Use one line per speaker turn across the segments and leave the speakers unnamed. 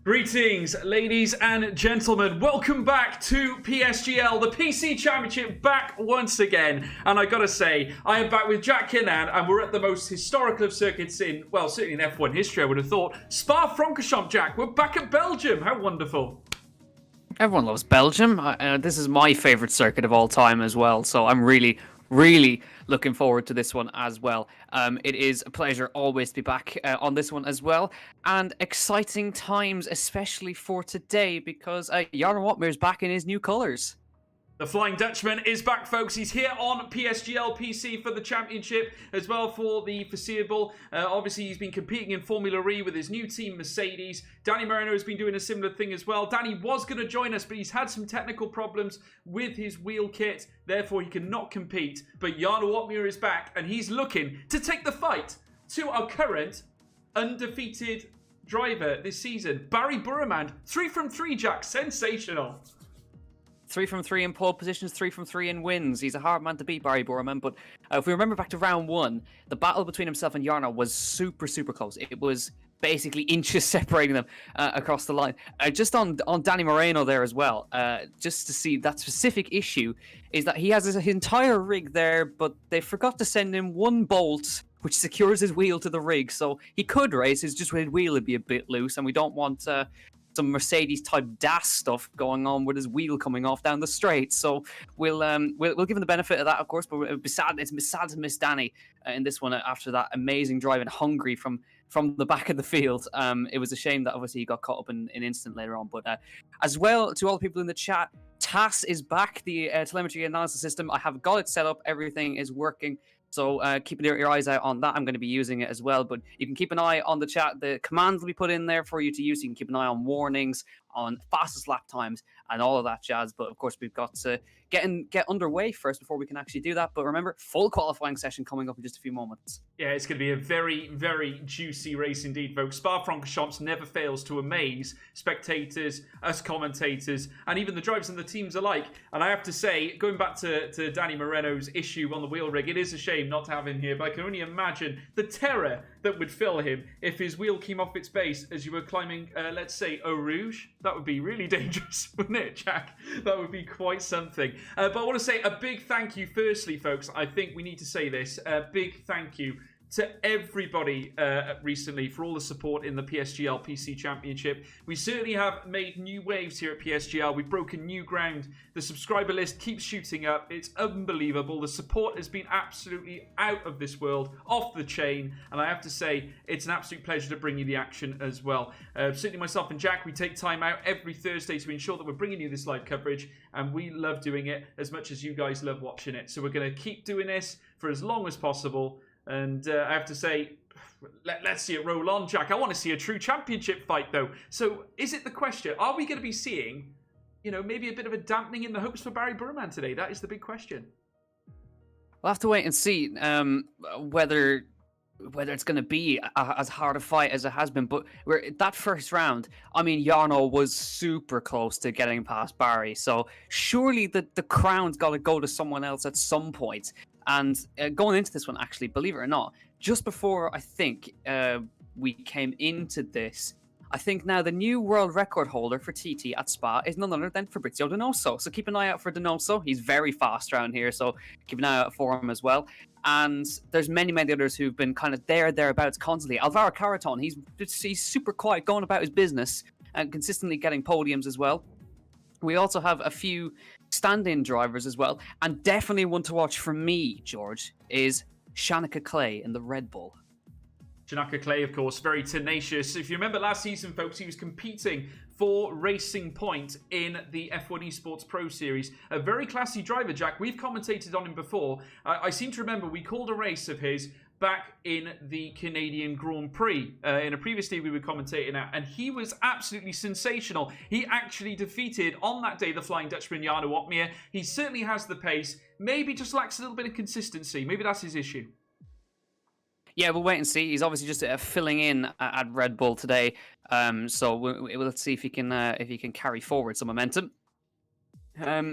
Greetings, ladies and gentlemen. Welcome back to PSGL, the PC Championship, back once again. And I gotta say, I am back with Jack Kinnan, and we're at the most historical of circuits in, well, certainly in F1 history, I would have thought. Spa-Francorchamps, Jack. We're back at Belgium. How wonderful.
Everyone loves Belgium. This is my favourite circuit of all time as well. So I'm really looking forward to this one as well. It is a pleasure always to be back on this one as well. And exciting times, especially for today, because Jarno Watmir is back in his new colours.
The Flying Dutchman is back, folks. He's here on PSGL PC for the championship, as well for the foreseeable. Obviously, he's been competing in Formula E with his new team, Mercedes. Danny Moreno has been doing a similar thing as well. Danny was going to join us, but he's had some technical problems with his wheel kit. Therefore, he cannot compete. But Jarno Watmir is back, and he's looking to take the fight to our current undefeated driver this season, Barry Burman. 3 from 3, Jack. Sensational.
3 from 3 in pole positions, 3 from 3 in wins. He's a hard man to beat, Barry Borman. But if we remember back to round 1, the battle between himself and Jarno was super close. It was basically inches separating them across the line. Just on Danny Moreno there as well, just to see that specific issue is that he has his entire rig there, but they forgot to send him one bolt which secures his wheel to the rig. So he could race, it's just his wheel would be a bit loose, and we don't want some Mercedes type DAS stuff going on with his wheel coming off down the straight. So we'll give him the benefit of that, of course, but it's sad to miss Danny in this one after that amazing drive in Hungary from the back of the field. It was a shame that obviously he got caught up in an instant later on. But as well, to all the people in the chat, TAS is back, the telemetry analysis system. I have got it set up, everything is working. So keep your eyes out on that. I'm going to be using it as well. But you can keep an eye on the chat. The commands will be put in there for you to use. You can keep an eye on warnings, on fastest lap times, and all of that jazz. But of course, we've got to get underway first before we can actually do that. But remember, full qualifying session coming up in just a few moments.
Yeah, it's going to be a very juicy race indeed, folks. Spa-Francorchamps never fails to amaze spectators, us commentators, and even the drivers and the teams alike. And I have to say, going back to Danny Moreno's issue on the wheel rig, it is a shame not to have him here, but I can only imagine the terror that would fill him if his wheel came off its base as you were climbing, let's say, Eau Rouge. That would be really dangerous, wouldn't it, Jack? That would be quite something. But I want to say a big thank you, firstly, folks. I think we need to say this. A big thank you to everybody recently for all the support in the PSGL PC Championship. We certainly have made new waves here at PSGL. We've broken new ground. The subscriber list keeps shooting up. It's unbelievable. The support has been absolutely out of this world, off the chain. And I have to say, it's an absolute pleasure to bring you the action as well. Certainly myself and Jack, we take time out every Thursday to ensure that we're bringing you this live coverage. And we love doing it as much as you guys love watching it. So we're going to keep doing this for as long as possible. And I have to say, let's see it roll on, Jack. I want to see a true championship fight, though. So is it the question, are we going to be seeing, maybe a bit of a dampening in the hopes for Barry Burman today? That is the big question.
We'll have to wait and see whether it's going to be as hard a fight as it has been. But that first round, I mean, Jarno was super close to getting past Barry. So surely the crown's got to go to someone else at some point. And going into this one, actually, believe it or not, just before I think we came into this, I think now the new world record holder for TT at Spa is none other than Fabrizio Donoso. So keep an eye out for Donoso. He's very fast around here, so keep an eye out for him as well. And there's many others who've been kind of thereabouts constantly. Alvaro Caraton, he's super quiet, going about his business and consistently getting podiums as well. We also have a few stand-in drivers as well, and definitely one to watch for me, George, is Shanika Clay in the Red Bull.
Shanika Clay, of course, very tenacious. If you remember last season, folks, he was competing for Racing Point in the F1 Esports Pro Series. A very classy driver, Jack. We've commentated on him before. I seem to remember we called a race of his back in the Canadian Grand Prix. In a previous league we were commentating at, and he was absolutely sensational. He actually defeated, on that day, the Flying Dutchman, Jarno Watmir. He certainly has the pace, maybe just lacks a little bit of consistency. Maybe that's his issue.
Yeah, we'll wait and see. He's obviously just filling in at Red Bull today, so we'll see if he can carry forward some momentum.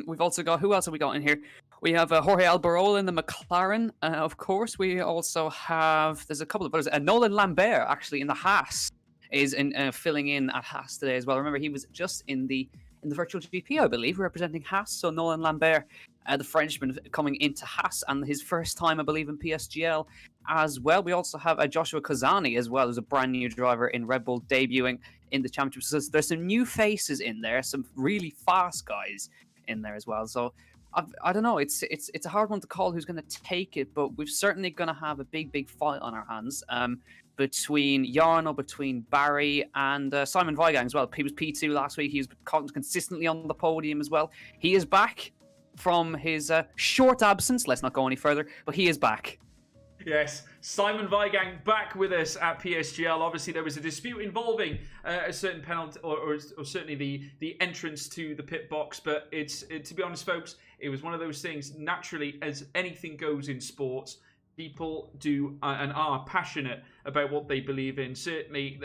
We've also got, who else have we got in here? We have Jorge Alberola in the McLaren, of course. We also have, there's a couple of others. Nolan Lambert, actually, in the Haas. is filling in at Haas today as well. Remember, he was just in the virtual GP, I believe, representing Haas. So Nolan Lambert, the Frenchman, coming into Haas, and his first time, I believe, in PSGL as well. We also have Joshua Kozani as well, who's a brand new driver in Red Bull, debuting in the championship. So there's some new faces in there, some really fast guys in there as well. So I don't know. It's a hard one to call who's going to take it, but we're certainly going to have a big fight on our hands between Jarno, between Barry, and Simon Weigang as well. He was P2 last week. He was consistently on the podium as well. He is back from his short absence. Let's not go any further, but he is back.
Yes, Simon Weigang back with us at PSGL. Obviously, there was a dispute involving a certain penalty, or certainly the entrance to the pit box. But to be honest, folks, it was one of those things. Naturally, as anything goes in sports, people do and are passionate about what they believe in. Certainly,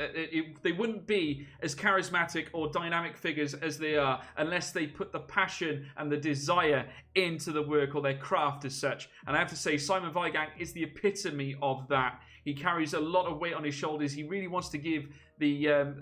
they wouldn't be as charismatic or dynamic figures as they are unless they put the passion and the desire into the work or their craft as such. And I have to say, Simon Weigang is the epitome of that. He carries a lot of weight on his shoulders. He really wants to give the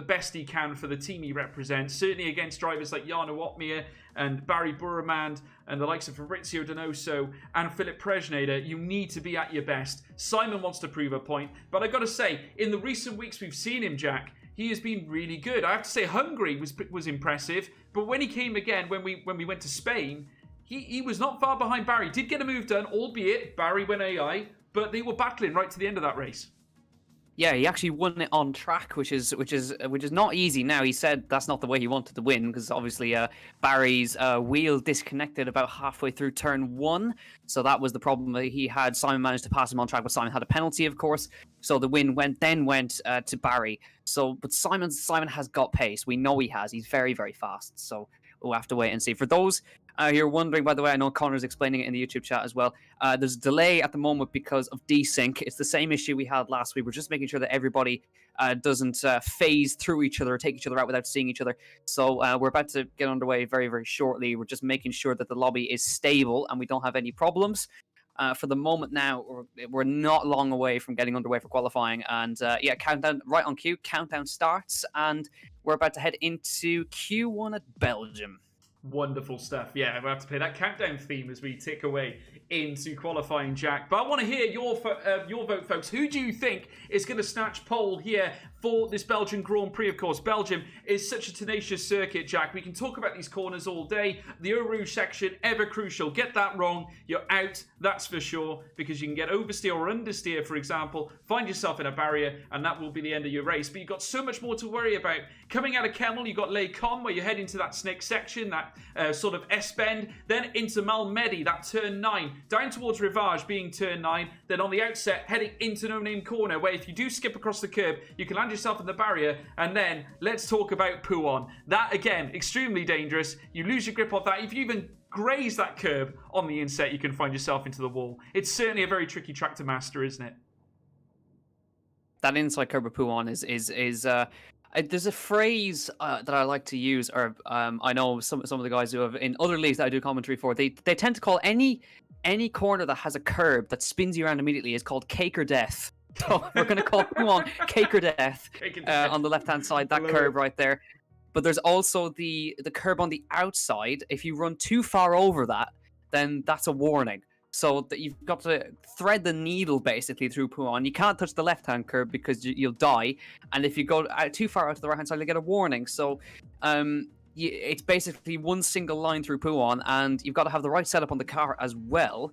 best he can for the team he represents. Certainly against drivers like Jarno Opmeer and Barry Burremand and the likes of Fabrizio Donoso and Philip Presneder, you need to be at your best. Simon wants to prove a point, but I've got to say, in the recent weeks we've seen him, Jack, he has been really good. I have to say, Hungary was impressive, but when he came again, when we went to Spain, he was not far behind Barry. Did get a move done, albeit Barry went AI, but they were battling right to the end of that race.
Yeah, he actually won it on track, which is not easy. Now, he said that's not the way he wanted to win, because obviously Barry's wheel disconnected about halfway through turn 1, so that was the problem that he had. Simon managed to pass him on track, but Simon had a penalty, of course, so the win went to Barry. But Simon has got pace. We know he has. He's very, very fast. So we'll have to wait and see. For those you're wondering, by the way, I know Connor's explaining it in the YouTube chat as well. There's a delay at the moment because of desync. It's the same issue we had last week. We're just making sure that everybody doesn't phase through each other or take each other out without seeing each other. So we're about to get underway very, very shortly. We're just making sure that the lobby is stable and we don't have any problems. For the moment now, we're not long away from getting underway for qualifying. And countdown right on cue. Countdown starts and we're about to head into Q1 at Belgium.
Wonderful stuff. Yeah, we'll have to play that countdown theme as we tick away into qualifying, Jack. But I want to hear your vote, folks. Who do you think is going to snatch pole here for this Belgian Grand Prix? Of course, Belgium is such a tenacious circuit, Jack. We can talk about these corners all day. The Eau Rouge section, ever crucial. Get that wrong, you're out, that's for sure, because you can get oversteer or understeer, for example, find yourself in a barrier, and that will be the end of your race. But you've got so much more to worry about. Coming out of Kemmel, you've got Les Combes, where you head into that snake section, that sort of S-bend, then into Malmedy, that turn 9, down towards Rivage being turn 9, then on the outset heading into No Name Corner, where if you do skip across the curb, you can land yourself in the barrier, and then let's talk about Pouhon. That, again, extremely dangerous. You lose your grip off that. If you even graze that curb on the inset, you can find yourself into the wall. It's certainly a very tricky track to master, isn't it?
That inside curb of Pouhon is there's a phrase that I like to use, or I know some of the guys who have in other leagues that I do commentary for, they tend to call any corner that has a curb that spins you around immediately is called cake or death. So we're going to call Pouhon cake or death on the left-hand side, that curb right there. But there's also the curb on the outside. If you run too far over that, then that's a warning. So that you've got to thread the needle basically through Pouhon. You can't touch the left-hand curb because you'll die. And if you go too far out to the right-hand side, you get a warning. So it's basically one single line through Pouhon, and you've got to have the right setup on the car as well.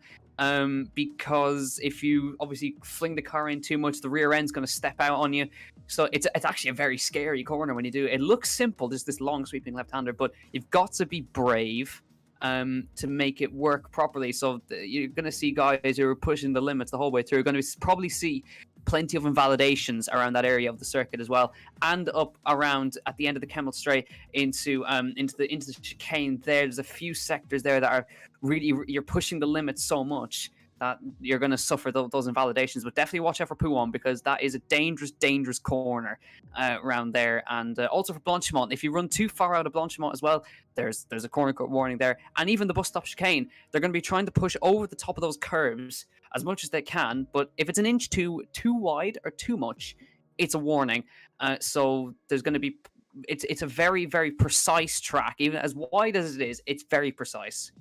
Because if you obviously fling the car in too much, the rear end's going to step out on you. So it's actually a very scary corner when you do it. It looks simple, just this long sweeping left-hander, but you've got to be brave to make it work properly. So you're going to see guys who are pushing the limits the whole way through. You're going to probably see plenty of invalidations around that area of the circuit as well, and up around at the end of the Kemmel Straight into the chicane. There's a few sectors there that are really, you're pushing the limits so much that you're going to suffer those invalidations. But definitely watch out for Pouhon, because that is a dangerous corner around there. And also for Blanchimont, if you run too far out of Blanchimont as well, there's a corner cut warning there. And even the bus stop chicane, they're going to be trying to push over the top of those curves as much as they can. But if it's an inch too wide or too much, it's a warning. So there's going to be, it's a very, very precise track. Even as wide as it is, it's very precise.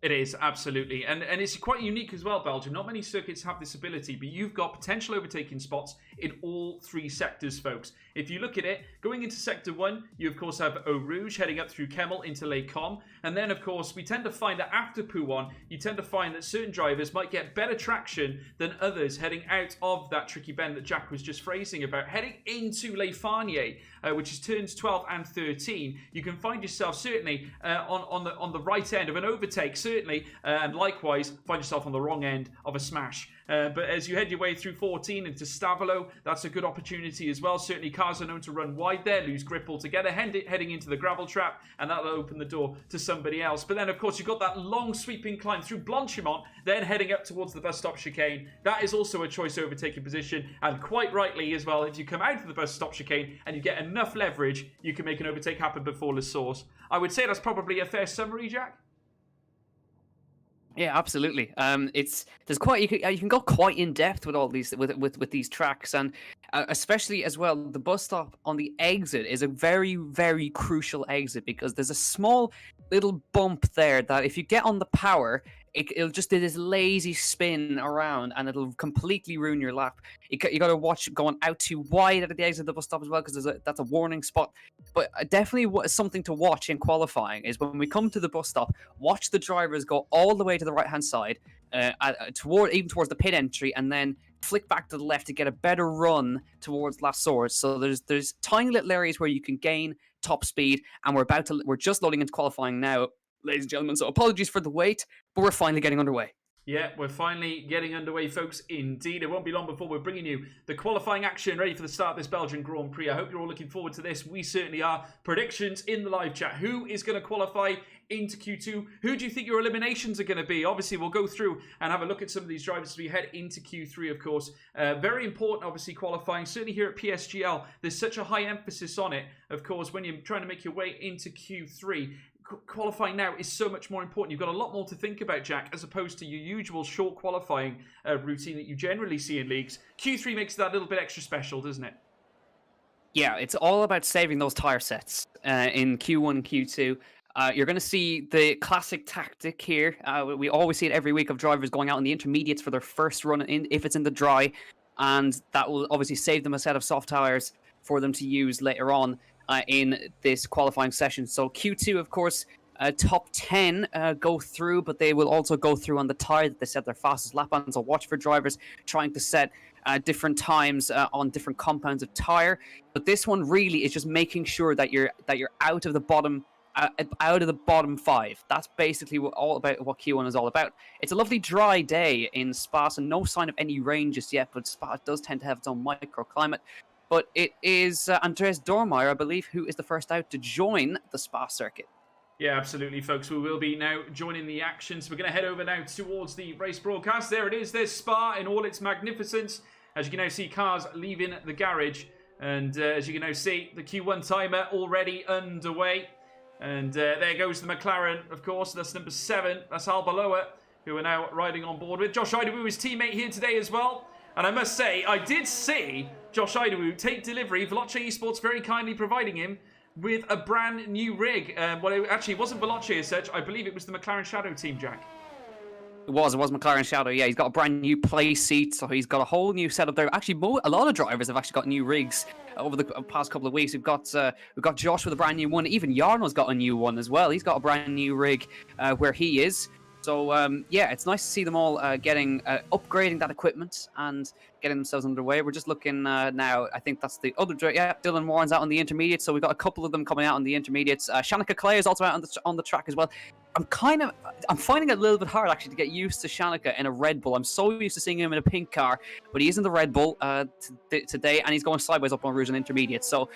It is, absolutely. And it's quite unique as well, Belgium. Not many circuits have this ability, but you've got potential overtaking spots in all three sectors, folks. If you look at it, going into Sector 1, you of course have Eau Rouge heading up through Kemmel into Les Combes. And then, of course, we tend to find that after Pouillon, you tend to find that certain drivers might get better traction than others heading out of that tricky bend that Jack was just phrasing about. Heading into Les Farniers, which is turns 12 and 13, you can find yourself certainly on the right end of an overtake, certainly, and likewise find yourself on the wrong end of a smash. But as you head your way through 14 into Stavelot, that's a good opportunity as well. Certainly cars are known to run wide there, lose grip altogether, heading into the gravel trap, and that'll open the door to somebody else. But then, of course, you've got that long sweeping climb through Blanchimont, then heading up towards the bus stop chicane. That is also a choice overtaking position, and quite rightly as well, if you come out of the bus stop chicane and you get enough leverage, you can make an overtake happen before Le Source. I would say that's probably a fair summary, Jack.
Yeah, absolutely. There's quite you can go quite in depth with all these with these tracks, and especially as well, the bus stop on the exit is a very, very crucial exit because there's a small little bump there that if you get on the power, it'll just do this lazy spin around and it'll completely ruin your lap. You got to watch going out too wide at the exit of the bus stop as well because that's a warning spot. But definitely something to watch in qualifying is when we come to the bus stop, watch the drivers go all the way to the right-hand side, towards the pit entry, and then flick back to the left to get a better run towards La Source. So there's tiny little areas where you can gain top speed, and we're just loading into qualifying now, ladies and gentlemen. So apologies for the wait, but we're finally getting underway.
Yeah, we're finally getting underway, folks. Indeed, it won't be long before we're bringing you the qualifying action ready for the start of this Belgian Grand Prix. I hope you're all looking forward to this. We certainly are. Predictions in the live chat. Who is going to qualify into Q2? Who do you think your eliminations are going to be? Obviously, we'll go through and have a look at some of these drivers as we head into Q3, of course. Very important, obviously, qualifying. Certainly here at PSGL, there's such a high emphasis on it, of course, when you're trying to make your way into Q3. Qualifying now is so much more important. You've got a lot more to think about, Jack, as opposed to your usual short qualifying routine that you generally see in leagues. Q3 makes that a little bit extra special, doesn't it?
Yeah, it's all about saving those tire sets in Q1 and Q2. You're going to see the classic tactic here. We always see it every week of drivers going out in the intermediates for their first run if it's in the dry, and that will obviously save them a set of soft tires for them to use later on in this qualifying session. So Q2, of course, top 10 go through, but they will also go through on the tire that they set their fastest lap on. So watch for drivers trying to set different times on different compounds of tire. But this one really is just making sure that you're out of the bottom. Out of the bottom 5. That's basically all about what Q1 is all about. It's a lovely dry day in Spa, so no sign of any rain just yet, but Spa does tend to have its own microclimate. But it is Andreas Dormeyer, I believe, who is the first out to join the Spa circuit.
Yeah, absolutely, folks. We will be now joining the action. So we're going to head over now towards the race broadcast. There it is. There's Spa in all its magnificence. As you can now see, cars leaving the garage. And as you can now see, the Q1 timer already underway. And there goes the McLaren, of course. That's number 7. That's Albaloa, who we're now riding on board with. Josh Idawu, his teammate here today as well. And I must say, I did see Josh Idawu take delivery. Veloce Esports very kindly providing him with a brand new rig. Well, it wasn't Veloce as such. I believe it was the McLaren Shadow team, Jack.
It was McLaren Shadow. Yeah, he's got a brand new play seat, so he's got a whole new setup there. Actually, a lot of drivers have actually got new rigs over the past couple of weeks. We've got Josh with a brand new one. Even Jarno's got a new one as well. He's got a brand new rig where he is. So yeah, it's nice to see them all upgrading that equipment and getting themselves underway. We're just looking now. I think that's the other. Yeah, Dylan Warren's out on the intermediates, so we've got a couple of them coming out on the intermediates. Shanika Clay is also out on the track as well. I'm finding it a little bit hard actually to get used to Shanika in a Red Bull. I'm so used to seeing him in a pink car, but he is in the Red Bull today, and he's going sideways up on Rouge and intermediates. So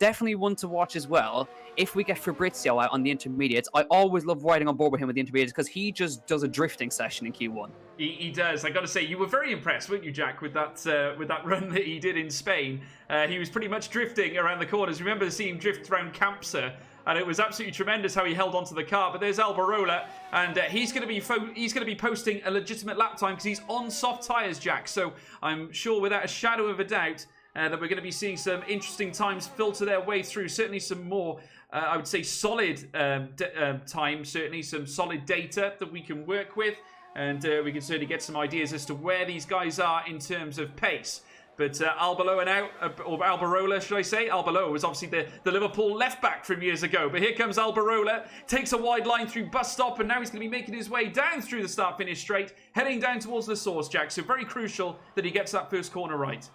definitely one to watch as well. If we get Fabrizio out on the intermediates, I always love riding on board with him with the intermediates because he just does a drifting session in Q1.
He does. I got to say, you were very impressed, weren't you, Jack, with that run that he did in Spain? He was pretty much drifting around the corners. Remember seeing him drift around Campsa, and it was absolutely tremendous how he held onto the car. But there's Albarola, and he's going to be posting a legitimate lap time because he's on soft tyres, Jack. So I'm sure, without a shadow of a doubt, that we're going to be seeing some interesting times filter their way through. Certainly some more, I would say, solid time, certainly some solid data that we can work with. And we can certainly get some ideas as to where these guys are in terms of pace. But Alberola now, or Alberola, should I say? Alberola was obviously the Liverpool left-back from years ago. But here comes Alberola, takes a wide line through bus stop, and now he's going to be making his way down through the start-finish straight, heading down towards the source, Jack. So very crucial that he gets that first corner right.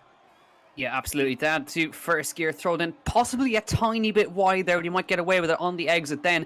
Yeah, absolutely. Down to first gear, thrown in possibly a tiny bit wide there, but you might get away with it on the exit. Then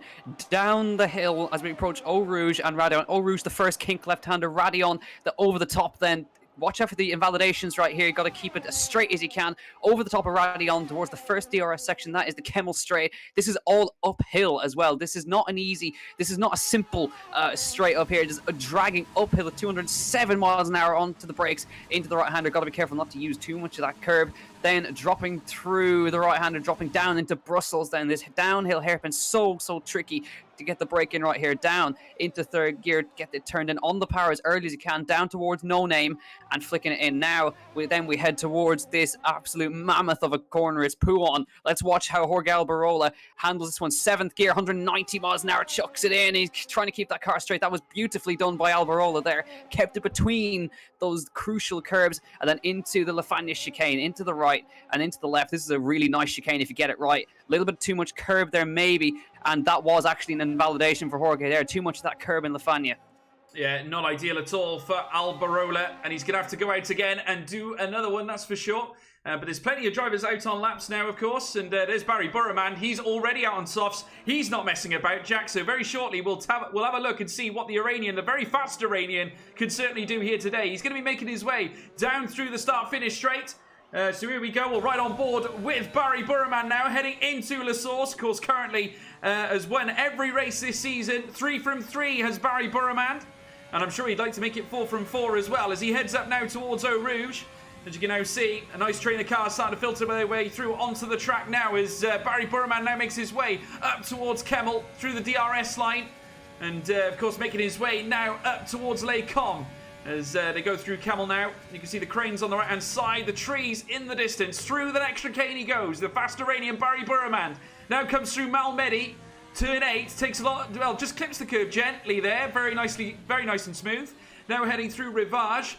down the hill as we approach Eau Rouge and Radion. Eau Rouge, the first kink left-hander. Radion, the over the top then. Watch out for the invalidations right here. You got to keep it as straight as you can. Over the top of Radion towards the first DRS section. That is the Kemmel straight. This is all uphill as well. This is not this is not a simple straight up here. Just dragging uphill at 207 miles an hour onto the brakes into the right-hander. Got to be careful not to use too much of that curb. Then dropping through the right-hander, dropping down into Brussels. Then this downhill hairpin, so tricky to get the brake in right here. Down into third gear, get it turned in on the power as early as you can. Down towards No Name and flicking it in. Now, we head towards this absolute mammoth of a corner. It's Pouon. Let's watch how Jorge Alberola handles this one. 7th gear, 190 miles an hour, chucks it in. He's trying to keep that car straight. That was beautifully done by Alberola there. Kept it between those crucial curbs and then into the Lafania chicane, into the right and into the left. This is a really nice chicane if you get it right. A little bit too much curb there maybe, and that was actually an invalidation for Jorge there. Too much of that curb in Lafania.
Yeah, not ideal at all for Alberola, and he's going to have to go out again and do another one, that's for sure. But there's plenty of drivers out on laps now, of course, and there's Barry Burraman. He's already out on softs. He's not messing about, Jack, so very shortly we'll have a look and see what the Iranian, the very fast Iranian, can certainly do here today. He's going to be making his way down through the start-finish straight. So here we go, we're right on board with Barry Burraman now, heading into La Source. Of course, currently, has won every race this season. 3 from 3 has Barry Burraman. And I'm sure he'd like to make it 4 from 4 as well, as he heads up now towards Eau Rouge. As you can now see, a nice train of cars starting to filter their way through onto the track now, as Barry Burraman now makes his way up towards Kemmel through the DRS line. And, of course, making his way now up towards Les Combes. As they go through Kemmel now, you can see the cranes on the right-hand side, the trees in the distance. Through the next chicane he goes, the fast Iranian Barry Burraman. Now comes through Malmedy, turn 8, takes a lot, well, just clips the curb gently there, very nice and smooth. Now heading through Rivage,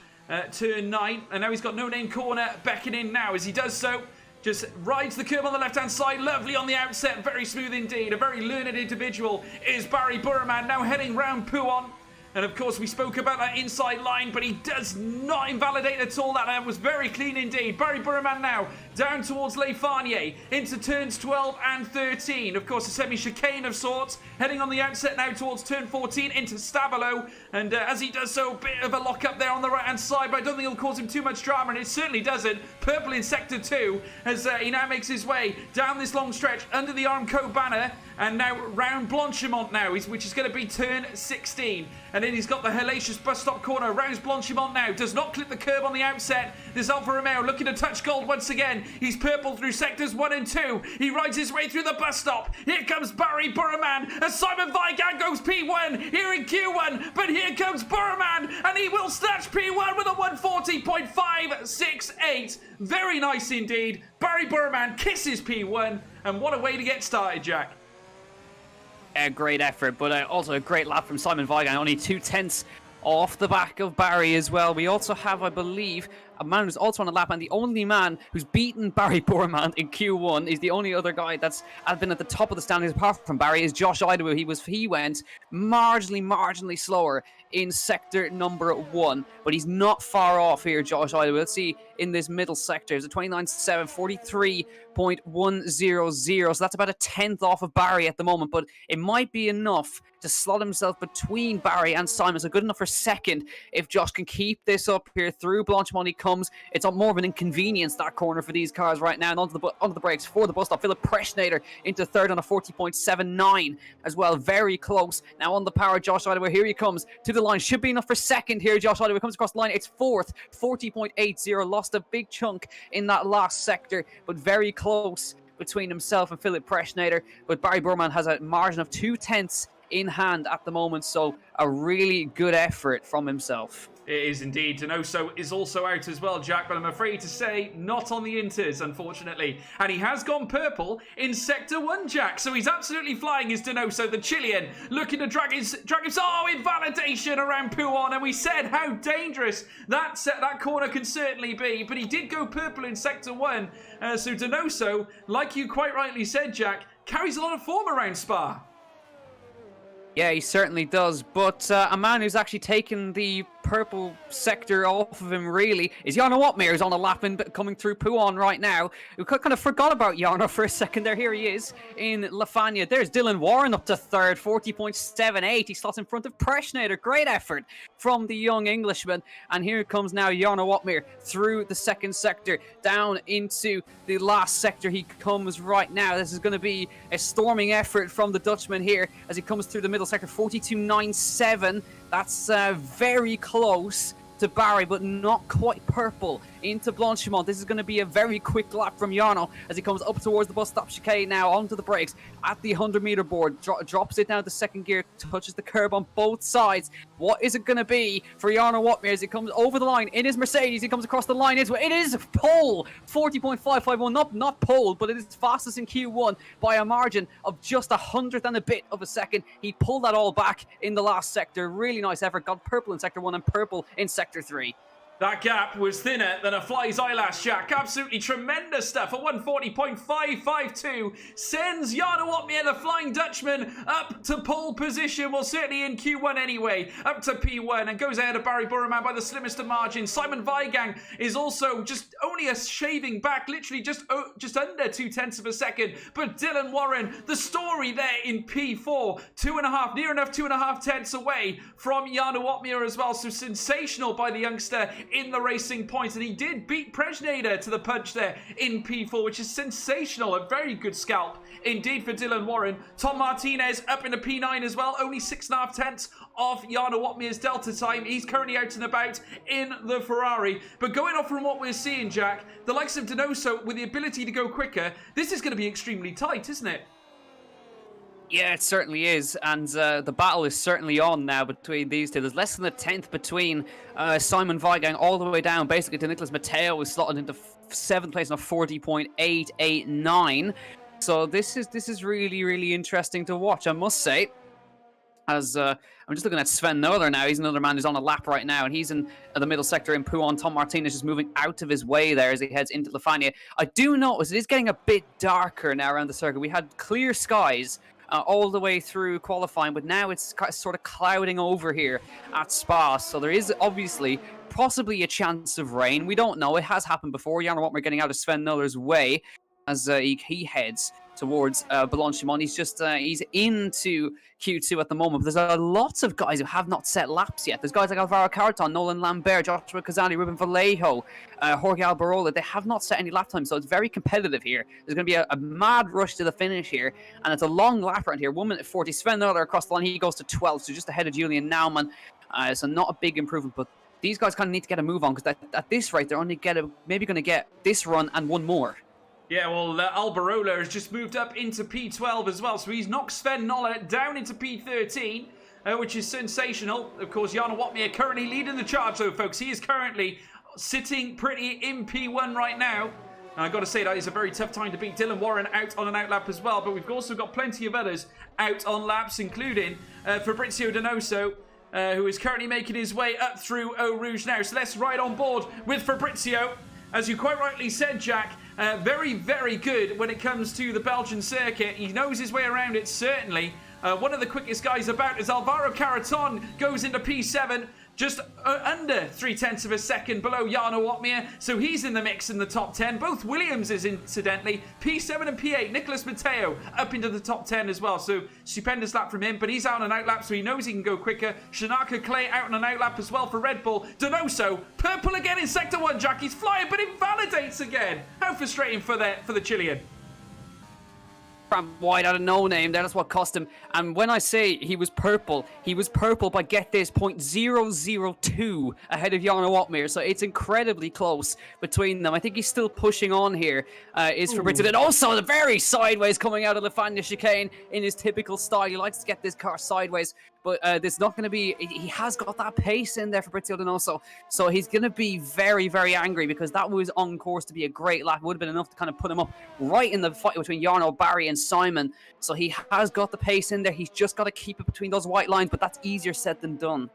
turn 9, and now he's got No Name corner beckoning now. As he does so, just rides the curb on the left-hand side, lovely on the outset, very smooth indeed. A very learned individual is Barry Burraman, now heading round Pouon. And of course, we spoke about that inside line, but he does not invalidate at all. That was very clean indeed. Barry Burraman now down towards Les Farnier into turns 12 and 13. Of course, a semi-chicane of sorts. Heading on the outset now towards turn 14 into Stavelo. And as he does so, a bit of a lock-up there on the right-hand side, but I don't think it'll cause him too much drama, and it certainly doesn't. Purple in Sector 2 as he now makes his way down this long stretch under the Armco banner. And now round Blanchimont now, which is going to be turn 16. And then he's got the hellacious bus stop corner. Rounds Blanchimont now. Does not clip the curb on the outset. There's Alfa Romeo looking to touch gold once again. He's purple through sectors 1 and 2. He rides his way through the bus stop. Here comes Barry Burraman as Simon Weigand goes P1 here in Q1. But here comes Burraman and he will snatch P1 with a 140.568. Very nice indeed. Barry Burraman kisses P1. And what a way to get started, Jack.
A great effort, but also a great lap from Simon Weigand. Only 2/10 off the back of Barry as well. We also have, I believe, a man who's also on a lap, and the only man who's beaten Barry Burraman in Q1 is the only other guy that's been at the top of the standings apart from Barry is Josh Idawu. He went marginally slower in sector number 1, but he's not far off here, Josh Idawu. Let's see in this middle sector. It's a 29.7, 43.100. So that's about a 10th off of Barry at the moment, but it might be enough to slot himself between Barry and Simon. So good enough for second if Josh can keep this up here through Blanchimont. He comes. It's more of an inconvenience, that corner, for these cars right now. And onto the brakes for the bus stop. Philip Preschnader into third on a 40.79 as well. Very close. Now on the power, Josh Idawu. Here he comes to the line. Should be enough for second here. Josh Idawu comes across the line. It's fourth. 40.80. Lost a big chunk in that last sector, but very close between himself and Philip Preschnader. But Barry Burraman has a margin of 2/10 in hand at the moment. So a really good effort from himself.
It is indeed. Donoso is also out as well, Jack, but I'm afraid to say not on the Inters, unfortunately. And he has gone purple in Sector 1, Jack. So he's absolutely flying his Donoso, the Chilean, looking to drag his invalidation around Puon. And we said how dangerous that corner can certainly be. But he did go purple in Sector 1. So Donoso, like you quite rightly said, Jack, carries a lot of form around Spa.
Yeah, he certainly does. But a man who's actually taken the purple sector off of him, really, is Jarno Wotmir, who's on a lap and coming through Puon right now. We kind of forgot about Jarno for a second there. Here he is in Lafania. There's Dylan Warren up to third, 40.78. He slots in front of Preschnader. Great effort from the young Englishman. And here comes now Jarno Wotmir through the second sector, down into the last sector he comes right now. This is going to be a storming effort from the Dutchman here as he comes through the middle sector, 42.97. That's very close to Barry, but not quite purple. Into Blanchimont. This is going to be a very quick lap from Jarno as he comes up towards the bus stop chicane now, onto the brakes at the 100-meter board. Drops it down to second gear, touches the curb on both sides. What is it going to be for Jarno Wotmir as he comes over the line in his Mercedes? He comes across the line. It is pole, 40.551. Not pole, but it is fastest in Q1 by a margin of just 100th and a bit of a second. He pulled that all back in the last sector. Really nice effort. Got purple in Sector 1 and purple in Sector 3.
That gap was thinner than a fly's eyelash, Jack. Absolutely tremendous stuff. A 140.552 sends Jarno Wotmir, the Flying Dutchman, up to pole position. Well, certainly in Q1 anyway, up to P1, and goes ahead of Barry Burman by the slimmest of margins. Simon Weigang is also just only a shaving back, literally just under 0.2 of a second. But Dylan Warren, the story there in P4, near enough 2.5 tenths away from Jarno Wotmir as well. So sensational by the youngster in the racing points, and he did beat Preschnader to the punch there in P4, which is sensational. A very good scalp indeed for Dylan Warren. Tom Martinez up into P9 as well, only 6.5 tenths off Jarno Wotmir's delta time. He's currently out and about in the Ferrari. But going off from what we're seeing, Jack, the likes of Donoso with the ability to go quicker, this is going to be extremely tight, isn't it?
Yeah, it certainly is, and the battle is certainly on now between these two. There's less than a tenth between Simon Weigang all the way down, basically, to Nicholas Matteo, who's slotted into 7th place on a 40.889. So this is really, really interesting to watch, I must say. As I'm just looking at Sven Noller now. He's another man who's on a lap right now, and he's in the middle sector in Puon. Tom Martinez just moving out of his way there as he heads into Lafania. I do notice it is getting a bit darker now around the circuit. We had clear skies all the way through qualifying, but now it's sort of clouding over here at Spa. So there is obviously possibly a chance of rain. We don't know. It has happened before. Jarno Wotmir getting out of Sven Noller's way as he heads towards Blanchimont. He's into Q2 at the moment, but there's a lots of guys who have not set laps yet. There's guys like Alvaro Carton, Nolan Lambert, Joshua Kazani, Ruben Vallejo, Jorge Albarola. They have not set any lap time, so it's very competitive here. There's going to be a mad rush to the finish here, and it's a long lap around here. 1 minute 40. Sven Noller across the line, he goes to 12, so just ahead of Julian Naumann. So not a big improvement, but these guys kind of need to get a move on, because at this rate, they're only maybe going to get this run and one more.
Yeah, well, Albarola has just moved up into P12 as well, so he's knocked Sven Noller down into P13, which is sensational. Of course, Jarno Wotmir currently leading the charge, though, folks. He is currently sitting pretty in P1 right now. And I've got to say, that is a very tough time to beat. Dylan Warren out on an outlap as well, but we've also got plenty of others out on laps, including Fabrizio Donoso, who is currently making his way up through Eau Rouge now. So let's ride on board with Fabrizio. As you quite rightly said, Jack, very, very good when it comes to the Belgian circuit. He knows his way around it, certainly. One of the quickest guys about is Alvaro Carreton, goes into P7, just under 0.3 of a second below Jarno Wotmir, so he's in the mix in the top 10. Both Williamses, incidentally, P7 and P8. Nicholas Matteo up into the top 10 as well, so stupendous lap from him, but he's out on an outlap, so he knows he can go quicker. Shanaka Clay out on an outlap as well for Red Bull. Donoso, purple again in Sector 1, Jack. He's flying, but invalidates again. How frustrating for the Chilean.
wide out of no name there. That's what cost him. And when I say he was purple by, get this, 0.002 ahead of Jarno Watmir. So it's incredibly close between them. I think he's still pushing on here. Is Fabrizio. And also the very sideways coming out of the Fania chicane in his typical style. He likes to get this car sideways. But there's not going to be... He has got that pace in there, Fabrizio Donoso. So he's going to be very, very angry because that was on course to be a great lap. It would have been enough to kind of put him up right in the fight between Jarno, Barry and Simon. So he has got the pace in there. He's just got to keep it between those white lines, but that's easier said than done.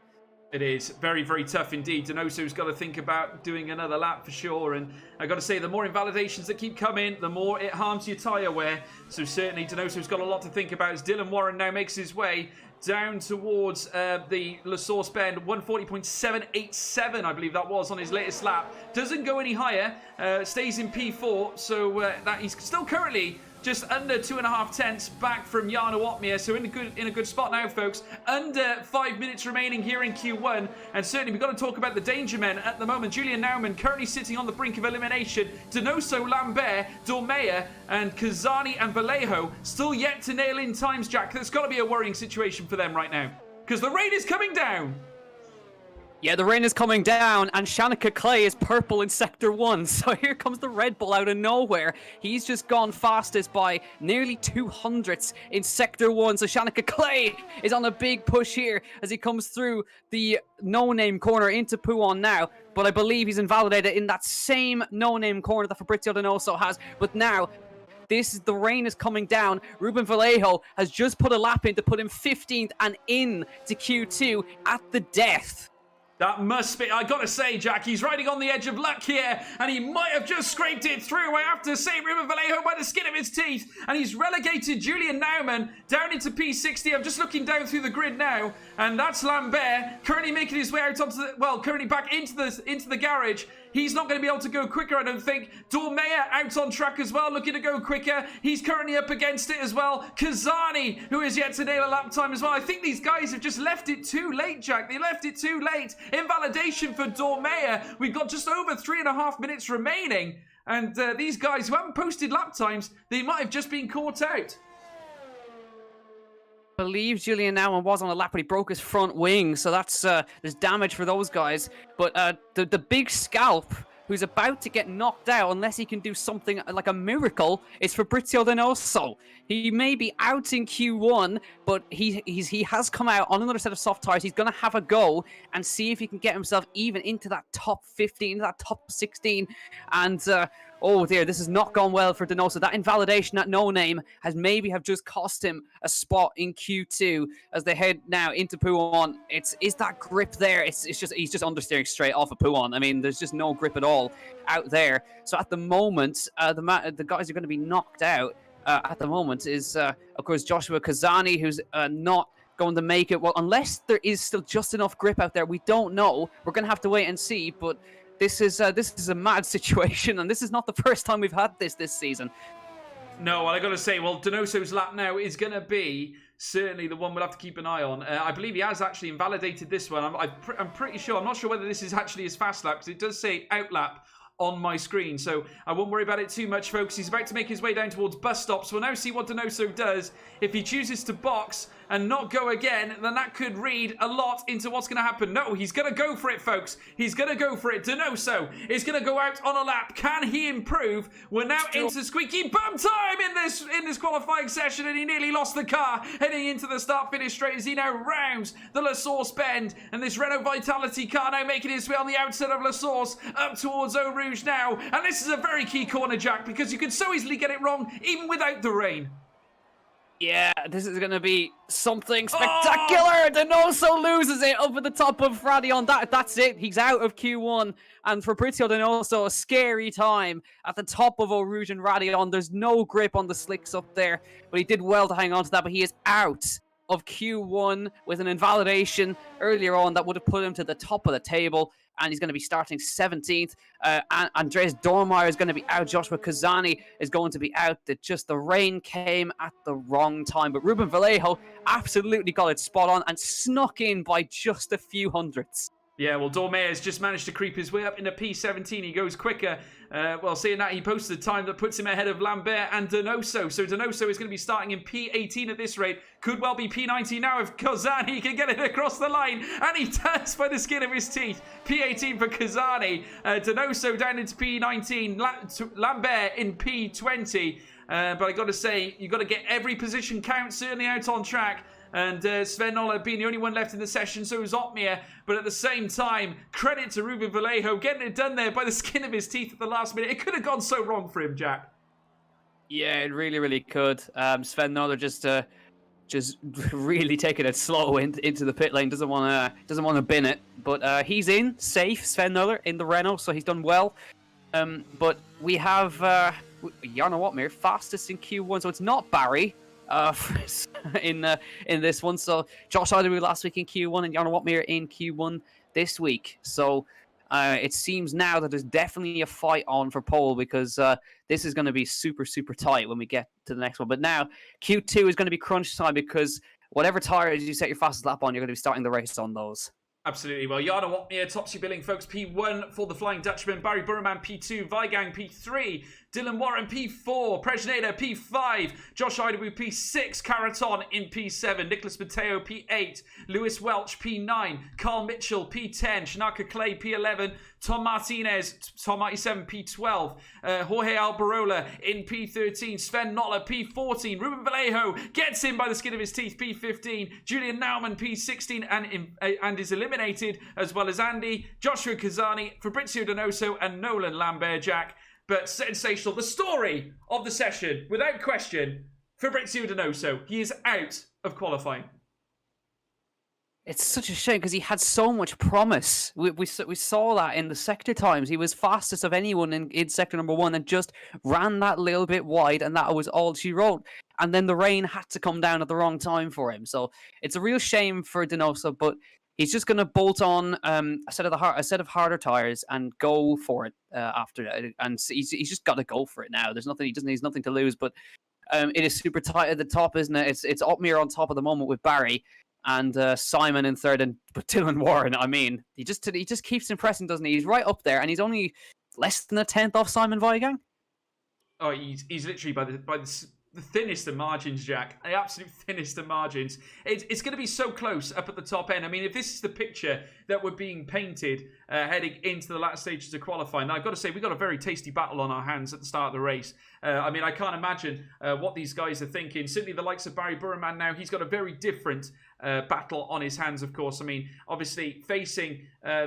It is very, very tough indeed. Donoso's got to think about doing another lap for sure. And I got to say, the more invalidations that keep coming, the more it harms your tyre wear. So certainly Donoso's got a lot to think about as Dylan Warren now makes his way down towards the La Source Bend. 140.787, I believe that was, on his latest lap. Doesn't go any higher, stays in P4. So that he's still currently just under 2.5 tenths back from Jarno Watmir, so in a good spot now, folks. Under 5 minutes remaining here in Q1, and certainly we've got to talk about the danger men at the moment. Julian Naumann currently sitting on the brink of elimination. Donoso, Lambert, Dormeyer, and Kazani and Vallejo still yet to nail in times, Jack. That's got to be a worrying situation for them right now, because the rain is coming down.
Yeah, the rain is coming down, and Shanika Clay is purple in Sector 1. So here comes the Red Bull out of nowhere. He's just gone fastest by nearly 200ths in Sector 1. So Shanika Clay is on a big push here as he comes through the no-name corner into Pouon now. But I believe he's invalidated in that same no-name corner that Fabrizio Donoso has. But now... the rain is coming down. Ruben Vallejo has just put a lap in to put him 15th and in to Q2 at the death.
That must be, I gotta say, Jack, he's riding on the edge of luck here, and he might have just scraped it through. I have to say, Ruben Vallejo by the skin of his teeth, and he's relegated Julian Naumann down into P60. I'm just looking down through the grid now, and that's Lambert currently making his way out onto the, well, currently back into the garage. He's not going to be able to go quicker, I don't think. Dormeyer out on track as well, looking to go quicker. He's currently up against it as well. Kazani, who is yet to nail a lap time as well. I think these guys have just left it too late, Jack. They left it too late. Invalidation for Dormeyer. We've got just over 3.5 minutes remaining. And these guys who haven't posted lap times, they might have just been caught out.
Believe Julian Naumann was on a lap, but he broke his front wing, so that's there's damage for those guys. But the big scalp who's about to get knocked out unless he can do something like a miracle is Fabrizio Donoso. He may be out in Q1, but he has come out on another set of soft tires. He's going to have a go and see if he can get himself even into that top 15, that top 16, and oh dear, this has not gone well for Donoso. That invalidation, that no-name, has maybe have just cost him a spot in Q2 as they head now into Pouon. Is that grip there? It's just, he's just understeering straight off of Pouon. I mean, there's just no grip at all out there. So at the moment, the guys are going to be knocked out at the moment is, of course, Joshua Kazani, who's not going to make it. Well, unless there is still just enough grip out there, we don't know. We're going to have to wait and see, but this is a mad situation, and this is not the first time we've had this season.
No, well, I got to say, well, Donoso's lap now is going to be certainly the one we'll have to keep an eye on. I believe he has actually invalidated this one. I'm pretty sure. I'm not sure whether this is actually his fast lap, because it does say out lap on my screen, so I won't worry about it too much, folks. He's about to make his way down towards bus stops. We'll now see what Donoso does. If he chooses to box and not go again, then that could read a lot into what's going to happen. No, he's going to go for it, folks. He's going to go for it. Donoso is going to go out on a lap. Can he improve? We're now into squeaky bum time in this qualifying session, and he nearly lost the car heading into the start-finish straight as he now rounds the La Source Bend, and this Renault Vitality car now making his way on the outside of La Source up towards Eau Rouge now. And this is a very key corner, Jack, because you could so easily get it wrong even without the rain.
Yeah, this is going to be something spectacular. Donoso loses it over the top of Radion. That's it. He's out of Q1. And Fabrizio Donoso, a scary time at the top of Eau Rouge and Radion. There's no grip on the slicks up there, but he did well to hang on to that. But he is out of Q1 with an invalidation earlier on that would have put him to the top of the table. And he's going to be starting 17th. Andreas Dormeyer is going to be out. Joshua Kazani is going to be out. The rain came at the wrong time. But Ruben Vallejo absolutely got it spot on and snuck in by just a few hundredths.
Yeah, well, Dormey has just managed to creep his way up into P17. He goes quicker. Seeing that, he posted a time that puts him ahead of Lambert and Donoso. So Donoso is going to be starting in P18 at this rate. Could well be P19 now if Kozani can get it across the line. And he does by the skin of his teeth. P18 for Kozani. Donoso down into P19. Lambert in P20. But I got to say, you got to get every position count, certainly out on track. And Sven Nöller being the only one left in the session, so is Otmir. But at the same time, credit to Ruben Vallejo getting it done there by the skin of his teeth at the last minute. It could have gone so wrong for him, Jack.
Yeah, it really, really could. Sven Nöller just really taking it slow into the pit lane. Doesn't want to bin it, but he's in safe. Sven Nöller in the Renault, so he's done well. But we have Jarno Otmir fastest in Q1, so it's not Barry. In this one. So Josh Iderwood last week in Q1 and Jarno Otmir in Q1 this week. So it seems now that there's definitely a fight on for pole because this is going to be super, super tight when we get to the next one. But now Q2 is going to be crunch time because whatever tires you set your fastest lap on, you're going to be starting the race on those.
Absolutely. Well, Jarno Otmir tops your billing, folks. P1 for the Flying Dutchman. Barry Burman, P2. Vigang, P3. Dylan Warren, P4. Prejneda, P5. Josh Iderwood, P6. Caraton in P7. Nicholas Mateo, P8. Lewis Welch, P9. Carl Mitchell, P10. Shanaka Clay, P11. Tom Martinez, Tom 97, P12. Jorge Alberola in P13. Sven Nöller, P14. Ruben Vallejo gets in by the skin of his teeth, P15. Julian Naumann, P16, and is eliminated, as well as Andy, Joshua Kozani, Fabrizio Donoso, and Nolan Lambert, Jack. But sensational. The story of the session, without question, Fabrizio Donoso. He is out of qualifying.
It's such a shame because he had so much promise. We saw that in the sector times. He was fastest of anyone in sector number 1 and just ran that little bit wide, and that was all she wrote. And then the rain had to come down at the wrong time for him. So it's a real shame for Donoso, but he's just going to bolt on a set of harder tires and go for it after that. And he's just got to go for it now. There's nothing to lose. But it is super tight at the top, isn't it? It's Otmir on top at the moment with Barry. And Simon in third, but Dylan Warren, I mean, he just keeps impressing, doesn't he? He's right up there, and he's only less than a tenth off Simon Vigang.
Oh, he's literally by the thinnest of margins, Jack. The absolute thinnest of margins. It's going to be so close up at the top end. I mean, if this is the picture that we're being painted heading into the latter stages of qualifying, now I've got to say, we've got a very tasty battle on our hands at the start of the race. I mean, I can't imagine what these guys are thinking. Certainly the likes of Barry Burman now, he's got a very different battle on his hands, of course. I mean, obviously, facing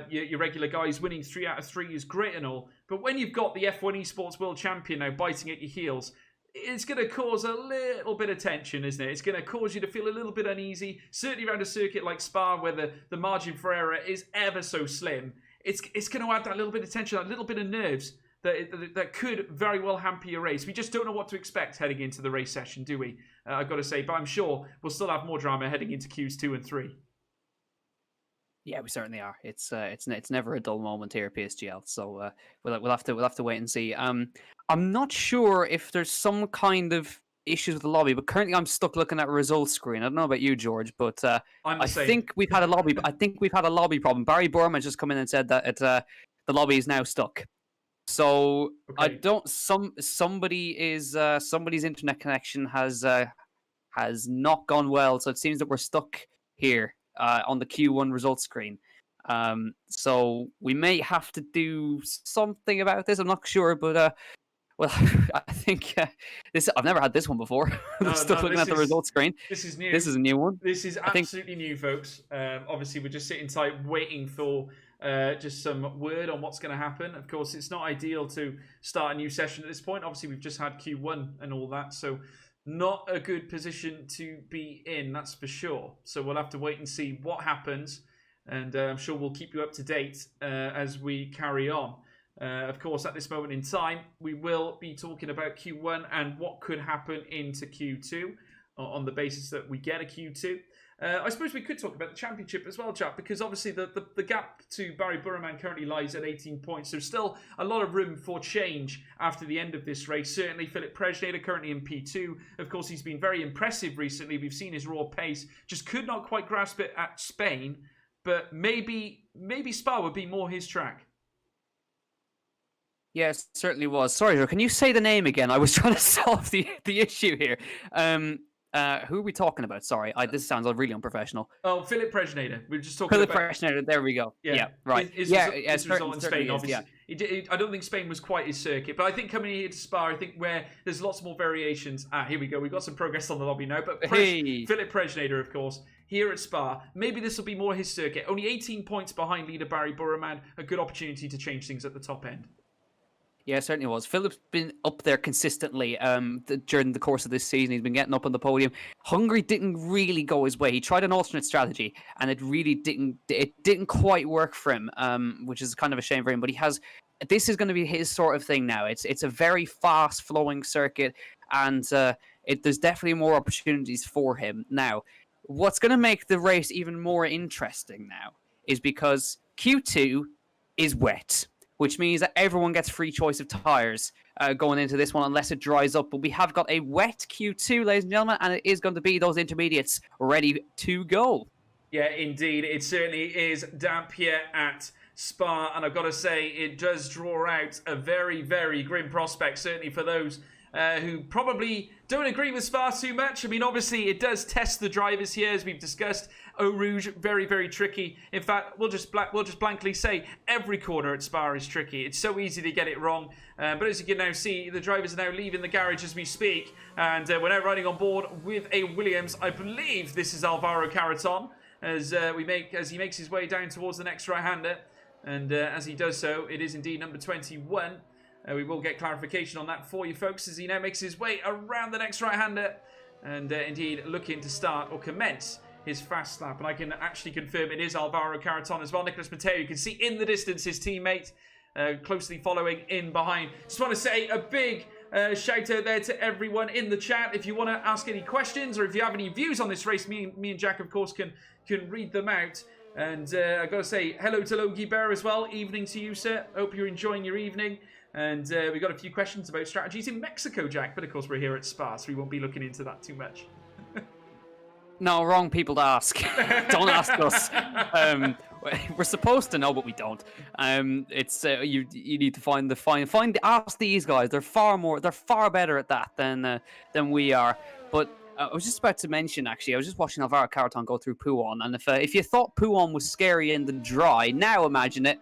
your regular guys, winning 3 out of 3 is great and all. But when you've got the F1 Esports World Champion now biting at your heels, it's going to cause a little bit of tension, isn't it? It's going to cause you to feel a little bit uneasy, certainly around a circuit like Spa where the margin for error is ever so slim. It's going to add that little bit of tension, that little bit of nerves that could very well hamper your race. We just don't know what to expect heading into the race session, do we? I've got to say, but I'm sure we'll still have more drama heading into Qs 2 and 3.
Yeah, we certainly are. It's never a dull moment here at PSGL. So we'll have to wait and see. I'm not sure if there's some kind of issues with the lobby, but currently I'm stuck looking at a results screen. I don't know about you, George, but I think we've had a lobby. I think we've had a lobby problem. Barry Burman just come in and said that the lobby is now stuck. So okay. I don't. Somebody's internet connection has not gone well. So it seems that we're stuck here on the Q1 results screen. So we may have to do something about this. I'm not sure, but well, I think this. I've never had this one before. Looking at the results screen.
This is new.
This is a new one.
This is absolutely new, folks. Obviously, we're just sitting tight, waiting for just some word on what's going to happen. Of course, it's not ideal to start a new session at this point. Obviously, we've just had Q1 and all that, so not a good position to be in, that's for sure. So we'll have to wait and see what happens, and I'm sure we'll keep you up to date as we carry on. Of course, at this moment in time, we will be talking about Q1 and what could happen into Q2 on the basis that we get a Q2. I suppose we could talk about the championship as well, chap, because obviously the gap to Barry Burman currently lies at 18 points. So still a lot of room for change after the end of this race. Certainly Philip Prejneda currently in P2. Of course, he's been very impressive recently. We've seen his raw pace. Just could not quite grasp it at Spain. but maybe Spa would be more his track.
Yes, certainly was. Sorry, Joe, can you say the name again? I was trying to solve the issue here. Who are we talking about? Sorry, this sounds really unprofessional.
Oh, Philip Presnader. We were just talking
Philip
about...
Presnader, there we go. Yeah, right.
His result in Spain, obviously. Yeah. I don't think Spain was quite his circuit, but I think coming here to Spa, I think where there's lots more variations. Here we go. We've got some progress on the lobby now, but Philip Presnader, of course, here at Spa. Maybe this will be more his circuit. Only 18 points behind leader Barry Burrowman. A good opportunity to change things at the top end.
Yeah, it certainly was. Philip's been up there consistently during the course of this season. He's been getting up on the podium. Hungary didn't really go his way. He tried an alternate strategy, and it really didn't quite work for him, which is kind of a shame for him. But this is going to be his sort of thing now. It's a very fast-flowing circuit, and there's definitely more opportunities for him. Now, what's going to make the race even more interesting now is because Q2 is wet, which means that everyone gets free choice of tyres going into this one unless it dries up. But we have got a wet Q2, ladies and gentlemen, and it is going to be those intermediates ready to go.
Yeah, indeed. It certainly is damp here at Spa, and I've got to say, it does draw out a very, very grim prospect, certainly for those who probably don't agree with Spa too much. I mean, obviously, it does test the drivers here, as we've discussed. Eau Rouge, very, very tricky. In fact, we'll just blankly say every corner at Spa is tricky. It's so easy to get it wrong. But as you can now see, the drivers are now leaving the garage as we speak. And we're now riding on board with a Williams. I believe this is Alvaro Caraton as he makes his way down towards the next right-hander. And as he does so, it is indeed number 21. We will get clarification on that for you folks as he now makes his way around the next right-hander and indeed looking to start or commence his fast lap. And I can actually confirm it is Alvaro Caraton as well. Nicholas Matteo, you can see in the distance his teammate closely following in behind. Just want to say a big shout out there to everyone in the chat. If you want to ask any questions or if you have any views on this race, me and Jack, of course, can read them out. And I've got to say hello to Logie Bear as well. Evening to you, sir. Hope you're enjoying your evening. And we've got a few questions about strategies in Mexico, Jack. But of course, we're here at Spa, so we won't be looking into that too much.
No, wrong people to ask. Don't ask us. We're supposed to know, but we don't. It's you need to ask these guys. They're far better at that than we are. But I was just about to mention, actually, I was just watching Alvaro Caraton go through Pouon, and if you thought Pouon was scary in the dry, now imagine it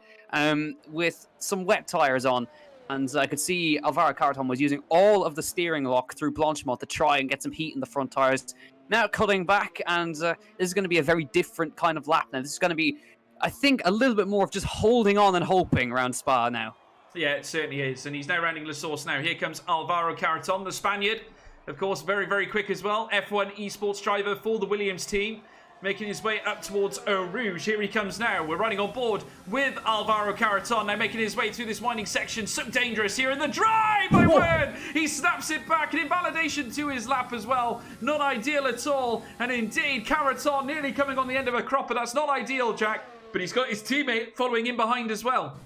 with some wet tires on. And I could see Alvaro Caraton was using all of the steering lock through Blanchimont to try and get some heat in the front tires. Now cutting back, and this is going to be a very different kind of lap now. This is going to be, I think, a little bit more of just holding on and hoping around Spa now. Yeah,
it certainly is. And he's now rounding La Source now. Here comes Alvaro Caraton, the Spaniard. Of course, very, very quick as well. F1 esports driver for the Williams team. Making his way up towards Eau Rouge. Here he comes now. We're riding on board with Alvaro Caraton. Now making his way through this winding section. So dangerous here in the dry, my word! He snaps it back. An invalidation to his lap as well. Not ideal at all. And indeed, Caraton nearly coming on the end of a cropper. That's not ideal, Jack. But he's got his teammate following in behind as well.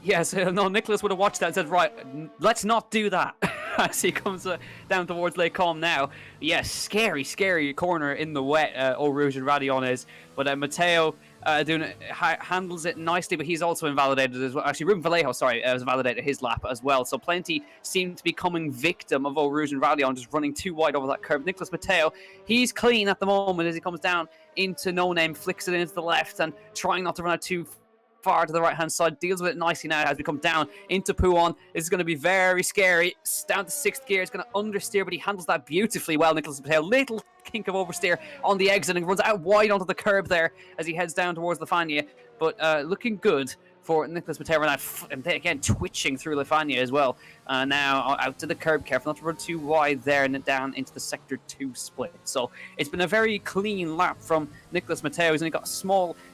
Yes, no, Nicholas would have watched that and said, right, let's not do that. As he comes down towards Lake Combe now. Yes, scary corner in the wet, Eau Rouge and Radion is. But Matteo handles it nicely, but he's also invalidated as well. Actually, Ruben Vallejo, has invalidated his lap as well. So plenty seem to be coming victim of Eau Rouge and Radion, just running too wide over that curb. Nicholas Matteo, he's clean at the moment as he comes down into No Name, flicks it into the left and trying not to run out too far to the right hand side, deals with it nicely now as we come down into Pouon. This is going to be very scary. Down to 6th gear, it's going to understeer, but he handles that beautifully well. Nicholas Matteo, little kink of oversteer on the exit and runs out wide onto the curb there as he heads down towards Lefania. But looking good for Nicholas Matteo, and again twitching through Lefania as well. Now out to the curb, careful not to run too wide there, and then down into the Sector 2 split. So it's been a very clean lap from Nicholas Matteo. He's only got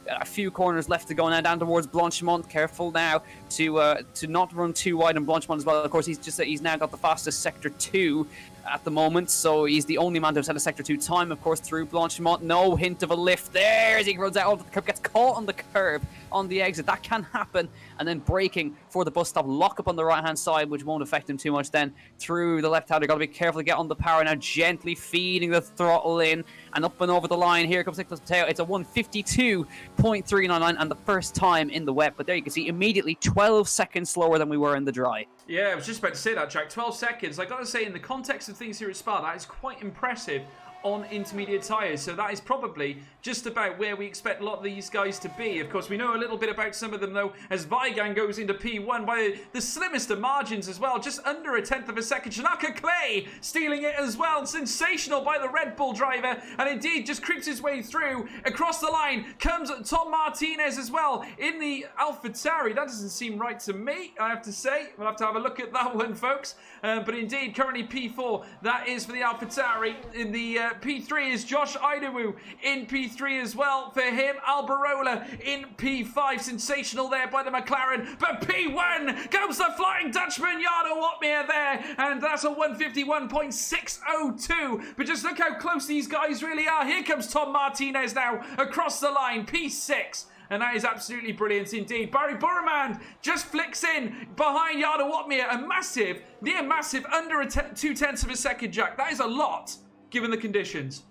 a few corners left to go now, down towards Blanchimont. Careful now to not run too wide on Blanchimont as well. Of course, he's now got the fastest Sector 2 at the moment, so he's the only man to have set a Sector 2 time, of course, through Blanchimont. No hint of a lift there as he runs out of the curb, gets caught on the curb on the exit. That can happen, and then braking for the bus stop. Lock up on the right-hand side, which won't affect him too much then. Through the left-hander, got to be careful to get on the power now, gently feeding the throttle in, and up and over the line. Here comes Nicholas Mateo. It's a 1:52.399, and the first time in the wet, but there you can see immediately 12 seconds slower than we were in the dry.
Yeah, I was just about to say that, Jack. 12 seconds. I got to say, in the context of things here at Spa, that is quite impressive on intermediate tyres. So that is probably just about where we expect a lot of these guys to be. Of course, we know a little bit about some of them, though, as Weigang goes into P1 by the slimmest of margins as well, just under a tenth of a second. Shanaka Clay stealing it as well. Sensational by the Red Bull driver, and indeed just creeps his way through. Across the line comes Tom Martinez as well in the AlphaTauri. That doesn't seem right to me, I have to say. We'll have to have a look at that one, folks. But indeed, currently P4, that is for the AlphaTauri. In the P3 is Josh Idawu in P3 as well for him. Alberola in P5. Sensational there by the McLaren. But P1 comes the Flying Dutchman, Jarno Opmeer there. And that's a 151.602. But just look how close these guys really are. Here comes Tom Martinez now across the line. P6. And that is absolutely brilliant indeed. Barry Burman just flicks in behind Jarno Opmeer. A massive, near massive, under 2/10 of a second, Jack. That is a lot, given the conditions.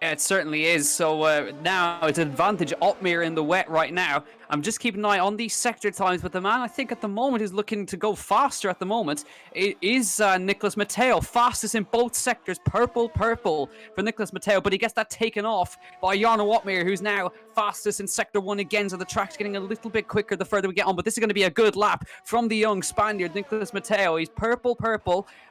Yeah, it certainly is. So now it's an advantage Opmeer in the wet right now. I'm just keeping an eye on these sector times, but the man I think at the moment is looking to go faster at the moment. It is Nicholas Mateo, fastest in both sectors. Purple for Nicholas Mateo, but he gets that taken off by Jarno Opmeer, who's now fastest in Sector 1 again. So the track's getting a little bit quicker the further we get on, but this is going to be a good lap from the young Spaniard, Nicholas Mateo. He's purple,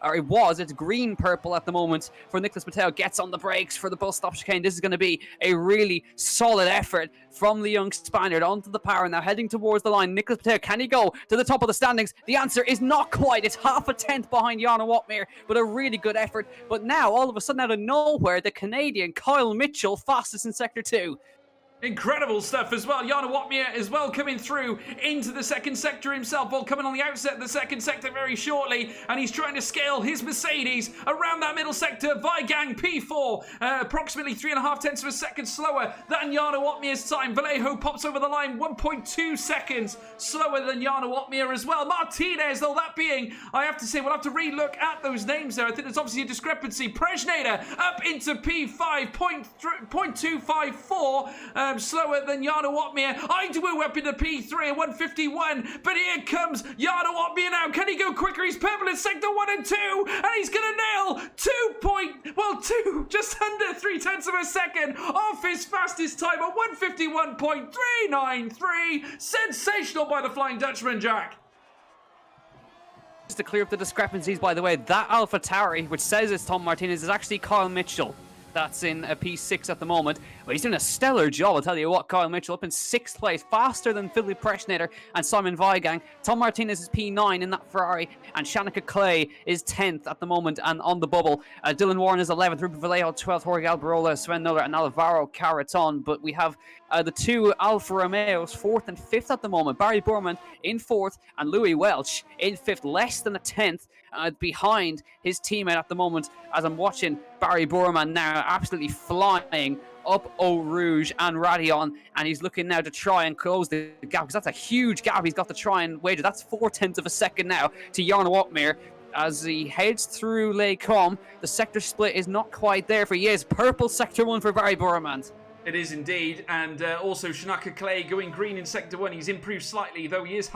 or it was, it's green-purple at the moment for Nicholas Mateo. Gets on the brakes for the bus stop chicane. This is going to be a really solid effort from the young Spaniard onto the power now, heading towards the line. Nicholas Mateo, can he go to the top of the standings? The answer is not quite. It's half a tenth behind Jarno Opmeer, but a really good effort. But now, all of a sudden, out of nowhere, the Canadian Kyle Mitchell, fastest in Sector 2.
Incredible stuff as well. Jarno Opmeer as well coming through into the second sector himself. Well, coming on the outset of the second sector very shortly, and he's trying to scale his Mercedes around that middle sector. Weigang P4, approximately 3.5 tenths of a second slower than Jarno Opmeer's time. Vallejo pops over the line 1.2 seconds slower than Jarno Opmeer as well. Martinez, though, that being, I have to say, we'll have to relook at those names there. I think there's obviously a discrepancy. Prejnader up into P5, 0.254. Slower than Jarno Opmeer. Idawu up into P3 at 151. But here comes Jarno Opmeer now. Can he go quicker? He's purple in Sector 1 and 2. And he's going to nail 2, just under 0.3 of a second off his fastest time at 151.393. Sensational by the Flying Dutchman, Jack.
Just to clear up the discrepancies, by the way, that AlphaTauri, which says it's Tom Martinez, is actually Kyle Mitchell. That's in a P6 at the moment. But he's doing a stellar job, I'll tell you what. Kyle Mitchell up in 6th place, faster than Philip Prejnader and Simon Weigang. Tom Martinez is P9 in that Ferrari, and Shanaka Clay is 10th at the moment and on the bubble. Dylan Warren is 11th, Ruben Vallejo 12th, Jorge Alberola, Sven Nuller, and Alvaro Caraton. But we have the two Alfa Romeos 4th and 5th at the moment. Barry Burman in 4th and Louis Welch in 5th, less than a 10th behind his teammate at the moment, as I'm watching Barry Burman now absolutely flying up Eau Rouge and Radion, and he's looking now to try and close the gap, because that's a huge gap he's got to try and wager. That's 0.4 of a second now to Jarno Opmeer as he heads through Les Combes. The sector split is not quite there for he is. Purple Sector 1 for Barry Burman.
It is indeed, and also Shanaka Clay going green in Sector 1. He's improved slightly, though he is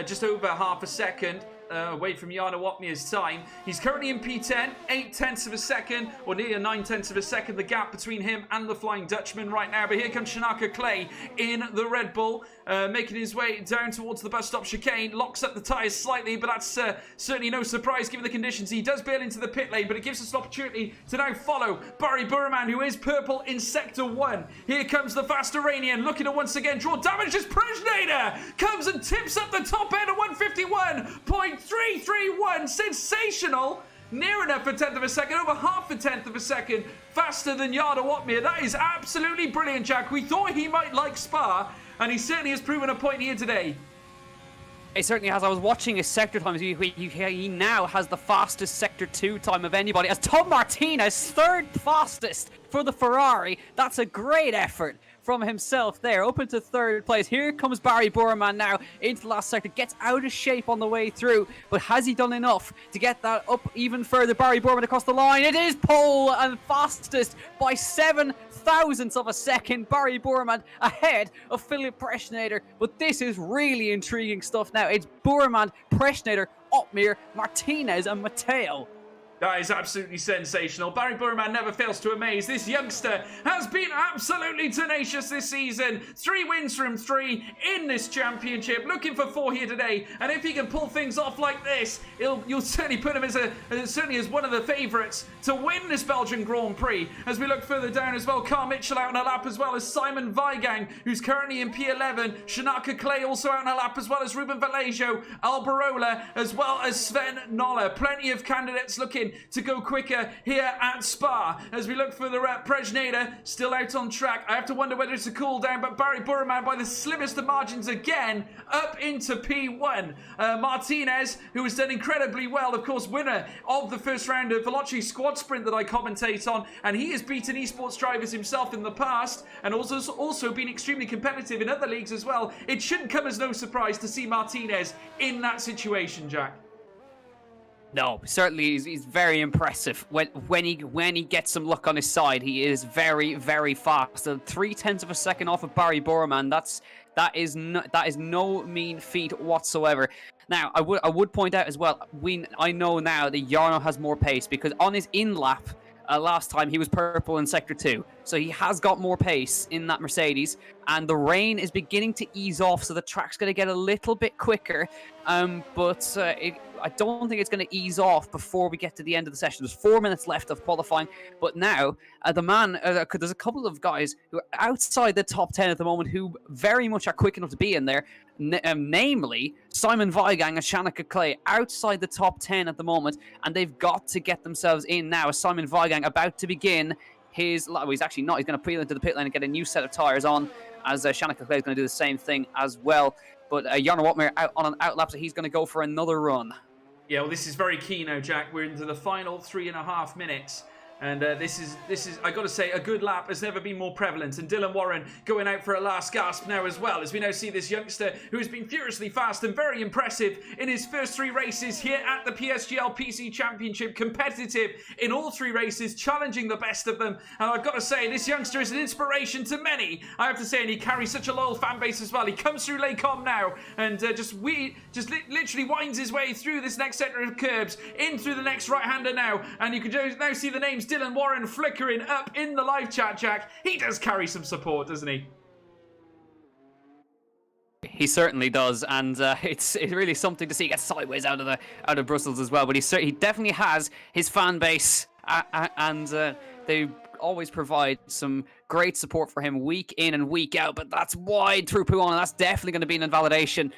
just over half a second away from Jarno Opmeer's time. He's currently in P10, 0.8 of a second, or nearly 0.9 of a second, the gap between him and the Flying Dutchman right now. But here comes Shanaka Clay in the Red Bull, making his way down towards the bus stop chicane, locks up the tyres slightly, but that's certainly no surprise given the conditions. He does bail into the pit lane, but it gives us an opportunity to now follow Barry Burman, who is purple in Sector 1. Here comes the fast Iranian, looking to once again draw damage as Prejnader comes and tips up the top end at 151.331. Sensational. Near enough a tenth of a second, over half a tenth of a second faster than Jarno Opmeer. That is absolutely brilliant, Jack. We thought he might like Spa, and he certainly has proven a point here today.
It certainly has. I was watching his sector times. He now has the fastest Sector 2 time of anybody. As Tom Martinez, third fastest for the Ferrari. That's a great effort from himself there, up into third place. Here comes Barry Borman now into the last sector. Gets out of shape on the way through, but has he done enough to get that up even further? Barry Borman across the line. It is pole and fastest by 7 thousandths of a second. Barry Borman ahead of Philip Preschnader, but this is really intriguing stuff now. It's Borman, Preschnader, Otmir, Martinez and Matteo.
That is absolutely sensational. Barry Burman never fails to amaze. This youngster has been absolutely tenacious this season. 3 wins from 3 in this championship. Looking for 4 here today. And if he can pull things off like this, you'll certainly put him as one of the favourites to win this Belgian Grand Prix. As we look further down as well, Carl Mitchell out on a lap as well as Simon Weigang, who's currently in P11. Shanaka Clay also out on a lap as well as Ruben Vallejo, Alberola, as well as Sven Noller. Plenty of candidates looking to go quicker here at Spa. As we look further up, Preschnader still out on track. I have to wonder whether it's a cool down, but Barry Burman by the slimmest of margins again up into P1. Martinez, who has done incredibly well, of course, winner of the first round of Veloci Squad Sprint that I commentate on, and he has beaten esports drivers himself in the past and also been extremely competitive in other leagues as well. It shouldn't come as no surprise to see Martinez in that situation, Jack.
No, certainly he's very impressive. When he gets some luck on his side, he is very, very fast. So 0.3 of a second off of Barry Borman. That is no mean feat whatsoever. Now, I would point out as well, I know now that Jarno has more pace because on his in-lap last time he was purple in Sector 2. So he has got more pace in that Mercedes, and the rain is beginning to ease off, so the track's going to get a little bit quicker. I don't think it's going to ease off before we get to the end of the session. There's 4 minutes left of qualifying, but now there's a couple of guys who are outside the top 10 at the moment who very much are quick enough to be in there, namely Simon Weigang and Shanaka Clay outside the top 10 at the moment, and they've got to get themselves in now. As Simon Weigang about to begin he's actually not. He's going to peel into the pit lane and get a new set of tyres on, as Shanaka Clay is going to do the same thing as well. But Jarno Watmere out on an outlap, so he's going to go for another run.
Yeah, well, this is very key now, Jack. We're into the final 3.5 minutes. And this is, I got to say, a good lap has never been more prevalent. And Dylan Warren going out for a last gasp now as well, as we now see this youngster who has been furiously fast and very impressive in his first 3 races here at the PSGL PC Championship, competitive in all 3 races, challenging the best of them. And I've got to say, this youngster is an inspiration to many, I have to say, and he carries such a loyal fan base as well. He comes through Lecom now and literally winds his way through this next sector of curbs, in through the next right-hander now, and you can now see the names Dylan Warren flickering up in the live chat, Jack. He does carry some support, doesn't he?
He certainly does, and it's really something to see. He gets sideways out of Brussels as well, but he definitely has his fan base, and they always provide some great support for him week in and week out. But that's wide through Pouan, and that's definitely going to be an invalidation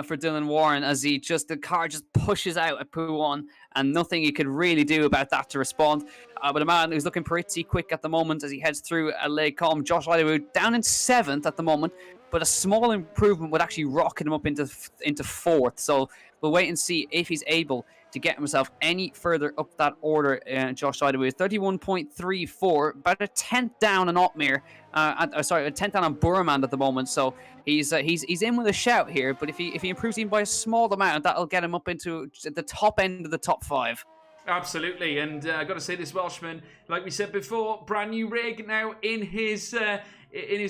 for Dylan Warren, as the car just pushes out at Pouan, and nothing he could really do about that to respond. But a man who's looking pretty quick at the moment as he heads through Lecom, Josh Idawu, down in 7th at the moment, but a small improvement would actually rocket him up into 4th. So we'll wait and see if he's able to get himself any further up that order. Josh Idawu is 31.34, about a 10th down on Otmir. A 10th down on Burman at the moment. So he's in with a shout here. But if he improves even by a small amount, that'll get him up into the top end of the top 5. Absolutely, and I've got to say, this Welshman, like we said before, brand new rig now in his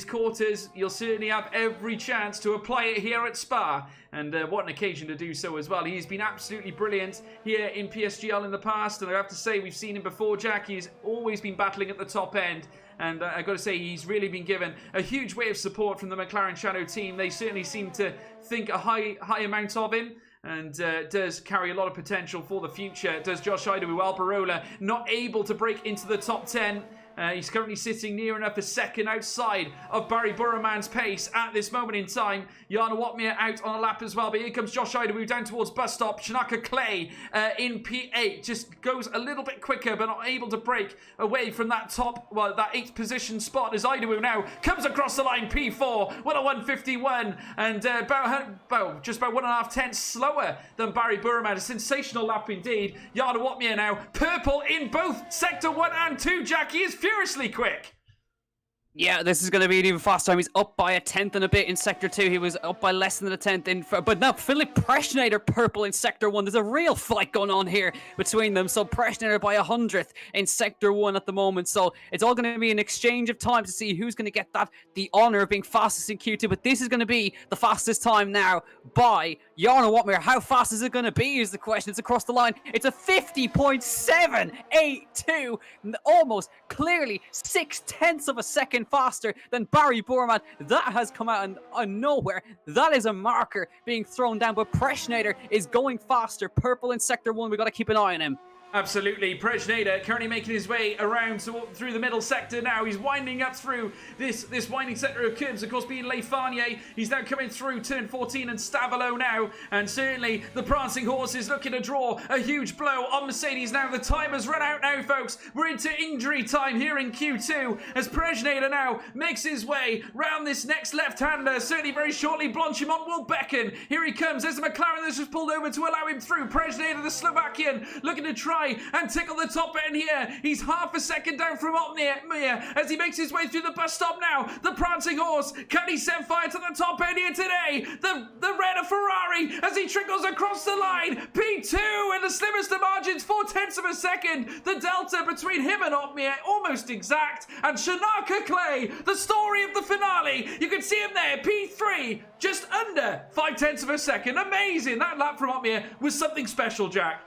quarters. You'll certainly have every chance to apply it here at Spa, and what an occasion to do so as well. He's been absolutely brilliant here in PSGL in the past, and I have to say, we've seen him before, Jack. He's always been battling at the top end, and I've got to say, he's really been given a huge wave of support from the McLaren Shadow team. They certainly seem to think a high amount of him, and does carry a lot of potential for the future. Does Josh Idawu. Alberola not able to break into the top 10.
He's currently sitting near enough a second outside of Barry Burrowman's pace at this moment in time. Jarno Watmere out on a lap as well, but here comes Josh Idawu down towards bus stop. Shanaka Clay in P8 just goes a little bit quicker, but not able to break away from that top, well, that 8th position spot as Idawu now comes across the line. P4 with a 151 and just about 1.5 tenths slower than Barry Burrowman. A sensational lap indeed. Jarno Watmere now purple in both sector 1 and 2. Jackie is furiously quick.
Yeah, this is going to be an even faster time. He's up by a tenth and a bit in Sector 2. He was up by less than a tenth in... But now, Philip Preschnader purple in Sector 1. There's a real fight going on here between them. So, Preschnader by 100th in Sector 1 at the moment. So, it's all going to be an exchange of time to see who's going to get the honour of being fastest in Q2. But this is going to be the fastest time now by Jarno Watmere. How fast is it going to be is the question. It's across the line. It's a 50.782. Almost clearly 6/10 of a second faster than Barry Burrowman. That has come out of nowhere. That is a marker being thrown down, but Preschnader is going faster. Purple in Sector 1. We've got to keep an eye on him.
Absolutely. Preschnader currently making his way around through the middle sector now. He's winding up through this winding sector of curbs, of course, being Le Farnier. He's now coming through turn 14 and Stavelo now. And certainly the Prancing Horse is looking to draw a huge blow on Mercedes now. The time has run out now, folks. We're into injury time here in Q2 as Preschnader now makes his way round this next left-hander. Certainly very shortly, Blanchimont will beckon. Here he comes. There's a McLaren that's just pulled over to allow him through. Preschnader, the Slovakian, looking to try and tickle the top end here. He's half a second down from Watmere as he makes his way through the bus stop now. The Prancing Horse, can he set fire to the top end here today? The red of Ferrari as he trickles across the line. P2 in the slimmest of margins, 0.4 of a second. The delta between him and Watmere almost exact. And Shanaka Clay, the story of the finale. You can see him there, P3, just under 0.5 of a second. Amazing. That lap from Watmere was something special, Jack.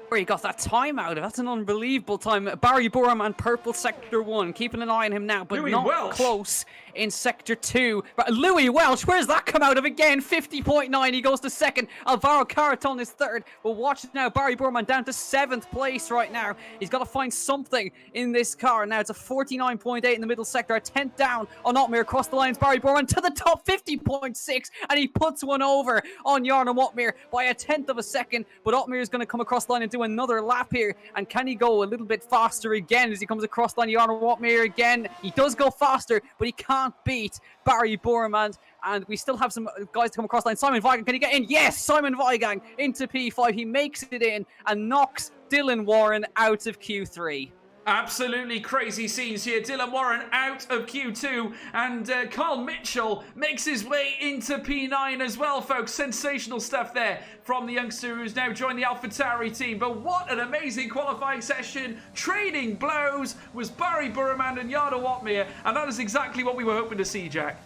Where he got that time out of. That's an unbelievable time. Barry Burrowman, purple Sector 1. Keeping an eye on him now, but
Louis
not
Welch
close in Sector 2. But Louis Welch, where's that come out of again? 50.9. He goes to second. Alvaro Caraton is third. But watch now. Barry Burrowman down to 7th place right now. He's got to find something in this car. Now it's a 49.8 in the middle sector. A 10th down on Watmere across the lines. Barry Burrowman to the top, 50.6. And he puts one over on Jarno Watmere by a 10th of a second. But Watmere is going to come across the line and do another lap here, and can he go a little bit faster again as he comes across the line? Jarno Watmere again. He does go faster, but he can't beat Barry Burrowman. And we still have some guys to come across the line. Simon Weigang, can he get in? Yes, Simon Weigang into P5. He makes it in and knocks Dylan Warren out of Q3.
Absolutely crazy scenes here. Dylan Warren out of Q2 and Carl Mitchell makes his way into P9 as well, folks. Sensational stuff there from the youngster who's now joined the AlphaTauri team. But what an amazing qualifying session. Trading blows was Barry Burrowman and Jarno Watmere, and that is exactly what we were hoping to see, Jack.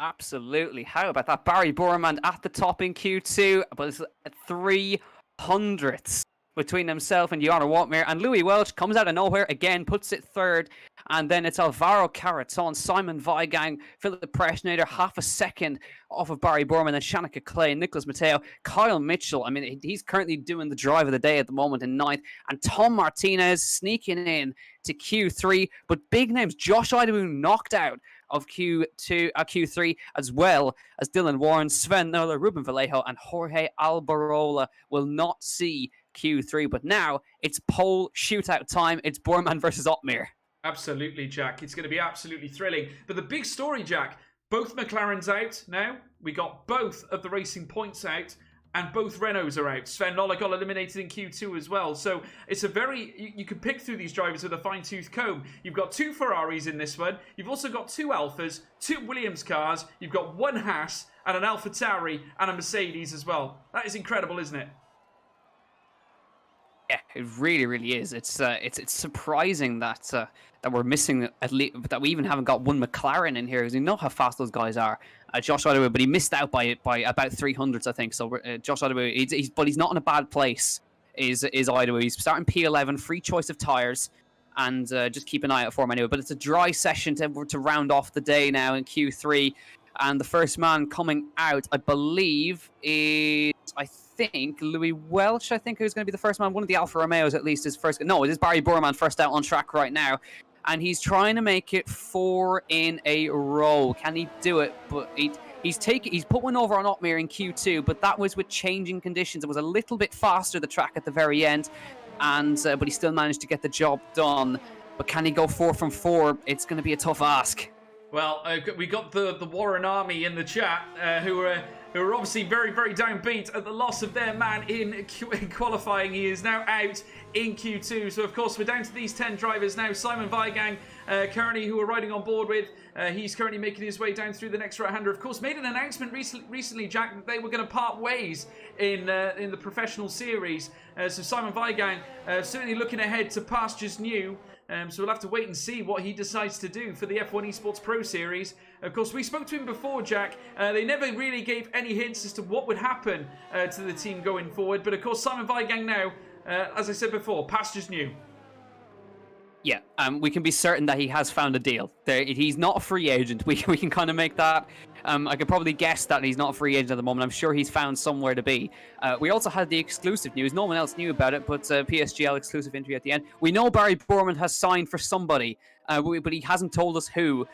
Absolutely. How about that? Barry Burrowman at the top in Q2, but it's 300ths between himself and Jarno Watmere, and Louis Welch comes out of nowhere again, puts it third, and then it's Alvaro Caraton, Simon Weigang, Philip Preschnader, half a second off of Barry Burrowman, and Shanaka Clay, Nicholas Mateo, Kyle Mitchell. I mean, he's currently doing the drive of the day at the moment in 9th, and Tom Martinez sneaking in to Q3, but big names, Josh Idawu knocked out of Q3, as well as Dylan Warren, Sven Noller, Ruben Vallejo, and Jorge Albarola will not see Q3, but now it's pole shootout time. It's Burrowman versus Watmere.
Absolutely, Jack. It's going to be absolutely thrilling. But the big story, Jack, both McLarens out now. We got both of the Racing Points out, and both Renaults are out. Sven Noller got eliminated in Q2 as well. So it's a very... You can pick through these drivers with a fine-tooth comb. You've got 2 Ferraris in this one. You've also got 2 Alphas, 2 Williams cars. You've got 1 Haas and an AlphaTauri and a Mercedes as well. That is incredible, isn't it?
Yeah, it really, really is. It's surprising that that we're missing at least that we even haven't got 1 McLaren in here, because you know how fast those guys are. Josh Idawu, but he missed out by about 300s, I think. So Josh Idawu, but he's not in a bad place. Is Idawu? He's starting P11, free choice of tires, and just keep an eye out for him anyway. But it's a dry session to round off the day now in Q3, and the first man coming out, I believe, is think Louis Welch, I think, who's going to be the first man. One of the Alfa Romeos, at least, is first. No, it is Barry Borman first out on track right now. And he's trying to make it 4 in a row. Can he do it? But he's put one over on Otmir in Q2, but that was with changing conditions. It was a little bit faster, the track at the very end, and but he still managed to get the job done. But can he go 4 from 4? It's going to be a tough ask.
Well, we got the Warren Army in the chat who are obviously very, very downbeat at the loss of their man in qualifying. He is now out in Q2. So, of course, we're down to these 10 drivers now. Simon Weigang, currently, who we're riding on board with, he's currently making his way down through the next right-hander. Of course, made an announcement recently, Jack, that they were going to part ways in the professional series. So Simon Weigang certainly looking ahead to pastures new. So we'll have to wait and see what he decides to do for the F1 Esports Pro Series. Of course, we spoke to him before, Jack. They never really gave any hints as to what would happen to the team going forward. But of course, Simon Weigang now, as I said before, pastures new.
Yeah, we can be certain that he has found a deal. He's not a free agent. We can kind of make that. I could probably guess that he's not a free agent at the moment. I'm sure he's found somewhere to be. We also had the exclusive news. No one else knew about it, but PSGL exclusive interview at the end. We know Barry Borman has signed for somebody, but he hasn't told us who.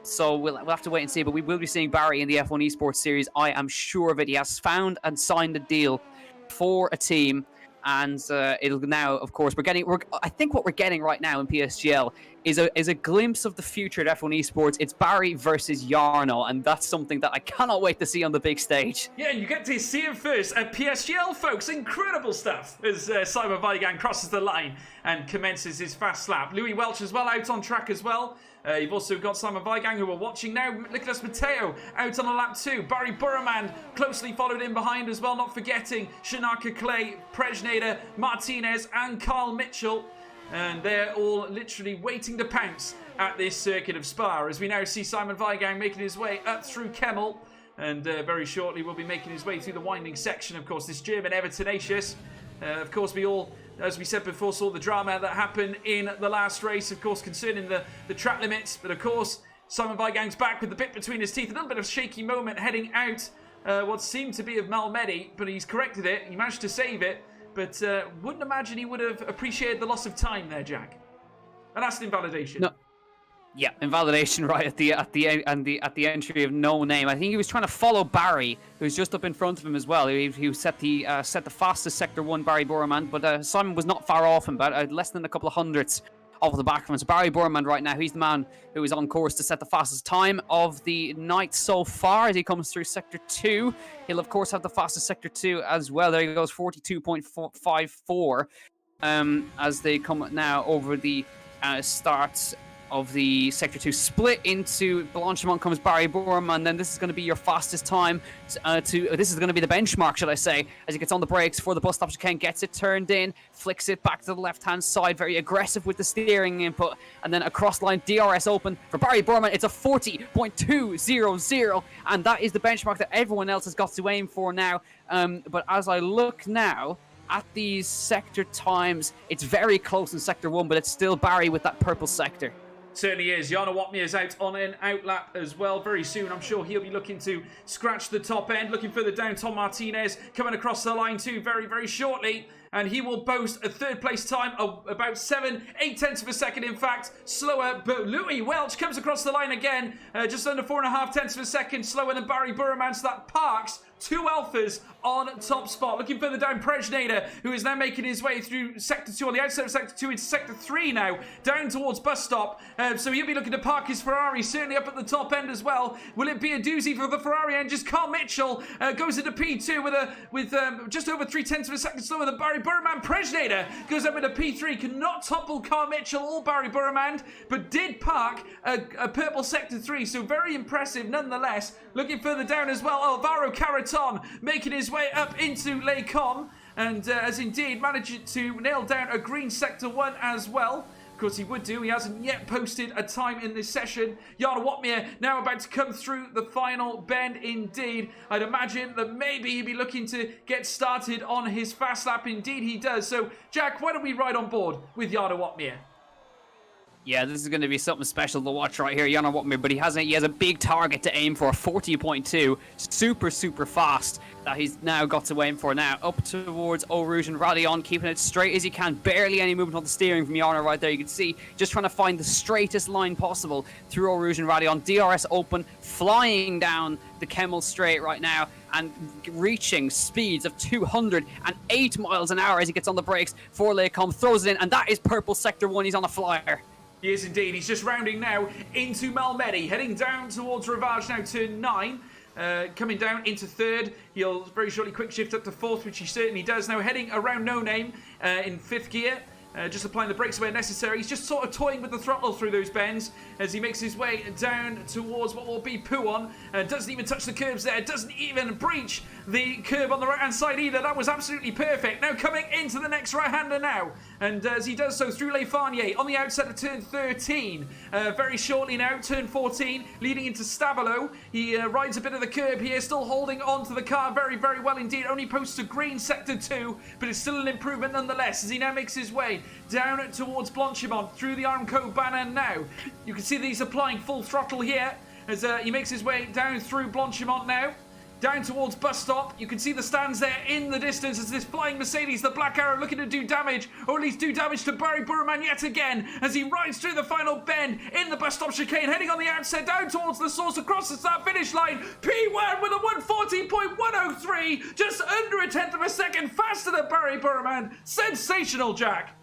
So we'll have to wait and see. But we will be seeing Barry in the F1 Esports Series. I am sure of it. He has found and signed a deal for a team. And it'll now, of course, I think what we're getting right now in PSGL is a glimpse of the future at F1 Esports. It's Barry versus Jarno, and that's something that I cannot wait to see on the big stage.
Yeah, and you get to see him first at PSGL, folks. Incredible stuff as Simon Weigang crosses the line and commences his fast lap. Louis Welch as well, out on track as well. You've also got Simon Weigang, who we're watching now. Nicolas Matteo out on a lap 2. Barry Burman closely followed in behind as well, not forgetting Shanaka Clay, Prejnader, Martinez and Carl Mitchell. And they're all literally waiting to pounce at this circuit of Spa, as we now see Simon Weigang making his way up through Kemmel. And very shortly will be making his way through the winding section. Of course, this German ever tenacious. Of course, we all, as we said before, saw the drama that happened in the last race, of course, concerning the track limits. But of course, Simon Weigang's back with the bit between his teeth. A little bit of a shaky moment heading out what seemed to be of Malmedy, but he's corrected it. He managed to save it. But wouldn't imagine he would have appreciated the loss of time there, Jack. And that's an invalidation.
No. Yeah, invalidation right at the entry of no name. I think he was trying to follow Barry, who's just up in front of him as well. He set the fastest Sector 1 Barry Borman, but Simon was not far off him, about less than a couple of hundredths off the back from him. So Barry Borman right now, he's the man who is on course to set the fastest time of the night so far as he comes through Sector 2. He'll of course have the fastest Sector 2 as well. There he goes, 42.54 as they come now over the start of the Sector 2 split into Blanchimont comes Barry Borman. Then this is going to be your fastest time this is going to be the benchmark, should I say, as he gets on the brakes for the bus stop chicane, gets it turned in, flicks it back to the left-hand side, very aggressive with the steering input, and then across line DRS open for Barry Borman. It's a 40.200, and that is the benchmark that everyone else has got to aim for now. But as I look now at these sector times, it's very close in Sector 1, but it's still Barry with that purple sector.
Certainly is. Jarno Watmir is out on an outlap as well very soon. I'm sure he'll be looking to scratch the top end. Looking further down, Tom Martinez coming across the line too very, very shortly. And he will boast a third place time of about 7-8 tenths of a second, in fact. Slower, but Louis Welch comes across the line again. Just under 4.5 tenths of a second slower than Barry Burman. So that parks two Alphas on top spot. Looking further down, Prejnader, who is now making his way through Sector 2, on the outside of Sector 2 into Sector 3 now, down towards bus stop. So he'll be looking to park his Ferrari, certainly up at the top end as well. Will it be a doozy for the Ferrari engines? Carl Mitchell goes into P2 with just over 3 tenths of a second slower than Barry Burman. Prejnader goes up into P3, cannot topple Carl Mitchell or Barry Burman, but did park a purple Sector 3, so very impressive nonetheless. Looking further down as well, Alvaro Caraton making his way up into Les Combes, and has indeed managed to nail down a green Sector 1 as well. Of course he would do, he hasn't yet posted a time in this session. Jarno Watmir now about to come through the final bend indeed. I'd imagine that maybe he'd be looking to get started on his fast lap. Indeed he does. So Jack, why don't we ride on board with Jarno Watmir?
Yeah, this is going to be something special to watch right here. Jan Watmir, but he has a big target to aim for, 40.2. Super, super fast that he's now got to aim for now. Up towards Eau Rouge and Radion, keeping it straight as he can. Barely any movement on the steering from Jarno right there. You can see just trying to find the straightest line possible through Eau Rouge and Radion. DRS open, flying down the Kemmel Straight right now and reaching speeds of 208 miles an hour as he gets on the brakes. For Lecom throws it in, and that is purple sector 1. He's on a flyer.
He is indeed. He's just rounding now into Malmedy, heading down towards Ravage now, turn 9. Coming down into 3rd. He'll very shortly quick shift up to 4th, which he certainly does now. Heading around No Name in 5th gear. Just applying the brakes where necessary. He's just sort of toying with the throttle through those bends as he makes his way down towards what will be Pouon. Doesn't even touch the curbs there. Doesn't even breach the curb on the right-hand side either. That was absolutely perfect. Now coming into the next right-hander now. And as he does so through Le Farnier on the outset of turn 13. Very shortly now, turn 14, leading into Stabilo. He rides a bit of the curb here, still holding on to the car very, very well indeed. Only posts a green sector 2, but it's still an improvement nonetheless as he now makes his way down towards Blanchimont through the Armco banner now. You can see that he's applying full throttle here as he makes his way down through Blanchimont now. Down towards bus stop. You can see the stands there in the distance as this flying Mercedes, the Black Arrow, looking to do damage, or at least do damage to Barry Burman yet again as he rides through the final bend in the bus stop chicane, heading on the outset down towards the source across the start finish line. P1 with a 140.103, just under a tenth of a second faster than Barry Burman. Sensational, Jack.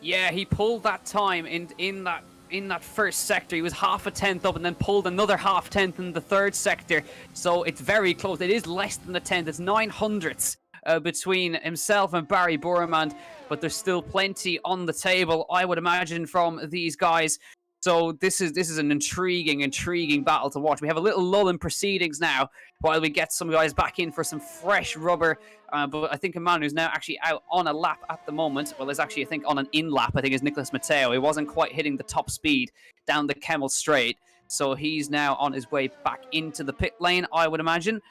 Yeah, he pulled that time in that first sector. He was half a tenth up and then pulled another half tenth in the 3rd sector. So it's very close. It is less than a tenth. It's 900ths between himself and Barry Burman, but there's still plenty on the table, I would imagine, from these guys. So this is an intriguing battle to watch. We have a little lull in proceedings now while we get some guys back in for some fresh rubber. But I think a man who's now actually out on a lap at the moment, well, is actually, I think, on an in-lap, I think, is Nicholas Matteo. He wasn't quite hitting the top speed down the Kemmel Straight. So he's now on his way back into the pit lane, I would imagine.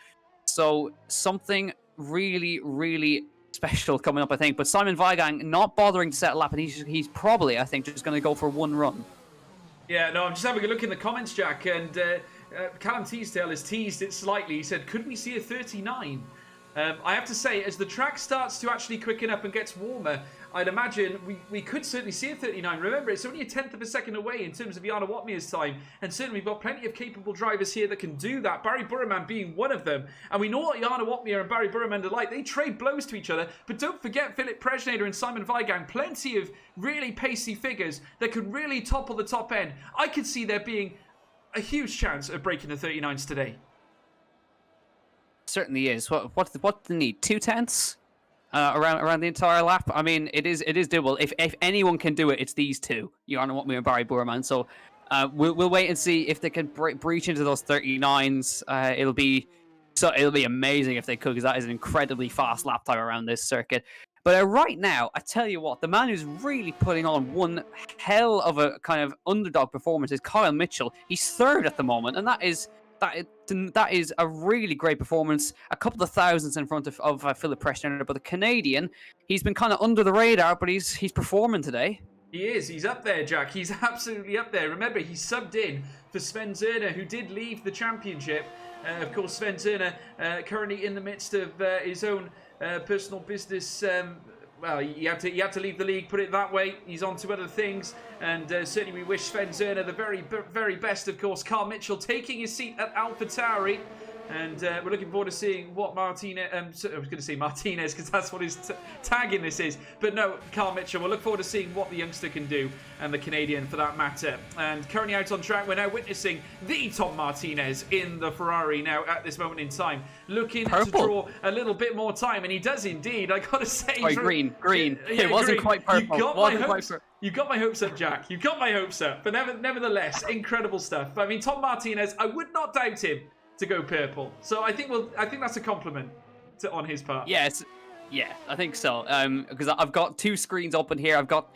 So something really, really special coming up, I think. But Simon Weigang not bothering to set a lap, and he's probably, I think, just going to go for one run.
Yeah, no, I'm just having a look in the comments, Jack, and Callum Teasdale has teased it slightly. He said, could we see a 39? I have to say, as the track starts to actually quicken up and gets warmer, I'd imagine we could certainly see a 39. Remember, it's only a tenth of a second away in terms of Jarno Watmir's time, and certainly we've got plenty of capable drivers here that can do that, Barry Burman being one of them. And we know what Jarno Watmir and Barry Burman are like. They trade blows to each other, but don't forget Philip Presnader and Simon Weigang, plenty of really pacey figures that could really topple the top end. I could see there being a huge chance of breaking the 39s today.
Certainly is. What do they need? 2 tenths around the entire lap. I mean, it is doable. If anyone can do it, it's these two, Jarno Watmir and Barry Burman. So we'll wait and see if they can breach into those 39s. It'll be amazing if they could, because that is an incredibly fast lap time around this circuit. But right now, I tell you what, the man who's really putting on one hell of a kind of underdog performance is Kyle Mitchell. He's 3rd at the moment, and that is a really great performance. A couple of thousands in front of Philip Presnader, but the Canadian, he's been kind of under the radar, but he's performing today.
He is. He's up there, Jack. He's absolutely up there. Remember, he subbed in for Sven Zerner, who did leave the championship. Of course, Sven Zerner currently in the midst of his own personal business. Well, he had to leave the league, put it that way. He's on to other things, and certainly we wish Sven Zerner the very, very best. Of course, Carl Mitchell taking his seat at AlphaTauri, and we're looking forward to seeing what Martinez. I was going to say Martinez because that's what his tag in this is, but no, Carl Mitchell. We'll look forward to seeing what the youngster can do, and the Canadian for that matter. And currently out on track, we're now witnessing the Tom Martinez in the Ferrari now at this moment in time, looking to draw a little bit more time, and he does indeed. I got to say,
green.
Yeah,
it wasn't quite purple.
You got my hopes up, Jack. You got my hopes up. But nevertheless, incredible stuff. I mean, Tom Martinez, I would not doubt him to go purple. So I think that's a compliment on his part.
Yes. Yeah, I think so. Because I've got 2 screens open here. I've got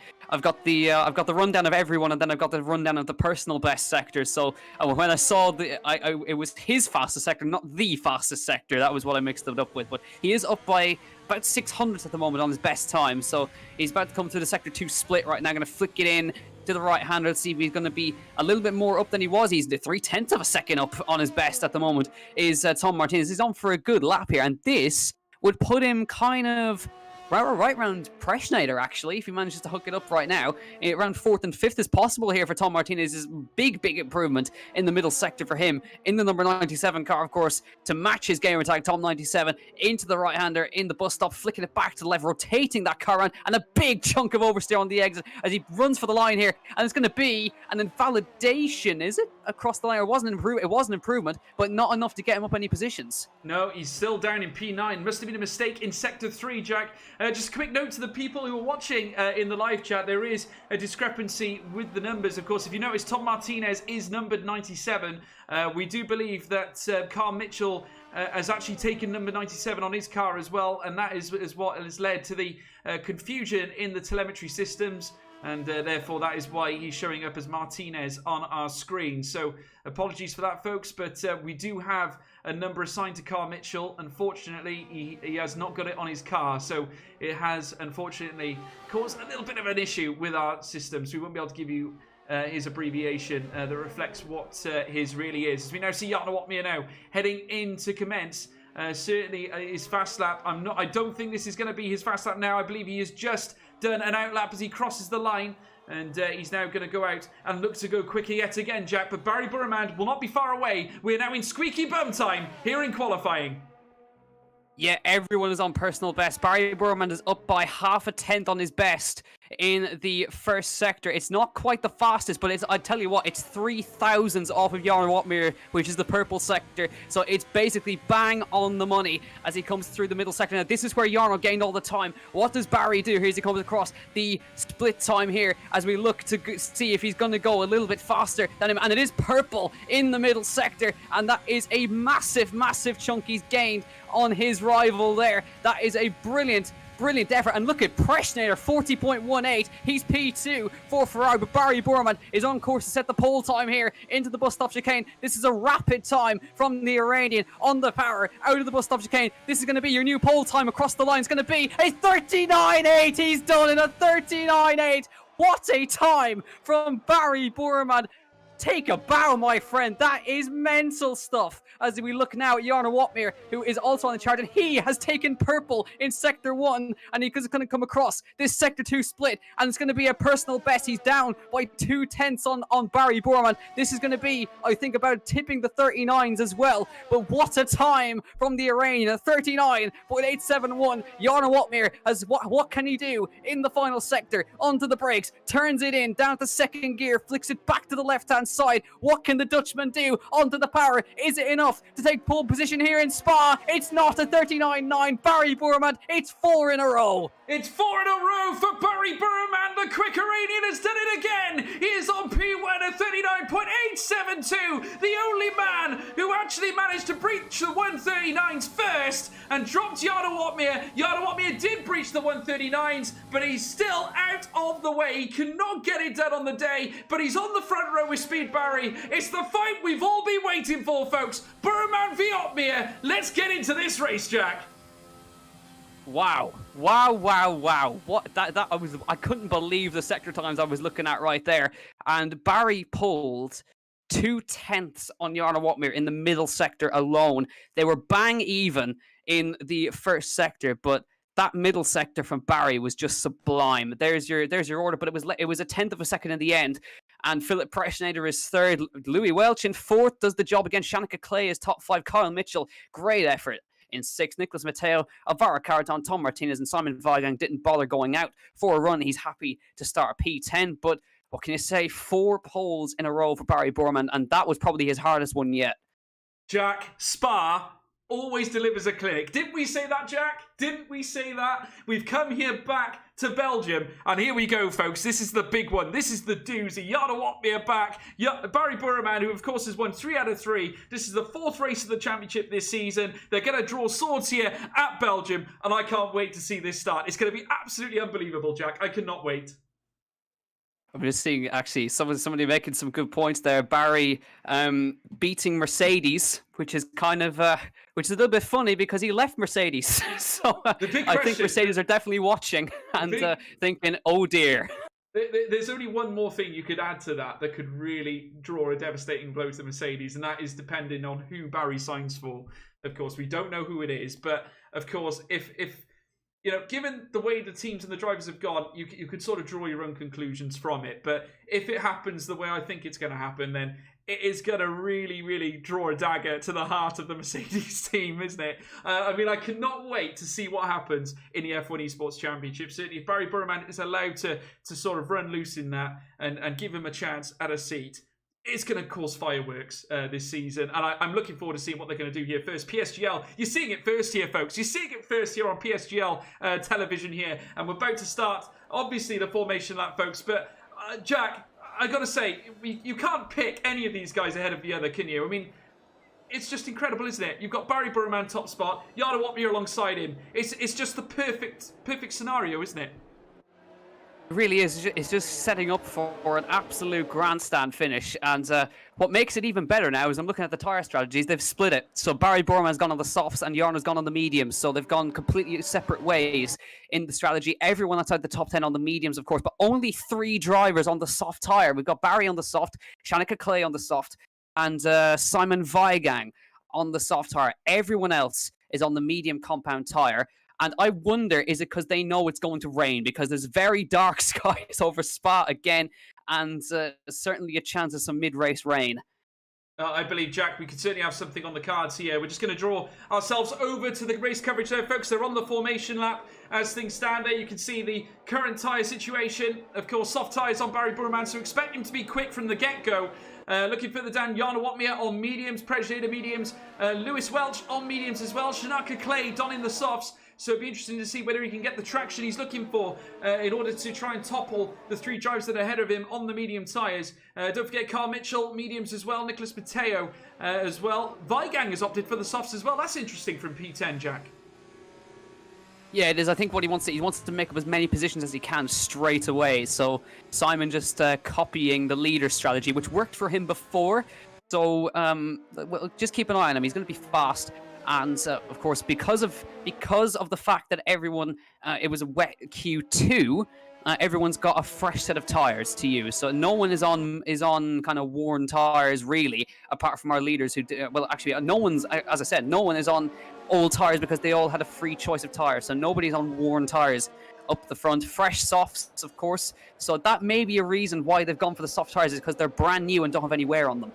the rundown of everyone, and then I've got the rundown of the personal best sectors. So when I saw it was his fastest sector, not the fastest sector. That was what I mixed it up with. But he is up by about 600th at the moment on his best time. So he's about to come through the Sector 2 split right now. Going to flick it in to the right-hander. Let's see if he's going to be a little bit more up than he was. He's the 0.3 of a second up on his best at the moment, is Tom Martinez. He's on for a good lap here, and this would put him kind of right around Preschneider, actually, if he manages to hook it up right now. Around 4th and 5th is possible here for Tom Martinez. Is big improvement in the middle sector for him. In the number 97 car, of course, to match his gamer tag, Tom 97, into the right-hander in the bus stop, flicking it back to the left, rotating that car around, and a big chunk of oversteer on the exit as he runs for the line here. And it's going to be an invalidation, is it? Across the line. It was an improvement, but not enough to get him up any positions.
No, he's still down in P9. Must have been a mistake in Sector 3, Jack. Just a quick note to the people who are watching in the live chat. There is a discrepancy with the numbers. Of course, if you notice, Tom Martinez is numbered 97. We do believe that Carl Mitchell has actually taken number 97 on his car as well. And that is what has led to the confusion in the telemetry systems. And therefore, that is why he's showing up as Martinez on our screen. So apologies for that, folks. But we do have a number assigned to Carl Mitchell. Unfortunately, he has not got it on his car. So it has, unfortunately, caused a little bit of an issue with our system. So we won't be able to give you his abbreviation that reflects what his really is. As we now see Jarno Watmere now heading in to commence. Certainly his fast lap. I don't think this is going to be his fast lap now. I believe he has just done an outlap as he crosses the line, and he's now going to go out and look to go quicker yet again, Jack. But Barry Burman will not be far away. We're now in squeaky bum time here in qualifying.
Yeah, everyone is on personal best. Barry Burman is up by 0.5 on his best in the first sector. It's not quite the fastest, but I tell you what, it's 3,000s off of Jarno Watmere, which is the purple sector. So it's basically bang on the money as he comes through the middle sector. Now, this is where Jarno gained all the time. What does Barry do here as he comes across the split time here as we look to see if he's going to go a little bit faster than him? And it is purple in the middle sector, and that is a massive chunk he's gained on his rival there. That is a brilliant effort. And look at Preschneider, 40.18. He's P2 for Ferrari, but Barry Burman is on course to set the pole time here into the bus stop chicane. This is a rapid time from the Iranian on the power out of the bus stop chicane. This is going to be your new pole time across the line. It's going to be a 39.8. He's done in a 39.8. What a time from Barry Burman. Take a bow, my friend. That is mental stuff. As we look now at Jarno Watmere, who is also on the chart, and he has taken purple in Sector 1, and he's going to come across this Sector 2 split, and it's going to be a personal best. He's down by 0.2 on Barry Burman. This is going to be, I think, about tipping the 39s as well. But what a time from the Iranian, a 39.871. Jarno Watmere has, what can he do in the final sector? Onto the brakes, turns it in, down to second gear, flicks it back to the left-hand side. What can the Dutchman do? Onto the power. Is it enough to take pole position here in Spa? It's not a 39.9. Barry Burman, it's 4 in a row.
It's 4 in a row for Barry Burman. The quick Iranian has done it again. He is on P1 at 39.872. The only man who actually managed to breach the 139s first and dropped Jarno Watmere. Jarno Watmere did breach the 139s, but he's still out of the way. He cannot get it done on the day, but he's on the front row with Speed Barry. It's the fight we've all been waiting for, folks. Burman v Watmere. Let's get into this race, Jack.
Wow. What I couldn't believe the sector times I was looking at right there. And Barry pulled 0.2 on Jarno Watmere in the middle sector alone. They were bang even in the first sector, but that middle sector from Barry was just sublime. There's your order, but it was 0.1 of a second in the end. And Philip Preschneider is third. Louis Welch in fourth does the job again. Shanika Clay is top 5. Kyle Mitchell, great effort in 6th. Nicholas Mateo, Alvaro Carreton, Tom Martinez, and Simon Weigang didn't bother going out for a run. He's happy to start a P10, but what can you say? 4 poles in a row for Barry Burman, and that was probably his hardest one yet.
Jack, Spa always delivers a clinic. Didn't we say that, Jack? Didn't we say that? We've come here back to Belgium, and here we go, folks. This is the big one. This is the doozy. Jarno Watmere back. Barry Burman, who of course has won 3 out of 3. This is the 4th race of the championship this season. They're going to draw swords here at Belgium, and I can't wait to see this start. It's going to be absolutely unbelievable, Jack. I cannot wait.
I'm just seeing actually somebody making some good points there. Barry beating Mercedes, which is kind of which is a little bit funny because he left Mercedes. So
The big
I think
question-
Mercedes are definitely watching and thinking, "Oh dear."
There's only one more thing you could add to that could really draw a devastating blow to Mercedes, and that is depending on who Barry signs for. Of course, we don't know who it is, but of course, if you know, given the way the teams and the drivers have gone, you could sort of draw your own conclusions from it. But if it happens the way I think it's going to happen, then it is going to really, really draw a dagger to the heart of the Mercedes team, isn't it? I mean, I cannot wait to see what happens in the F1 Esports Championship. Certainly, if Barry Burman is allowed to sort of run loose in that and give him a chance at a seat, it's going to cause fireworks this season. And I'm looking forward to seeing what they're going to do here first. PSGL, you're seeing it first here, folks. You're seeing it first here on PSGL television here. And we're about to start, obviously, the formation lap, folks. But, Jack, I got to say, you can't pick any of these guys ahead of the other, can you? I mean, it's just incredible, isn't it? You've got Barry Burman top spot, Jarno Watmir alongside him. It's just the perfect scenario, isn't it?
It really is. It's just setting up for an absolute grandstand finish. And what makes it even better now is I'm looking at the tyre strategies. They've split it. So Barry Borman's gone on the softs and Jarno's gone on the mediums. So they've gone completely separate ways in the strategy. Everyone outside the top 10 on the mediums, of course, but only 3 drivers on the soft tyre. We've got Barry on the soft, Shanika Clay on the soft, and Simon Weigang on the soft tyre. Everyone else is on the medium compound tyre. And I wonder, is it because they know it's going to rain? Because there's very dark skies over Spa again, and certainly a chance of some mid-race rain.
I believe, Jack, we could certainly have something on the cards here. We're just going to draw ourselves over to the race coverage there, folks. They're on the formation lap as things stand there. You can see the current tyre situation. Of course, soft tyres on Barry Burman, so expect him to be quick from the get-go. Looking further down, Jarno Watmir on mediums, Predator mediums, Lewis Welch on mediums as well, Shanaka Clay donning the softs. So it'd be interesting to see whether he can get the traction he's looking for in order to try and topple the 3 drivers that are ahead of him on the medium tyres. Don't forget Carl Mitchell, mediums as well, Nicholas Mateo as well. Weigang has opted for the softs as well. That's interesting from P10, Jack.
Yeah, it is. I think what he wants to make up as many positions as he can straight away. So Simon just copying the leader strategy, which worked for him before. So well, just keep an eye on him. He's going to be fast. And of course, because of the fact that everyone, it was a wet Q2, everyone's got a fresh set of tires to use. So no one is on kind of worn tires really, apart from our leaders who well, actually, no one's, as I said, no one is on old tires because they all had a free choice of tires. So nobody's on worn tires up the front. Fresh softs, of course. So that may be a reason why they've gone for the soft tires, is because they're brand new and don't have any wear on them.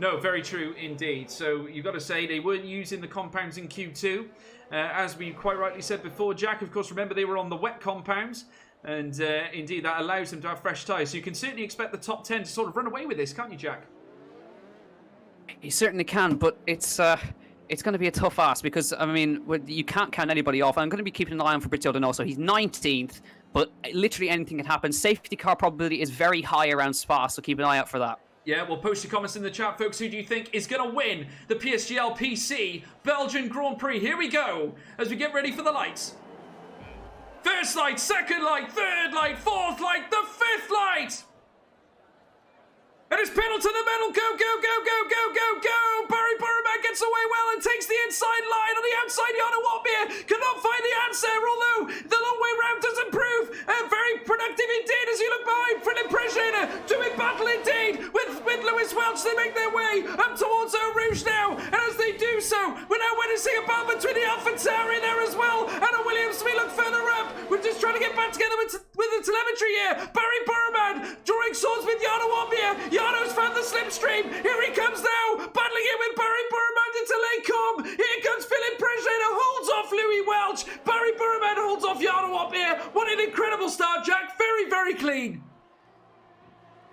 No, very true indeed. So you've got to say they weren't using the compounds in Q2. As we quite rightly said before, Jack, of course, remember they were on the wet compounds. And indeed, that allows them to have fresh tyres. So you can certainly expect the top 10 to sort of run away with this, can't you, Jack?
You certainly can, but it's going to be a tough ask because, I mean, you can't count anybody off. I'm going to be keeping an eye on Fabrizio Donoso. So he's 19th, but literally anything can happen. Safety car probability is very high around Spa, so keep an eye out for that.
Yeah, well, post your comments in the chat, folks. Who do you think is going to win the PSGL PC Belgian Grand Prix? Here we go, as we get ready for the lights. First light, second light, third light, fourth light, the fifth light! And it's pedal to the metal, go, go, go, go, go, go, go! Barry Burman gets away well and takes the inside line. On the outside, Jarno Watmir cannot find the answer, although the long way round does improve. Very productive indeed as you look behind. Philip Prejeter doing battle indeed with Lewis Welch. They make their way up towards Eau Rouge now. And as they do so, we're now witnessing a battle between the Alpha Tauri there as well. And a Williams, we look further up. We're just trying to get back together with the telemetry here. Barry Burman drawing swords with Jarno Watmir. Jarno's found the slipstream. Here he comes now, battling it with Barry Burman into Lecom. Here comes Philip Prejeter, holds off Louis Welch. Barry Burman holds off Jarno Watmir. What an incredible start, Jack. Very, very clean.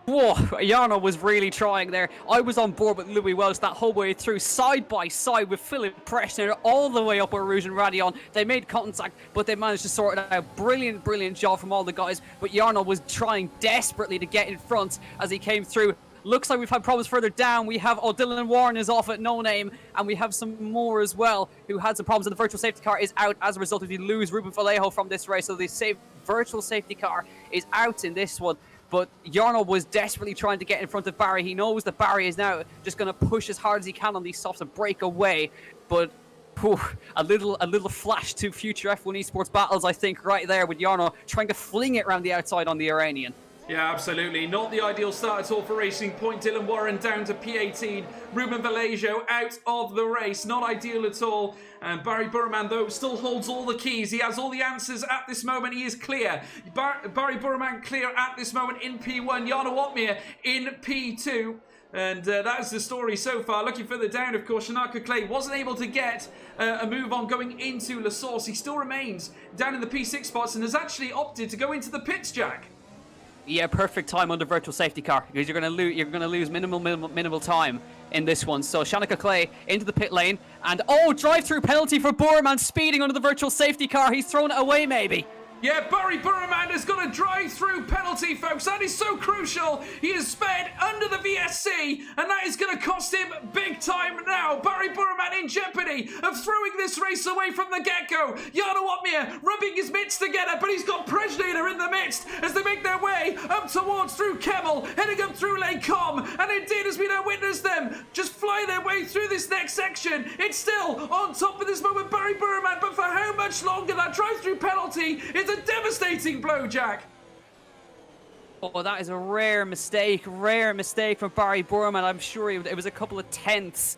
Whoa, Jarno was really trying there. I was on board with Louis Welch that whole way through, side by side with Philip Prejeter all the way up Eau Rouge and Radion. They made contact, but they managed to sort it out. Brilliant, brilliant job from all the guys. But Jarno was trying desperately to get in front as he came through. Looks like we've had problems further down. We have Dylan Warren is off at no name, and we have some more as well who had some problems. And the virtual safety car is out as a result of you lose Ruben Vallejo from this race. So the virtual safety car is out in this one. but Jarno was desperately trying to get in front of Barry. He knows that Barry is now just going to push as hard as he can on these softs and break away, but a little flash to future F1 esports battles, I think, right there with Jarno trying to fling it around the outside on the Iranian.
Yeah, absolutely. Not the ideal start at all for Racing Point. Dylan Warren down to P18. Ruben Vallejo out of the race. Not ideal at all. And Barry Burman, though, still holds all the keys. He has all the answers at this moment. He is clear. Barry Burman clear at this moment in P1. Jarno Watmere in P2. And that is the story so far. Looking further down, of course, Shanaka Clay wasn't able to get a move on going into La Source. He still remains down in the P6 spots and has actually opted to go into the pits, Jack.
Yeah, perfect time under virtual safety car, because you're going to lose minimal time in this one. So Shanaka Clay into the pit lane, and drive-through penalty for Boerman speeding under the virtual safety car. He's thrown it away, maybe.
Yeah, Barry Burman has got a drive-through penalty, folks. That is so crucial. He is sped under the VSC, and that is going to cost him big time now. Barry Burman in jeopardy of throwing this race away from the get-go. Jarno Watmere rubbing his mitts together, but he's got Prejnader in the midst as they make their way up towards through Kemmel, heading up through Lake Com, and indeed, as we now witness them just fly their way through this next section, it's still on top at this moment, Barry Burman, but for how much longer? That drive-through penalty is a devastating blow, Jack.
Oh, that is a rare mistake from Barry Burman. I'm sure it was a couple of tenths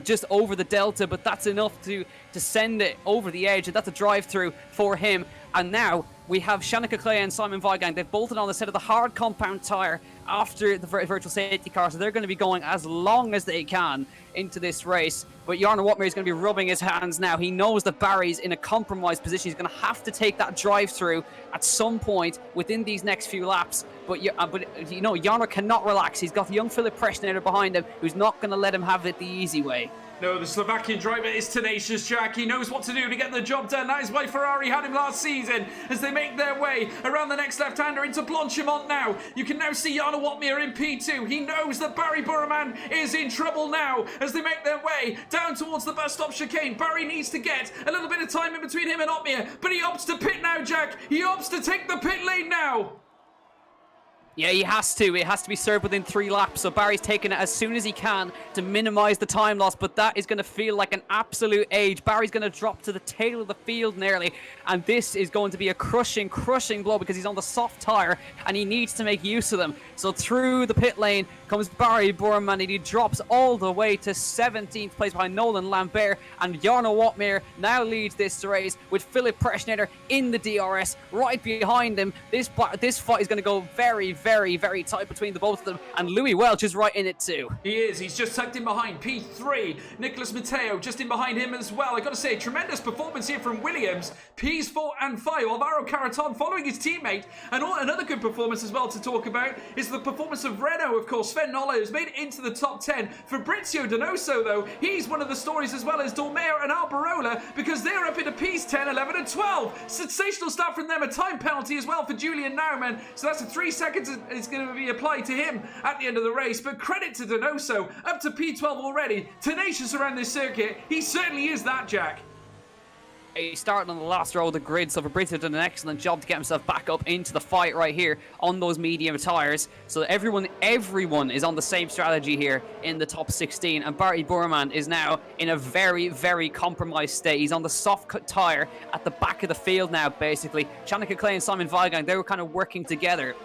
just over the delta, but that's enough to send it over the edge, and that's a drive-through for him. And now we have Shanaka Clay and Simon Weigang. They've bolted on the set of the hard compound tire after the virtual safety car, so they're going to be going as long as they can into this race. But Jarno Watmere is going to be rubbing his hands now. He knows that Barry's in a compromised position. He's going to have to take that drive-through at some point within these next few laps. But Jarno cannot relax. He's got the young Philip Prejnader behind him, who's not going to let him have it the easy way.
No, the Slovakian driver is tenacious, Jack. He knows what to do to get the job done. That is why Ferrari had him last season as they make their way around the next left-hander into Blanchimont now. You can now see Jarno Watmere in P2. He knows that Barry Burman is in trouble now as they make their way down towards the bus stop chicane. Barry needs to get a little bit of time in between him and Watmere, but he opts to pit now, Jack. He opts to take the pit lane now.
Yeah, he has to. It has to be served within 3 laps. So Barry's taking it as soon as he can to minimize the time loss. But that is going to feel like an absolute age. Barry's going to drop to the tail of the field nearly. And this is going to be a crushing blow because he's on the soft tire and he needs to make use of them. So through the pit lane comes Barry Burman, and he drops all the way to 17th place behind Nolan Lambert. And Jarno Watmere now leads this race with Philip Prejnader in the DRS right behind him. This fight is going to go very, very, very tight between the both of them, and Louis Welch is right in it too.
He is. He's just tucked in behind P3. Nicholas Matteo just in behind him as well. I got to say, tremendous performance here from Williams. Ps 4 and 5. Alvaro Caraton following his teammate. And another good performance as well to talk about is the performance of Renault, of course. Sven Nolla has made it into the top 10. Fabrizio Donoso, though, he's one of the stories as well as Dormeo and Alberola, because they're up into Ps 10, 11 and 12. Sensational start from them. A time penalty as well for Julian Naumann. So that's a 3 seconds is going to be applied to him at the end of the race. But credit to Donoso, up to P12 already. Tenacious around this circuit. He certainly is that, Jack.
He started on the last row of the grid, so Fabrizio did an excellent job to get himself back up into the fight right here on those medium tires. So everyone is on the same strategy here in the top 16, and Barry Burman is now in a very, very compromised state. He's on the soft cut tire at the back of the field now, basically. Shanaka Clay and Simon Weigang, they were kind of working together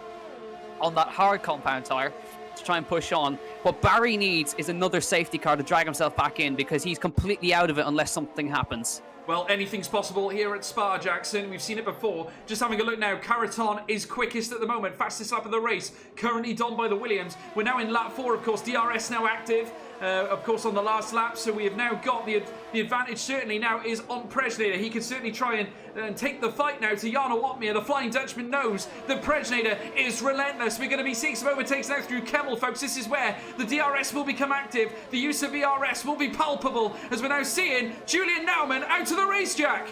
on that hard compound tire to try and push on. What Barry needs is another safety car to drag himself back in, because he's completely out of it unless something happens.
Well, anything's possible here at Spa, Jackson. We've seen it before. Just having a look now, Caraton is quickest at the moment. Fastest lap of the race, currently done by the Williams. We're now in lap 4, of course. DRS now active, of course, on the last lap. So we have now got the advantage, certainly now, is on Prejnader. He can certainly try and take the fight now to Jarno Watmere. The Flying Dutchman knows that Prejnader is relentless. We're going to be seeing some overtakes now through Kemmel, folks. This is where the DRS will become active. The use of ERS will be palpable, as we're now seeing Julian Naumann out of the race, Jack.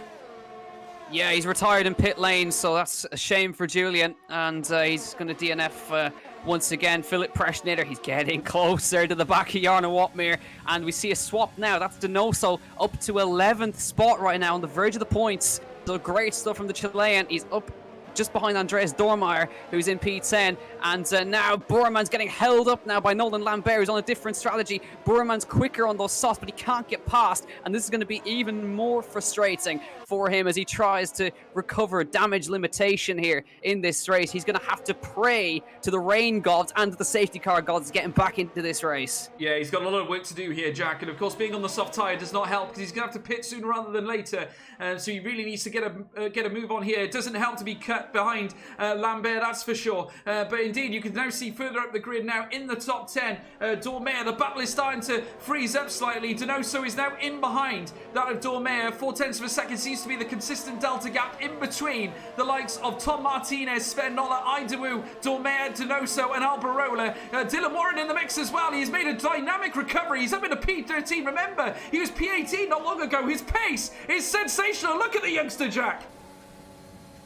Yeah, he's retired in pit lane, so that's a shame for Julian, and he's going to DNF once again. Philip Prejnader, he's getting closer to the back of Jarno Watmere, and we see a swap now. That's Donoso up to 11th spot right now on the verge of the points. So great stuff from the Chilean. He's up just behind Andreas Dormeyer, who's in P10. And now Borman's getting held up now by Nolan Lambert, who's on a different strategy. Borman's quicker on those softs, but he can't get past. And this is going to be even more frustrating for him as he tries to recover damage limitation here in this race. He's going to have to pray to the rain gods and the safety car gods to get him back into this race.
Yeah, he's got a lot of work to do here, Jack. And of course, being on the soft tyre does not help because he's going to have to pit sooner rather than later. So he really needs to get a move on here. It doesn't help to be cut behind Lambert, that's for sure. But indeed, you can now see further up the grid now in the top 10. Dormeyer, the battle is starting to freeze up slightly. Donoso is now in behind that of Dormeyer. 0.4 of a second seems to be the consistent delta gap in between the likes of Tom Martinez, Sven Noller, Idawu, Dormeyer, Donoso, and Alberola. Dylan Warren in the mix as well. He's made a dynamic recovery. He's up in a P13. Remember, he was P18 not long ago. His pace is sensational. Look at the youngster, Jack.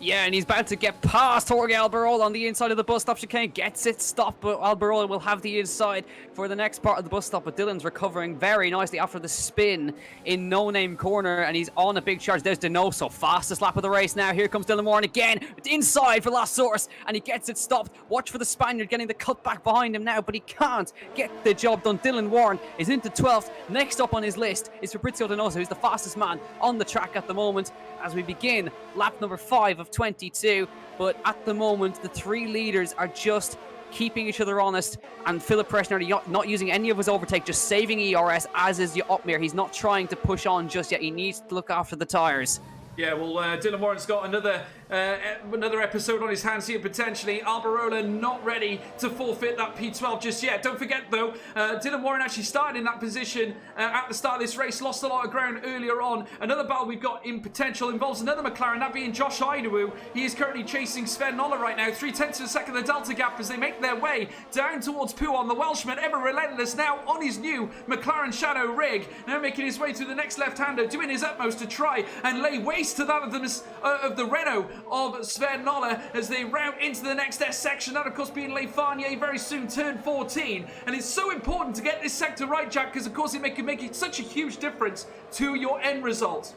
Yeah, and he's about to get past Jorge Alberola on the inside of the bus stop chicane. Gets it stopped, but Alberola will have the inside for the next part of the bus stop. But Dylan's recovering very nicely after the spin in no-name corner, and he's on a big charge. There's Donoso, fastest lap of the race now. Here comes Dylan Warren again, inside for last source, and he gets it stopped. Watch for the Spaniard getting the cut back behind him now, but he can't get the job done. Dylan Warren is into 12th. Next up on his list is Fabrizio Donoso, who's the fastest man on the track at the moment, as we begin lap number 5 of 22. But at the moment, the three leaders are just keeping each other honest, and Philip Preschner not using any of his overtake, just saving ERS, as is Otmir. He's not trying to push on just yet. He needs to look after the tyres.
Yeah, well, Dylan Warren's got another episode on his hands here, potentially. Alberola not ready to forfeit that P12 just yet. Don't forget, though, Dylan Warren actually started in that position at the start of this race, lost a lot of ground earlier on. Another battle we've got in potential involves another McLaren, that being Josh Idawu. He is currently chasing Sven Noller right now. 0.3 of a second, the delta gap, as they make their way down towards Pouhon. The Welshman, ever relentless, now on his new McLaren Shadow rig, now making his way through the next left-hander, doing his utmost to try and lay waste to that of the Renault of Sven Noller as they route into the next S section. That, of course, being Le Farnier very soon, turn 14. And it's so important to get this sector right, Jack, because, of course, it can make such a huge difference to your end result.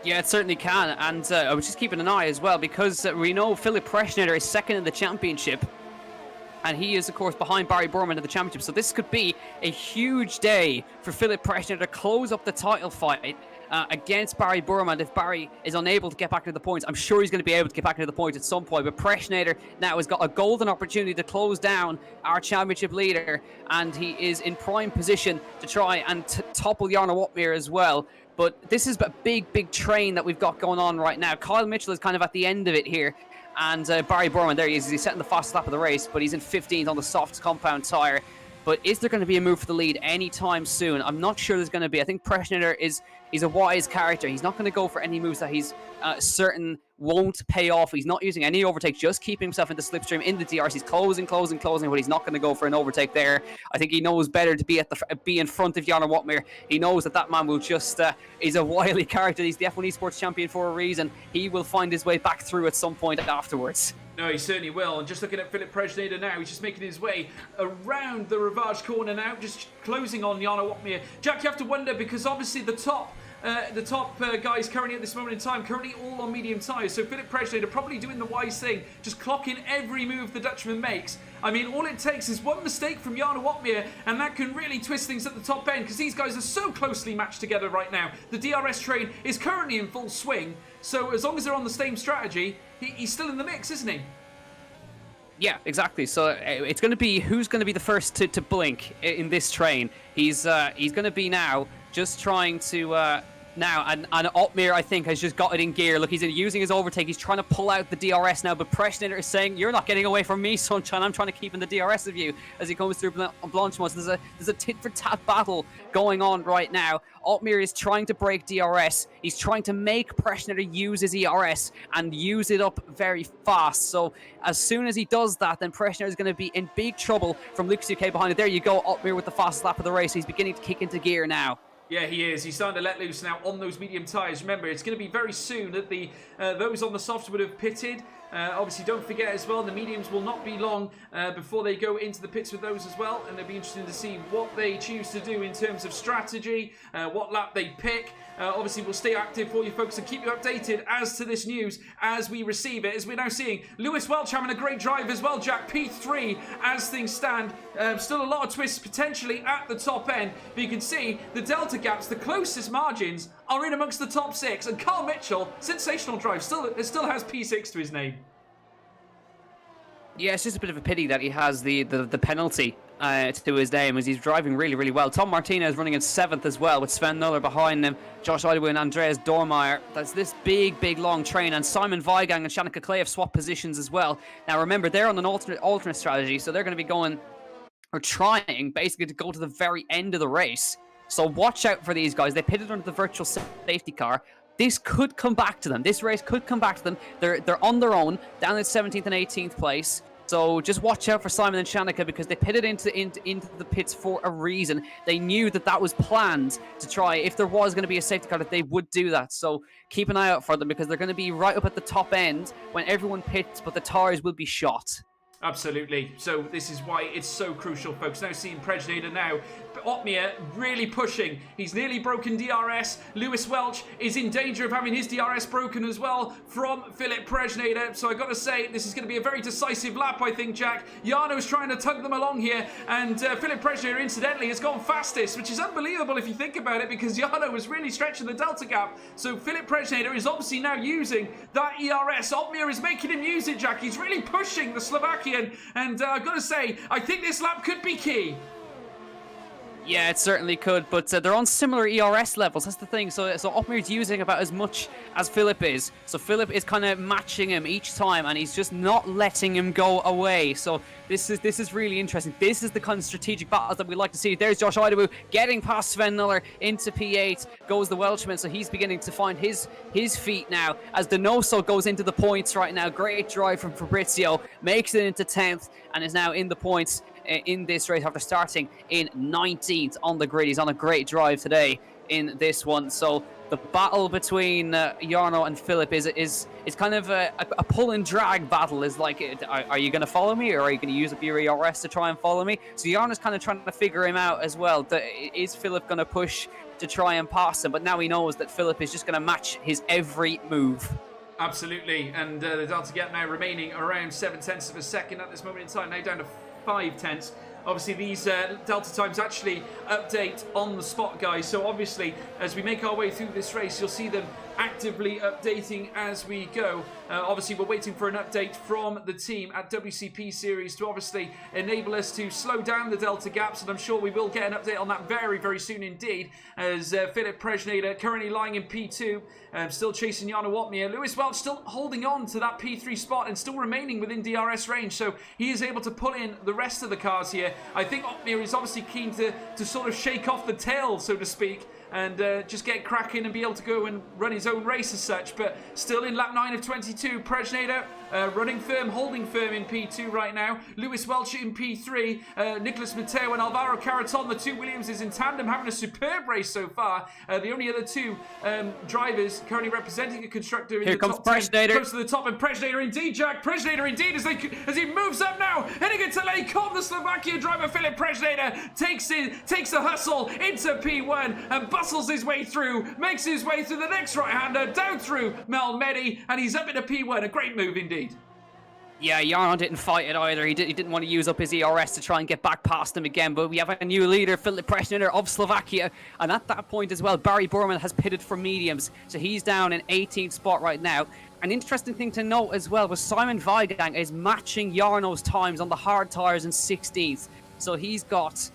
Yeah, it certainly can. And I was just keeping an eye as well, because we know Philip Preschneider is second in the championship. And he is, of course, behind Barry Borman in the championship. So this could be a huge day for Philip Preschneider to close up the title fight against Barry Borman. If Barry is unable to get back into the points, I'm sure he's going to be able to get back into the points at some point. But Preschneider now has got a golden opportunity to close down our championship leader, and he is in prime position to try and topple Jarno Otmir as well. But this is a big train that we've got going on right now. Kyle Mitchell is kind of at the end of it here. And Barry Borman, there he is. He's setting the fastest lap of the race, but he's in 15th on the soft compound tyre. But is there going to be a move for the lead anytime soon? I'm not sure there's going to be. I think Preschneider he's a wise character. He's not going to go for any moves that he's certain won't pay off. He's not using any overtake, just keeping himself in the slipstream, in the DRS. He's closing, but he's not going to go for an overtake there. I think he knows better to be in front of Jarno Otmir. He knows that man will just is a wily character. He's the F1 Esports champion for a reason. He will find his way back through at some point afterwards.
No, he certainly will. And just looking at Philip Preschneider now, he's just making his way around the Rivage corner now, just closing on Jarno Otmir. Jack, you have to wonder, because obviously the top guys currently at this moment in time, currently all on medium tyres. So Philip Preschneider probably doing the wise thing, just clocking every move the Dutchman makes. I mean, all it takes is one mistake from Jarno Otmir, and that can really twist things at the top end, because these guys are so closely matched together right now. The DRS train is currently in full swing, so as long as they're on the same strategy, he's still in the mix, isn't he?
Yeah, exactly. So it's going to be who's going to be the first to blink in this train. He's going to be now just trying to and Otmir, I think, has just got it in gear. Look, he's using his overtake. He's trying to pull out the DRS now, but Preschneider is saying, "You're not getting away from me, sunshine. I'm trying to keep in the DRS of you," as he comes through Blanchimont. There's a tit-for-tat battle going on right now. Otmir is trying to break DRS. He's trying to make Preschneider use his ERS and use it up very fast. So as soon as he does that, then Preschneider is going to be in big trouble from Lucas UK behind it. There you go, Otmir with the fastest lap of the race. He's beginning to kick into gear now.
Yeah, he is. He's starting to let loose now on those medium tyres. Remember, it's going to be very soon that those on the softs would have pitted. Obviously, don't forget as well, the mediums will not be long before they go into the pits with those as well, and it'll be interesting to see what they choose to do in terms of strategy, what lap they pick. Obviously, we'll stay active for you folks and keep you updated as to this news as we receive it. As we're now seeing Lewis Welch having a great drive as well, Jack. P3 as things stand. Still a lot of twists potentially at the top end, but you can see the delta gaps, the closest margins are in amongst the top 6. And Carl Mitchell, sensational drive, still has P6 to his name.
Yeah, it's just a bit of a pity that he has the penalty to his name, as he's driving really, really well. Tom Martinez running in 7th as well, with Sven Muller behind him, Josh Idawu and Andreas Dormeyer. That's this big, long train, and Simon Weigang and Shannon Clay have swapped positions as well. Now remember, they're on an alternate strategy, so they're going to be going, or trying, basically, to go to the very end of the race. So watch out for these guys. They pitted under the virtual safety car. This could come back to them. This race could come back to them. They're on their own, down in 17th and 18th place. So just watch out for Simon and Shanika, because they pitted into the pits for a reason. They knew that was planned to try, if there was going to be a safety car, that they would do that. So keep an eye out for them, because they're going to be right up at the top end when everyone pits, but the tires will be shot.
Absolutely. So this is why it's so crucial, folks. Now seeing Prejnader now. Otmir really pushing. He's nearly broken DRS. Lewis Welch is in danger of having his DRS broken as well from Philip Prejnader. So I got to say, this is going to be a very decisive lap, I think, Jack. Jarno's trying to tug them along here, and Philip Prejnader, incidentally, has gone fastest, which is unbelievable if you think about it, because Jarno was really stretching the delta gap. So Philip Prejnader is obviously now using that ERS. Otmir is making him use it, Jack. He's really pushing the Slovakian, and I've got to say, I think this lap could be key.
Yeah, it certainly could, but they're on similar ERS levels. That's the thing. So Otmir's using about as much as Philip is. So Philip is kind of matching him each time, and he's just not letting him go away. So this is really interesting. This is the kind of strategic battles that we like to see. There's Josh Idawu getting past Sven Muller into P8. Goes the Welshman, so he's beginning to find his feet now, as Donoso goes into the points right now. Great drive from Fabrizio, makes it into 10th, and is now in the points in this race after starting in 19th on the grid. He's on a great drive today in this one. So the battle between Jarno and Philip is kind of a pull and drag battle. Is like, are you going to follow me, or are you going to use up your ERS to try and follow me? So Jarno's kind of trying to figure him out as well. Is Philip going to push to try and pass him? But now he knows that Philip is just going to match his every move.
Absolutely, and the delta gap now remaining around 0.7 of a second at this moment in time, now down to 0.5. Obviously, these delta times actually update on the spot, guys. So obviously, as we make our way through this race, you'll see them actively updating as we go. Obviously, we're waiting for an update from the team at WCP Series to obviously enable us to slow down the delta gaps, and I'm sure we will get an update on that very, very soon indeed, as Philip Prejnader currently lying in P2, still chasing Jarno Otmir. Lewis Welch still holding on to that P3 spot and still remaining within DRS range, so he is able to pull in the rest of the cars here. I think Otmir is obviously keen to sort of shake off the tail, so to speak, and just get cracking and be able to go and run his own race as such. But still in lap 9 of 22, Prejnader running firm, holding firm in P2 right now. Lewis Welch in P3, Nicholas Mateo and Alvaro Caraton, the two Williamses in tandem, having a superb race so far. The only other two drivers currently representing a constructor in
Here
the
comes
top 10,
Prejnader.
close to the top, and Prejnader indeed, Jack. Prejnader indeed, as he moves up now, heading into Lake on the Slovakia driver Philip Prejnader takes the hustle into P1 and bustles his way through, makes his way through the next right-hander, down through Mel Medi, and he's up into P1. A great move indeed.
Yeah, Jarno didn't fight it either. He didn't want to use up his ERS to try and get back past him again. But we have a new leader, Philip Prejnader of Slovakia. And at that point as well, Barry Borman has pitted for mediums. So he's down in 18th spot right now. An interesting thing to note as well was Simon Weigang is matching Jarno's times on the hard tyres in 16th. So he's got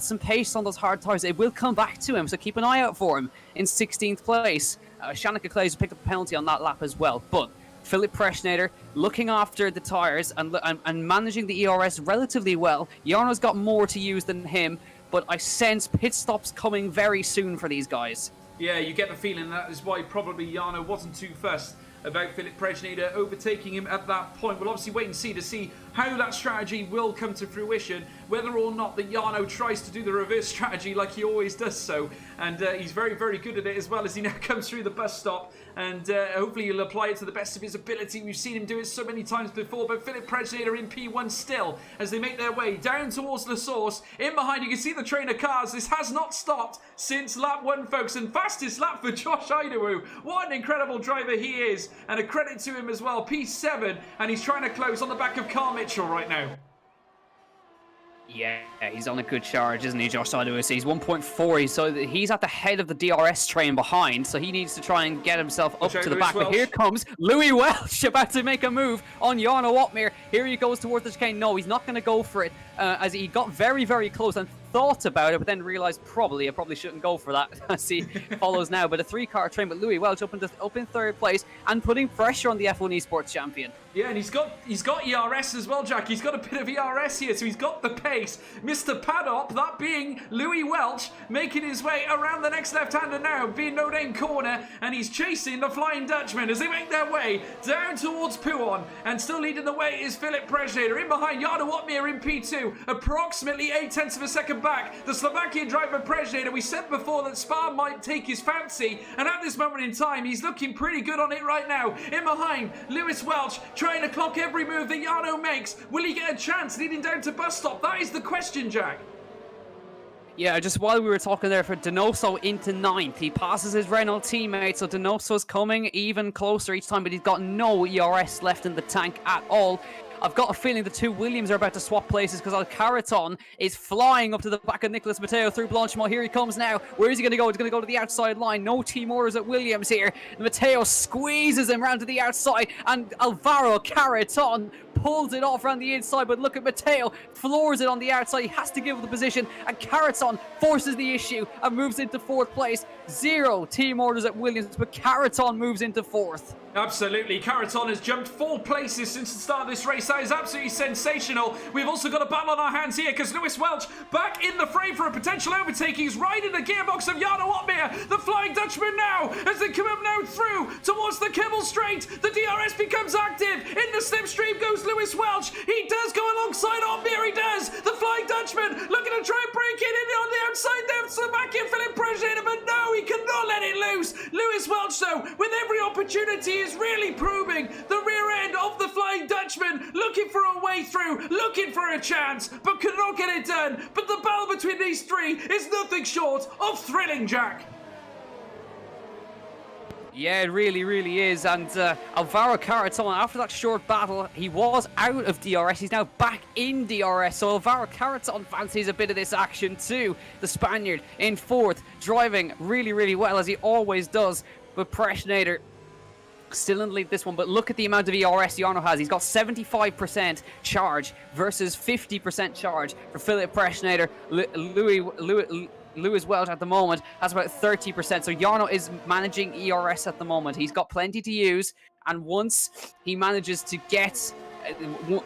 some pace on those hard tyres. It will come back to him, so keep an eye out for him in 16th place. Shanika Clays picked up a penalty on that lap as well. But Philip Prejnader looking after the tyres and managing the ERS relatively well. Jarno's got more to use than him, but I sense pit stops coming very soon for these guys.
Yeah, you get the feeling that is why probably Jarno wasn't too fussed about Philip Prejnader overtaking him at that point. We'll obviously wait and see how that strategy will come to fruition. whether or not that Jarno tries to do the reverse strategy like he always does so. And he's very, very good at it as well as he now comes through the bus stop. And hopefully he'll apply it to the best of his ability. We've seen him do it so many times before. But Philip Presnader in P1 still as they make their way down towards the source. In behind, you can see the train of cars. This has not stopped since lap 1, folks. And fastest lap for Josh Idawu. What an incredible driver he is. And a credit to him as well. P7. And he's trying to close on the back of Carl Mitchell right now.
Yeah, he's on a good charge, isn't he, Josh Idawu? He's 1.4, so he's at the head of the DRS train behind, so he needs to try and get himself up to the back. But here comes Louis Welch about to make a move on Jarno Opmeer. Here he goes towards the chicane. No, he's not going to go for it, as he got very, very close and thought about it, but then realized I probably shouldn't go for that as he follows now. But a 3-car train, but Louis Welch up in 3rd place and putting pressure on the F1 Esports champion.
Yeah, and he's got ERS as well, Jack. He's got a bit of ERS here, so he's got the pace. Mr. Paddock, that being Louis Welch, making his way around the next left-hander now, being no name corner, and he's chasing the Flying Dutchman as they make their way down towards Puon. And still leading the way is Philip Presnader. In behind, Jarno Opmeer in P2, approximately 0.8 of a second back. The Slovakian driver Presnader, we said before that Spa might take his fancy, and at this moment in time, he's looking pretty good on it right now. In behind, Louis Welch, trying to clock every move that Jarno makes. Will he get a chance leading down to bus stop? That is the question, Jack.
Yeah, just while we were talking there, for Donoso into 9th, he passes his Renault teammate, so Donoso's coming even closer each time, but he's got no ERS left in the tank at all. I've got a feeling the two Williams are about to swap places because Alcaraton is flying up to the back of Nicolas Matteo through Blanchimont. Here he comes now. Where is he going to go? He's going to go to the outside line. No team orders at Williams here. Matteo squeezes him round to the outside, and Alvaro Caraton pulls it off around the inside, but look at Matteo, floors it on the outside. He has to give the position, and Caraton forces the issue and moves into 4th place. 0 team orders at Williams, but Caraton moves into 4th.
Absolutely. Caraton has jumped 4 places since the start of this race. That is absolutely sensational. We've also got a battle on our hands here because Louis Welch back in the frame for a potential overtaking. He's right in the gearbox of Jarno Opmeer, the Flying Dutchman now, as they come up now through towards the Kemmel Straight. The DRS becomes active. In the slipstream goes Louis Welch. He does go alongside Opmeer. He does. The Flying Dutchman looking to try and break it in on the outside there. Slovakian Philip Presnader, but no, he cannot let it loose. Louis Welch, though, with every opportunity, is really probing the rear end of the Flying Dutchman, looking for a way through, looking for a chance, but cannot get it done. But the battle between these three is nothing short of thrilling, Jack.
Yeah, it really, really is. And Alvaro Caraton, after that short battle, he was out of DRS. He's now back in DRS. So Alvaro Caraton fancies a bit of this action too. The Spaniard in 4th, driving really, really well, as he always does. But Presnader still in the lead this one, but look at the amount of ERS Jarno has. He's got 75% charge versus 50% charge for Philip Presnader. Louis Welch at the moment has about 30%, so Jarno is managing ERS at the moment. He's got plenty to use, and once he manages to get,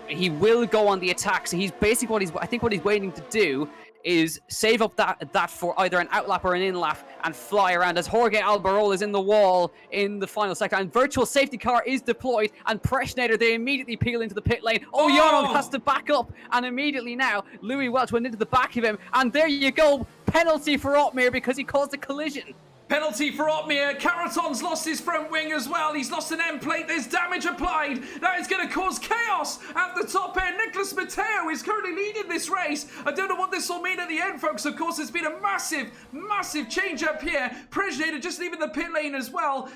he will go on the attack. So he's basically what he's waiting to do is save up that for either an outlap or an inlap and fly around, as Jorge Albarol is in the wall in the final sector, and virtual safety car is deployed, and Presnader, they immediately peel into the pit lane. Jarno has to back up, and immediately now Louis Welch went into the back of him, and there you go, penalty for Opmeer because he caused a collision.
Penalty for Opmeer. Caraton's lost his front wing as well. He's lost an end plate. There's damage applied. That is going to cause chaos at the top end. Nicolas Matteo is currently leading this race. I don't know what this will mean at the end, folks. Of course, there's been a massive, massive change up here. Presnader just leaving the pit lane as well.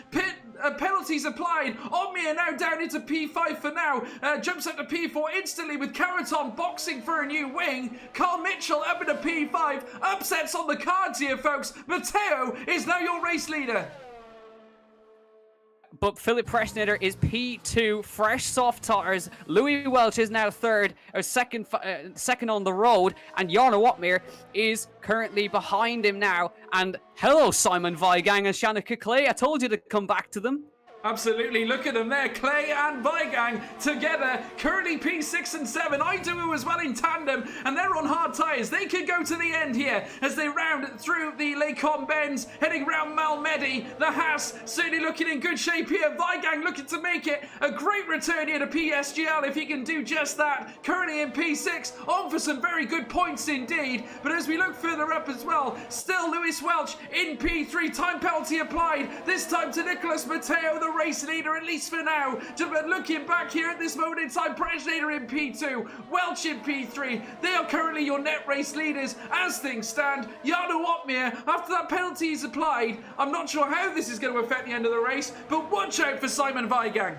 Penalties applied. Opmeer now down into P5 for now. Jumps up to P4 instantly with Caraton boxing for a new wing. Carl Mitchell up into P5. Upsets on the cards here, folks. Matteo is now your race leader.
But Philip Presnader is P2, fresh soft tires. Louis Welch is now 3rd, or second on the road, and Jarno Opmeer is currently behind him now. And hello, Simon Weigang and Shannon Clay. I told you to come back to them.
Absolutely, look at them there, Clay and Weigang together, currently P6 and 7, Idaho as well in tandem, and they're on hard tyres. They could go to the end here as they round through the Lecom bends, heading round Malmedy. The Haas certainly looking in good shape here. Weigang looking to make it a great return here to PSGL if he can do just that. Currently in P6, on for some very good points indeed, but as we look further up as well, still Lewis Welch in P3, time penalty applied, this time to Nicholas Matteo, the race leader, at least for now. Just looking back here at this moment in time, Brezhnader in P2, Welch in P3. They are currently your net race leaders as things stand. Jarno Opmeer, after that penalty is applied, I'm not sure how this is going to affect the end of the race, but watch out for Simon Weigang.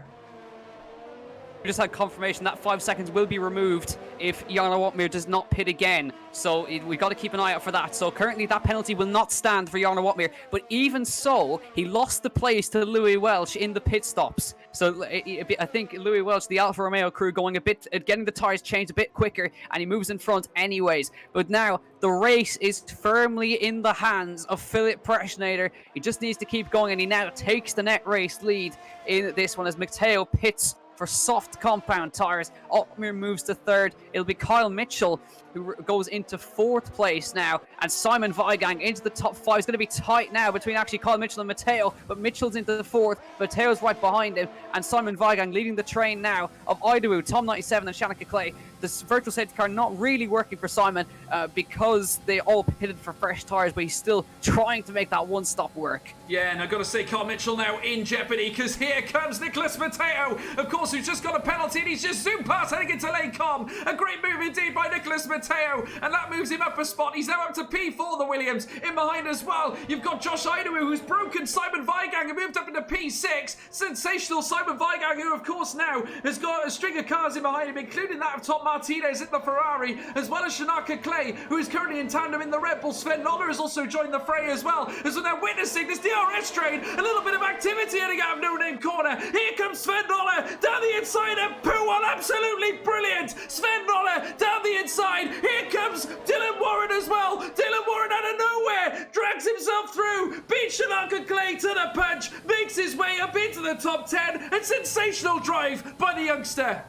We just had confirmation that 5 seconds will be removed if Jarno Opmeer does not pit again. So we got to keep an eye out for that. So currently that penalty will not stand for Jarno Opmeer. But even so, he lost the place to Louis Welch in the pit stops. So I think Louis Welch, the Alfa Romeo crew, getting the tyres changed a bit quicker, and he moves in front anyways. But now the race is firmly in the hands of Philip Brezhnader. He just needs to keep going, and he now takes the net race lead in this one as Matteo pits for soft compound tyres. Opmeer moves to third. It'll be Kyle Mitchell who goes into fourth place now, and Simon Weigang into the top 5. It's going to be tight now between actually Kyle Mitchell and Matteo, but Mitchell's into the fourth. Matteo's right behind him, and Simon Weigang leading the train now of Idaho, Tom 97 and Shannon Clay. This virtual safety car not really working for Simon because they all pitted for fresh tyres, but he's still trying to make that one stop work.
Yeah, and I've got to say, Kyle Mitchell now in jeopardy, because here comes Nicholas Matteo, of course, who's just got a penalty, and he's just zoomed past heading into Lecom. A great move indeed by Nicholas Matteo, and that moves him up a spot. He's now up to P4, the Williams. In behind as well, you've got Josh Idaho, who's broken Simon Weigang and moved up into P6. Sensational Simon Weigang, who, of course, now has got a string of cars in behind him, including that of Tom Martinez in the Ferrari, as well as Shanaka Clay, who is currently in tandem in the Red Bull. Sven Noller has also joined the fray as well, as we're now witnessing this DRS train. A little bit of activity heading out of No Name Corner. Here comes Sven Noller down the inside, and Puwal, absolutely brilliant. Sven Noller down the inside. Here comes Dylan Warren as well. Dylan Warren out of nowhere drags himself through, beats Shanaka Clay to the punch, makes his way up into the top 10, and sensational drive by the youngster.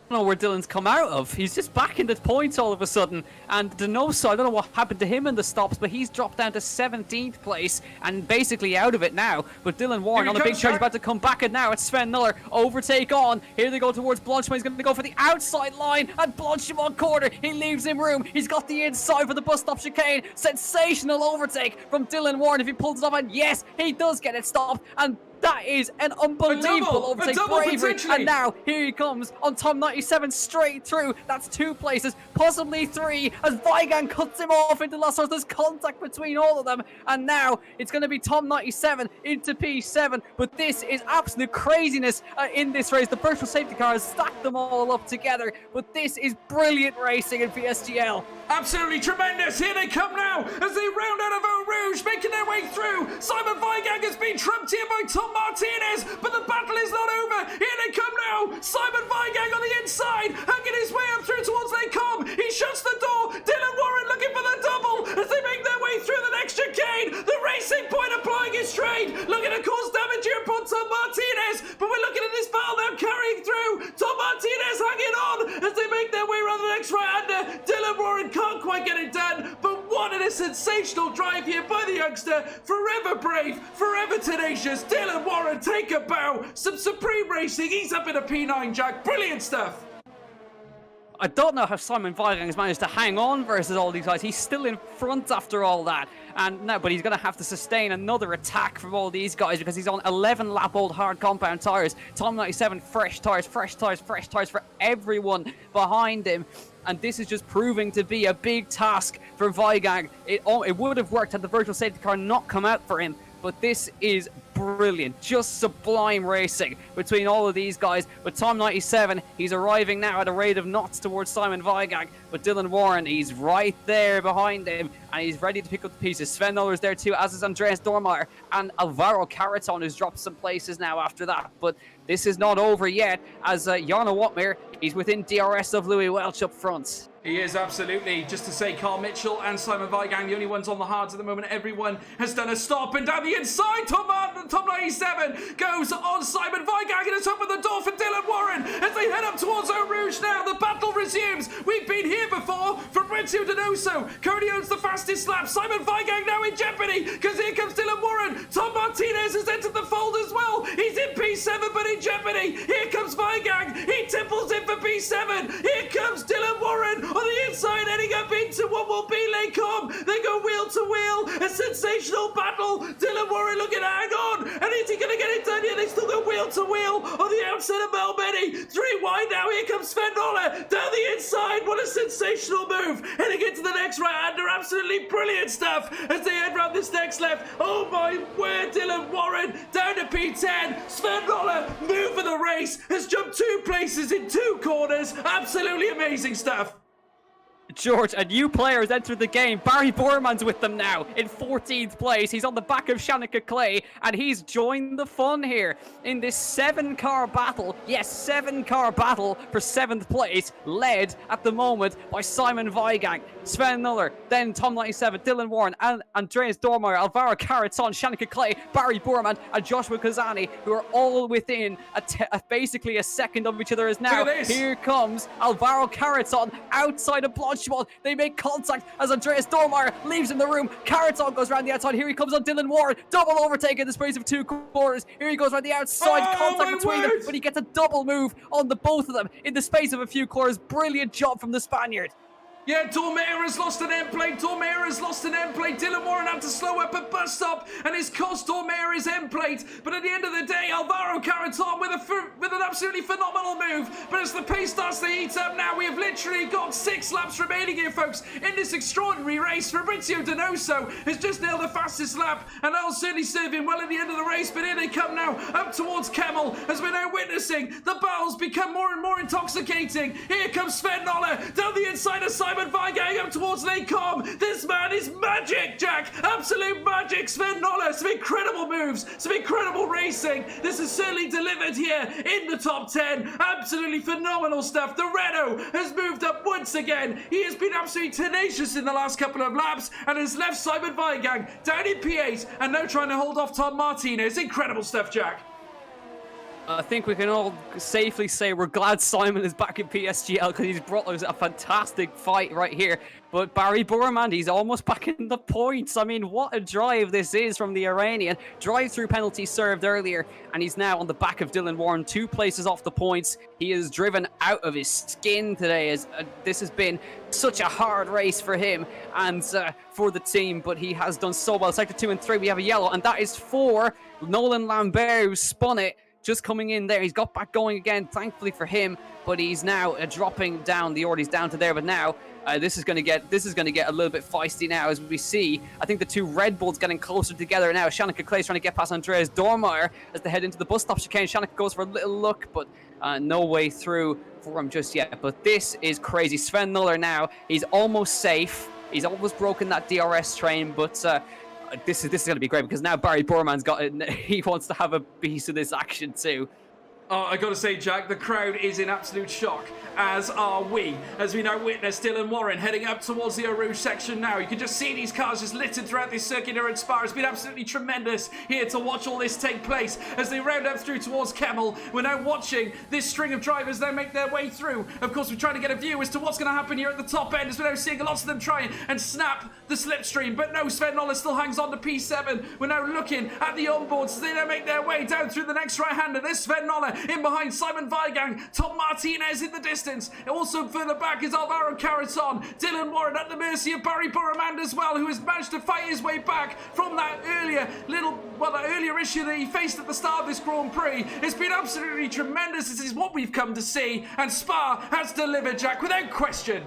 I don't know where Dylan's come out of. He's just back in the points all of a sudden. And Denoso, I don't know what happened to him in the stops, but he's dropped down to 17th place and basically out of it now. But Dylan Warren on a big charge, about to come back, and now it's Sven Noller. Overtake on. Here they go towards Blanchimont. He's going to go for the outside line, and Blanchimont corner. He leaves him room. He's got the inside for the bus stop chicane. Sensational overtake from Dylan Warren if he pulls it off, and yes, he does get it stopped. And that is an unbelievable overtake, bravery. And now here he comes on Tom 97 straight through. That's 2 places, possibly 3, as Weigang cuts him off into Los Angeles. There's contact between all of them, and now it's going to be Tom 97 into P7. But this is absolute craziness in this race. The virtual safety car has stacked them all up together, but this is brilliant racing in PSGL.
Absolutely tremendous. Here they come now as they round out of Eau Rouge, making their way through. Simon Weigang has been trumped here by Tom Martinez, but the battle is not over. Here they come now. Simon Weigang on the inside, hanging his way up through towards Lecom. He shuts the door. Dylan Warren looking for the double as they make their way through the next chicane. The Racing Point applying his trade, looking to cause damage here upon Tom Martinez. But we're looking at this battle now carrying through. Tom Martinez hanging on as they make their way around the next right-hander. Dylan Warren can't quite get it done, but what a sensational drive here by the youngster. Forever brave, forever tenacious. Dylan Warren, take a bow. Some supreme racing. He's up in a P9, Jack. Brilliant stuff.
I don't know how Simon Weigang has managed to hang on versus all these guys. He's still in front after all that. And now, but he's going to have to sustain another attack from all these guys because he's on 11 lap old hard compound tyres. Tom 97, fresh tyres for everyone behind him. And this is just proving to be a big task for Weigang. It would have worked had the virtual safety car not come out for him. But this is brilliant, just sublime racing between all of these guys. But Tom 97, he's arriving now at a rate of knots towards Simon Weigang. But Dylan Warren, he's right there behind him, and he's ready to pick up the pieces. Sven Noller's there too, as is Andreas Dormeyer, and Alvaro Caraton, who's dropped some places now after that. But this is not over yet, as Jarno Watmir, he's within DRS of Louis Welch up front.
He is, absolutely. Just to say, Carl Mitchell and Simon Weigang, the only ones on the hards at the moment. Everyone has done a stop, and down the inside, Tom 97 goes on Simon Weigang, and it's opened the door for Dylan Warren as they head up towards Eau Rouge now. The battle resumes. We've been here before. Fabrizio Donoso currently owns the fastest lap. Simon Weigang now in jeopardy, because here comes Dylan Warren. Tom Martinez has entered the fold as well. He's in P7, but in jeopardy. Here comes Weigang. He tipples in for P7. Here comes Dylan Warren on the inside, heading up into what will be Les Combes. They go wheel to wheel. A sensational battle. Dylan Warren looking to hang on. And is he going to get it done? Yeah, they still go wheel to wheel on the outside of Malmedy. 3 wide now. Here comes Sven Nöller down the inside. What a sensational move. Heading into the next right-hander. Absolutely brilliant stuff as they head round this next left. Oh my word, Dylan Warren down to P10. Sven Nöller, move for the race, has jumped 2 places in 2 corners. Absolutely amazing stuff.
George, a new player has entered the game. Barry Borman's with them now in 14th place. He's on the back of Shanika Clay, and he's joined the fun here in this 7-car battle. Yes, 7-car battle for 7th place, led at the moment by Simon Weigang, Sven Nöller, then Tom 97, Dylan Warren, and Andreas Dormeyer, Alvaro Caraton, Shanika Clay, Barry Borman, and Joshua Kazani, who are all within basically a second of each other. As now, here comes Alvaro Caraton outside of Blanchimont. They make contact as Andreas Dormeyer leaves in the room. Caraton goes around the outside. Here he comes on Dylan Warren. Double overtake in the space of 2 corners. Here he goes around the outside. Contact between them, but he gets a double move on the both of them in the space of a few corners. Brilliant job from the Spaniard.
Yeah, Dormeyer has lost an end plate. Dormeyer has lost an end plate. Dylan Warren had to slow up a bus stop, and it's cost Dormeyer his end plate. But at the end of the day, Alvaro Caraton with an absolutely phenomenal move. But as the pace starts to heat up now, we have literally got 6 laps remaining here, folks, in this extraordinary race. Fabrizio Donoso has just nailed the fastest lap, and that'll certainly serve him well at the end of the race. But here they come now, up towards Kemmel, as we're now witnessing the battles become more and more intoxicating. Here comes Sven Nöller down the inside of Simon Weigang up towards Les Combes. This man is magic, Jack. Absolute magic. Sven Nöller, some incredible moves, some incredible racing. This is certainly delivered here in the top 10. Absolutely phenomenal stuff. The Renault has moved up once again. He has been absolutely tenacious in the last couple of laps and has left Simon Weigang down in P8 and now trying to hold off Tom Martinez. Incredible stuff, Jack.
I think we can all safely say we're glad Simon is back in PSGL, because he's brought us a fantastic fight right here. But Barry Borman, he's almost back in the points. I mean, what a drive this is from the Iranian. Drive-through penalty served earlier, and he's now on the back of Dylan Warren, 2 places off the points. He is driven out of his skin today, as this has been such a hard race for him and for the team, but he has done so well. Sector 2 and 3, we have a yellow, and that is for Nolan Lambert, who spun it. Just coming in there. He's got back going again, thankfully for him, but he's now dropping down the order. He's down to there, but now this is going to get a little bit feisty now, as we see. I think the 2 Red Bulls getting closer together now. Shanika Clay's trying to get past Andreas Dormeyer as they head into the bus stop chicane. Shanika goes for a little look, but no way through for him just yet. But this is crazy. Sven Nöller now, he's almost safe. He's almost broken that DRS train, but this is going to be great, because now Barry Borman's got it. He wants to have a piece of this action too.
Oh, I gotta say, Jack, the crowd is in absolute shock, as are we, as we now witness Dylan Warren heading up towards the Eau Rouge section now. You can just see these cars just littered throughout this circuit here at Spa. It's been absolutely tremendous here to watch all this take place as they round up through towards Kemmel. We're now watching this string of drivers now make their way through. Of course, we're trying to get a view as to what's going to happen here at the top end, as we're now seeing lots of them try and snap the slipstream. But no, Sven Nöller still hangs on to P7. We're now looking at the onboards as they now make their way down through the next right-hander. There's Sven Nöller in behind Simon Weigang, Tom Martinez in the distance. Also further back is Alvaro Caraton. Dylan Warren at the mercy of Barry Borman as well, who has managed to fight his way back from that earlier issue that he faced at the start of this Grand Prix. It's been absolutely tremendous. This is what we've come to see, and Spa has delivered, Jack, without question.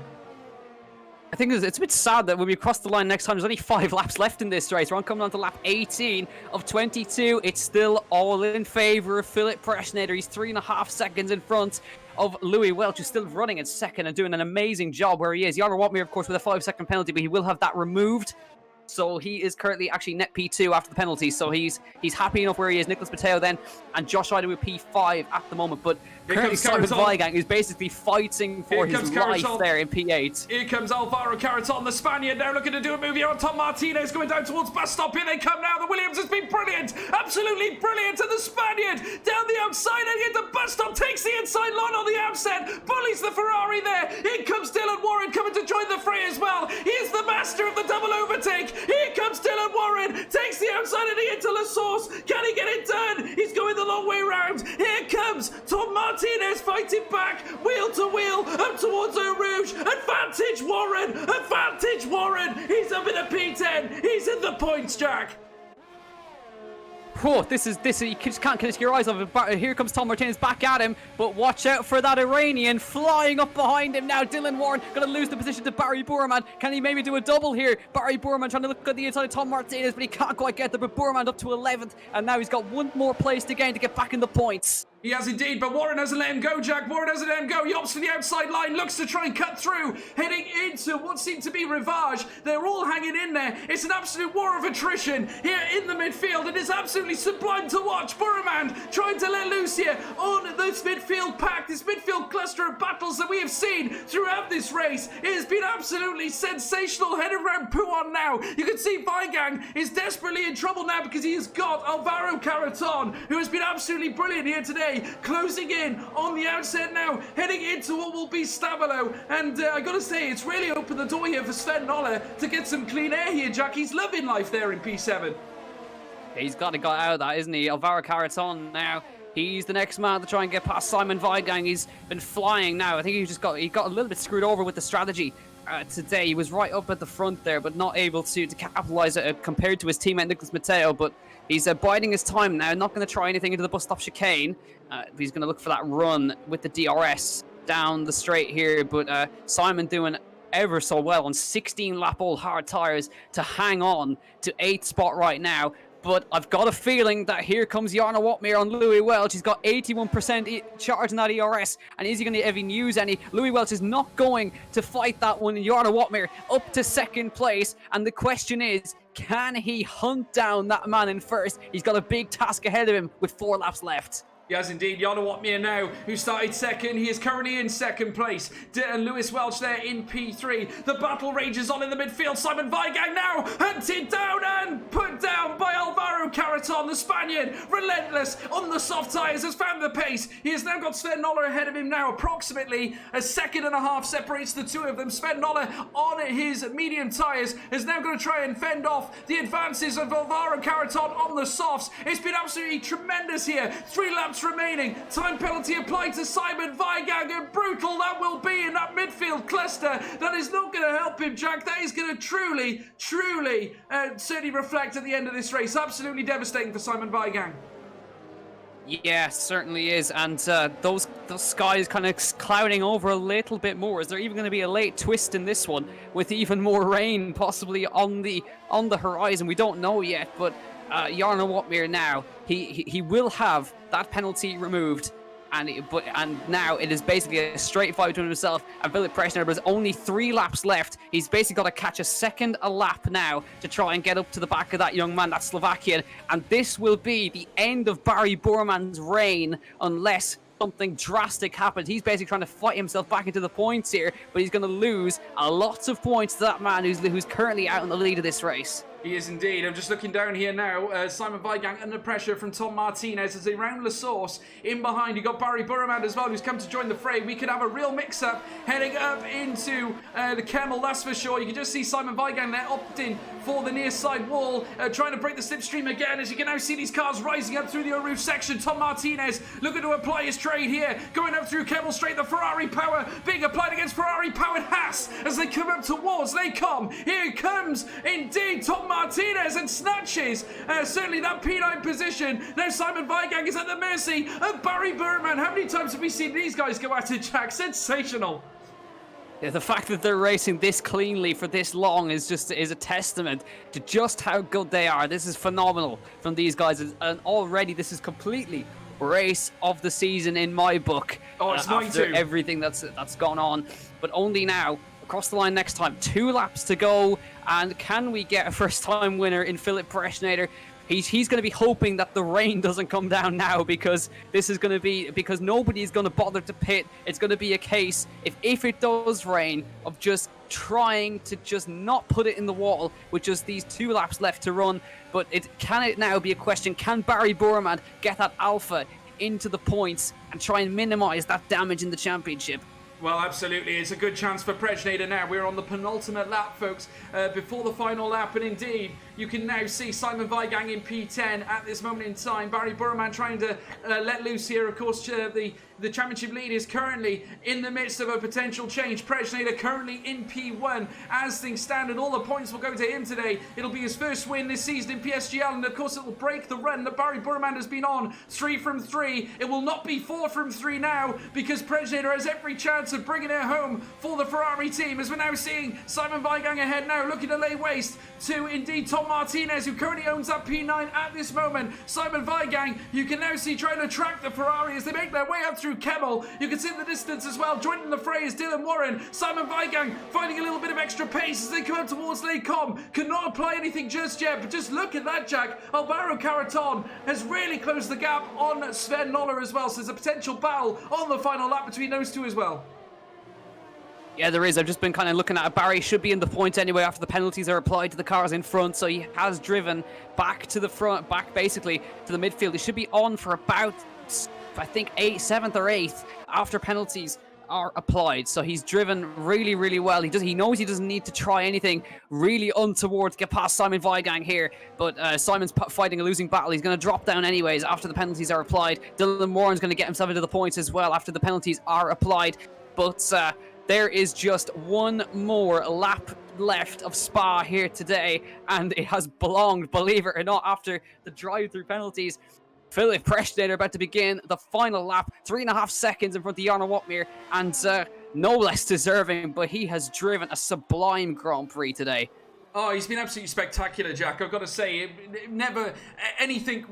I think it's a bit sad that when we cross the line next time, there's only 5 laps left in this race. We're on coming on to lap 18 of 22. It's still all in favour of Philip Preschnader. He's 3.5 seconds in front of Louis Welch, who's still running in second and doing an amazing job where he is. Jarno Watmir, of course, with a 5-second penalty, but he will have that removed. So he is currently actually net P2 after the penalty. So he's happy enough where he is. Nicholas Mateo then, and Josh Ida with P5 at the moment. But currently Simon Weigang is basically fighting for his life there in P8.
Here comes Alvaro Caraton, the Spaniard, now looking to do a move here on Tom Martinez, going down towards bus stop. Here they come now. The Williams has been brilliant, absolutely brilliant. And the Spaniard down the outside, and yet the bus stop takes the inside line on the outset, bullies the Ferrari there. Here comes Dylan Warren coming to join the fray as well. He's the master of the double overtake. Here comes Dylan Warren, takes the outside and into La Source. Can he get it done? He's going the long way round. Here comes Tom Martinez fighting back, wheel to wheel, up towards Eau Rouge. Advantage Warren, advantage Warren. He's up in a P10. He's in the points, Jack.
Oh, this is you just can't connect your eyes off it. Here comes Tom Martinez back at him, but watch out for that Iranian flying up behind him now. Dylan Warren going to lose the position to Barry Boorman. Can he maybe do a double here? Barry Boorman trying to look at the inside of Tom Martinez, but he can't quite get there. But Boorman up to 11th, and now he's got one more place to gain to get back in the points.
He has indeed, but Warren hasn't let him go, Jack. Warren hasn't let him go. He opts for the outside line, looks to try and cut through, heading into what seemed to be Rivage. They're all hanging in there. It's an absolute war of attrition here in the midfield. It is absolutely sublime to watch. Burman trying to let loose here on this midfield pack, this midfield cluster of battles that we have seen throughout this race. It has been absolutely sensational. Headed around Pouon now. You can see Weigang is desperately in trouble now because he has got Alvaro Caraton, who has been absolutely brilliant here today. Closing in on the outset now, heading into what will be Stabilo. And I gotta say, it's really opened the door here for Sven Noller to get some clean air here, Jack. He's loving life there in P7.
He's got to get out of that, isn't he? Alvaro Caraton now. He's the next man to try and get past Simon Weigang. He's been flying now. I think he got a little bit screwed over with the strategy today. He was right up at the front there, but not able to capitalize compared to his teammate Nicholas Mateo. But he's biding his time now, not going to try anything into the bus stop chicane. He's going to look for that run with the DRS down the straight here. But Simon doing ever so well on 16-lap-old hard tires to hang on to 8th spot right now. But I've got a feeling that here comes Jarno Watmere on Louis Welch. He's got 81% charge in that ERS. And is he going to even use any? Louis Welch is not going to fight that one. Jarno Watmere up to 2nd place. And the question is, can he hunt down that man in first? He's got a big task ahead of him with 4 laps left.
Yes, indeed. Jarno Watmere now, who started 2nd. He is currently in 2nd place. And Lewis Welch there in P3. The battle rages on in the midfield. Simon Weigang now hunted down and put down by Alvaro Caraton, the Spaniard. Relentless on the soft tyres, has found the pace. He has now got Sven Noller ahead of him now. Approximately a second and a half separates the two of them. Sven Noller on his medium tyres is now going to try and fend off the advances of Alvaro Caraton on the softs. It's been absolutely tremendous here. 3 laps remaining. Time penalty applied to Simon Weigang, and brutal that will be in that midfield cluster. That is not going to help him, Jack. That is going to truly certainly reflect at the end of this race. Absolutely devastating for Simon Weigang.
Yeah, certainly is. And those skies kind of clouding over a little bit more. Is there even going to be a late twist in this one with even more rain possibly on the horizon? We don't know yet, but Jarno Watmere now, he will have that penalty removed, and now it is basically a straight fight between himself and Philip Pressner. But there's only 3 laps left. He's basically got to catch a second a lap now to try and get up to the back of that young man, that Slovakian, and this will be the end of Barry Boorman's reign unless something drastic happens. He's basically trying to fight himself back into the points here, but he's going to lose a lot of points to that man who's currently out in the lead of this race.
He is indeed. I'm just looking down here now. Simon Weigang under pressure from Tom Martinez as they round La Source. In behind, you got Barry Burman as well, who's come to join the fray. We could have a real mix-up heading up into the Kemmel, that's for sure. You can just see Simon Weigang there opting for the near side wall, trying to break the slipstream again, as you can now see these cars rising up through the Eau Rouge section. Tom Martinez looking to apply his trade here, going up through Kemmel straight. The Ferrari power being applied against Ferrari powered Haas as they come up towards. They come. Here comes indeed Tom Martinez and snatches certainly that P9 position. Now Simon Weigang is at the mercy of Barry Burman. How many times have we seen these guys go at it, Jack? Sensational.
Yeah, the fact that they're racing this cleanly for this long is a testament to just how good they are. This is phenomenal from these guys, and already this is completely race of the season in my book.
Oh, it's mine
after
too.
Everything that's gone on, but only now across the line next time. 2 laps to go, and can we get a first-time winner in Philipp Preschnader? He's going to be hoping that the rain doesn't come down now, because this is going to be, because nobody's going to bother to pit. It's going to be a case, if it does rain, of just trying to just not put it in the wall with just these 2 laps left to run. But can it now be a question, can Barry Borman get that Alpha into the points and try and minimize that damage in the championship?
Well, absolutely. It's a good chance for Preschnader now. We're on the penultimate lap, folks, before the final lap. And indeed, you can now see Simon Weigang in P10 at this moment in time. Barry Burman trying to let loose here. Of course, the championship lead is currently in the midst of a potential change. Preschnader currently in P1. As things stand, and all the points will go to him today. It'll be his first win this season in PSGL. And of course, it will break the run that Barry Burman has been on. 3 from 3. It will not be 4 from 3 now, because Preschnader has every chance of bringing it home for the Ferrari team, as we're now seeing Simon Weigang ahead now, looking to lay waste to indeed Tom Martinez, who currently owns that P9 at this moment. Simon Weigang, you can now see trying to track the Ferrari as they make their way up through Kemmel. You can see in the distance as well, joining the fray is Dylan Warren. Simon Weigang finding a little bit of extra pace as they come up towards Les Combes. Cannot apply anything just yet, but just look at that, Jack. Alvaro Caraton has really closed the gap on Sven Noller as well, so there's a potential battle on the final lap between those two as well.
Yeah, there is. I've just been kind of looking at it. Barry should be in the point anyway after the penalties are applied to the cars in front, so he has driven back to the front, back basically to the midfield. He should be on for about, I think, 7th or 8th after penalties are applied. So he's driven really, really well. He knows he doesn't need to try anything really untoward to get past Simon Weigang here, but Simon's fighting a losing battle. He's going to drop down anyways after the penalties are applied. Dylan Warren's going to get himself into the points as well after the penalties are applied, but there is just one more lap left of Spa here today, and it has belonged, believe it or not, after the drive-through penalties. Philipp Preschnader about to begin the final lap, 3.5 seconds in front of Jarno Wotmir, and no less deserving, but he has driven a sublime Grand Prix today.
Oh, he's been absolutely spectacular, Jack. I've got to say, nothing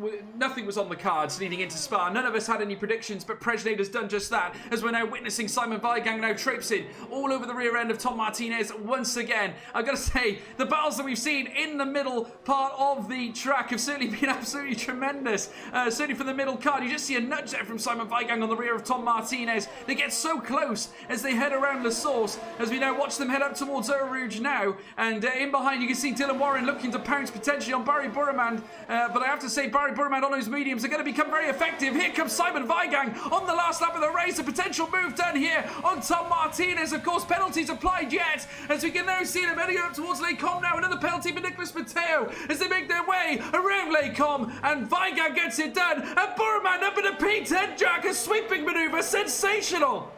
was on the cards leading into Spa. None of us had any predictions, but Preschnader's done just that, as we're now witnessing Simon Weigang now traipsing all over the rear end of Tom Martinez once again. I've got to say, the battles that we've seen in the middle part of the track have certainly been absolutely tremendous. Certainly for the middle card, you just see a nudge there from Simon Weigang on the rear of Tom Martinez. They get so close as they head around La Source, as we now watch them head up towards Eau Rouge now, and in behind you can see Dylan Warren looking to pounce potentially on Barry Burman, but I have to say Barry Burman on those mediums are going to become very effective. Here comes Simon Weigang on the last lap of the race, a potential move done here on Tom Martinez. Of course, penalties applied yet, as we can now see them heading up towards Les Combes now. Another penalty for Nicolas Mateo as they make their way around Les Combes, and Weigang gets it done, and Burman up in a P10, Jack, a sweeping manoeuvre, sensational.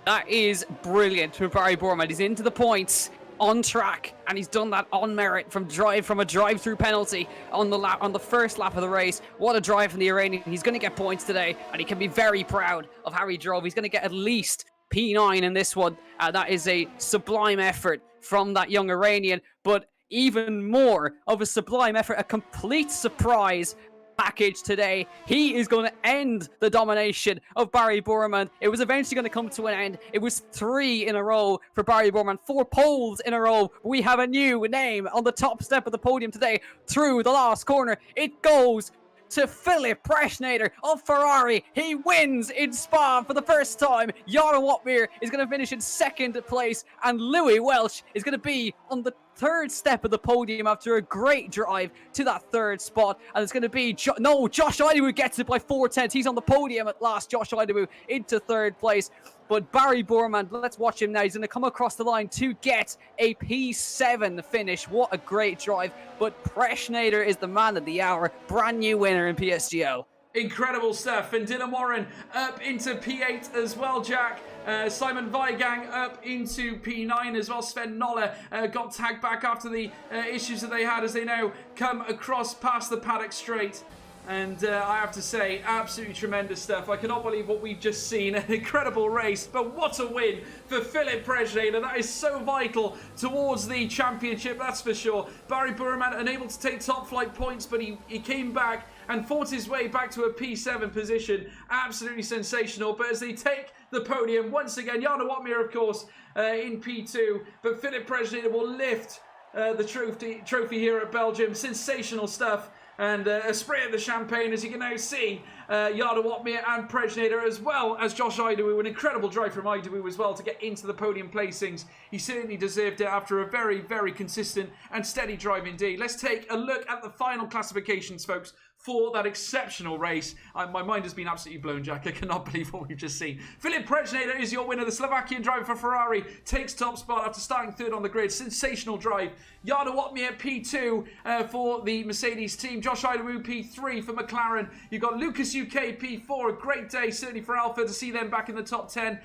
That is brilliant for Barry Burman. He's into the points on track, and he's done that on merit from a drive-through penalty on the first lap of the race. What a drive from the Iranian. He's going to get points today, and he can be very proud of how he drove. He's going to get at least P9 in this one. That is a sublime effort from that young Iranian, but even more of a sublime effort, a complete surprise package today. He is going to end the domination of Barry Burman. It was eventually going to come to an end. It was 3 in a row for Barry Burman, 4 poles in a row. We have a new name on the top step of the podium today through the last corner. It goes to Philipp Preschnader of Ferrari. He wins in Spa for the first time. Jarno Wotmir is going to finish in 2nd place, and Louis Welch is going to be on the 3rd step of the podium after a great drive to that 3rd spot. And it's going to be Josh Idawu gets it by 4/10. He's on the podium at last. Josh Idawu into 3rd place. But Barry Burman, let's watch him now. He's going to come across the line to get a P7 finish. What a great drive. But Preschnader is the man of the hour. Brand new winner in PSGL.
Incredible stuff. And Dylan Warren up into P8 as well, Jack. Simon Weigang up into P9 as well. Sven Noller got tagged back after the issues that they had as they now come across past the paddock straight. And I have to say, absolutely tremendous stuff. I cannot believe what we've just seen. An incredible race, but what a win for Philipp Preschnader. That is so vital towards the championship, that's for sure. Barry Burman unable to take top flight points, but he came back and fought his way back to a P7 position. Absolutely sensational. But as they take the podium once again. Jarno Watmere, of course, in P2, but Philip Presneder will lift the trophy here at Belgium. Sensational stuff. And a spray of the champagne, as you can now see. Jarno Watmere and Presneder, as well as Josh Idawu. An incredible drive from Idawu as well to get into the podium placings. He certainly deserved it after a very, very consistent and steady drive indeed. Let's take a look at the final classifications, folks, for that exceptional race. My mind has been absolutely blown, Jack. I cannot believe what we've just seen. Philip Presneder is your winner. The Slovakian driver for Ferrari takes top spot after starting third on the grid. Sensational drive. Jarno Watmere P2 for the Mercedes team. Josh Idawu P3 for McLaren. You've got Lucas UK P4. A great day, certainly for Alpha, to see them back in the top 10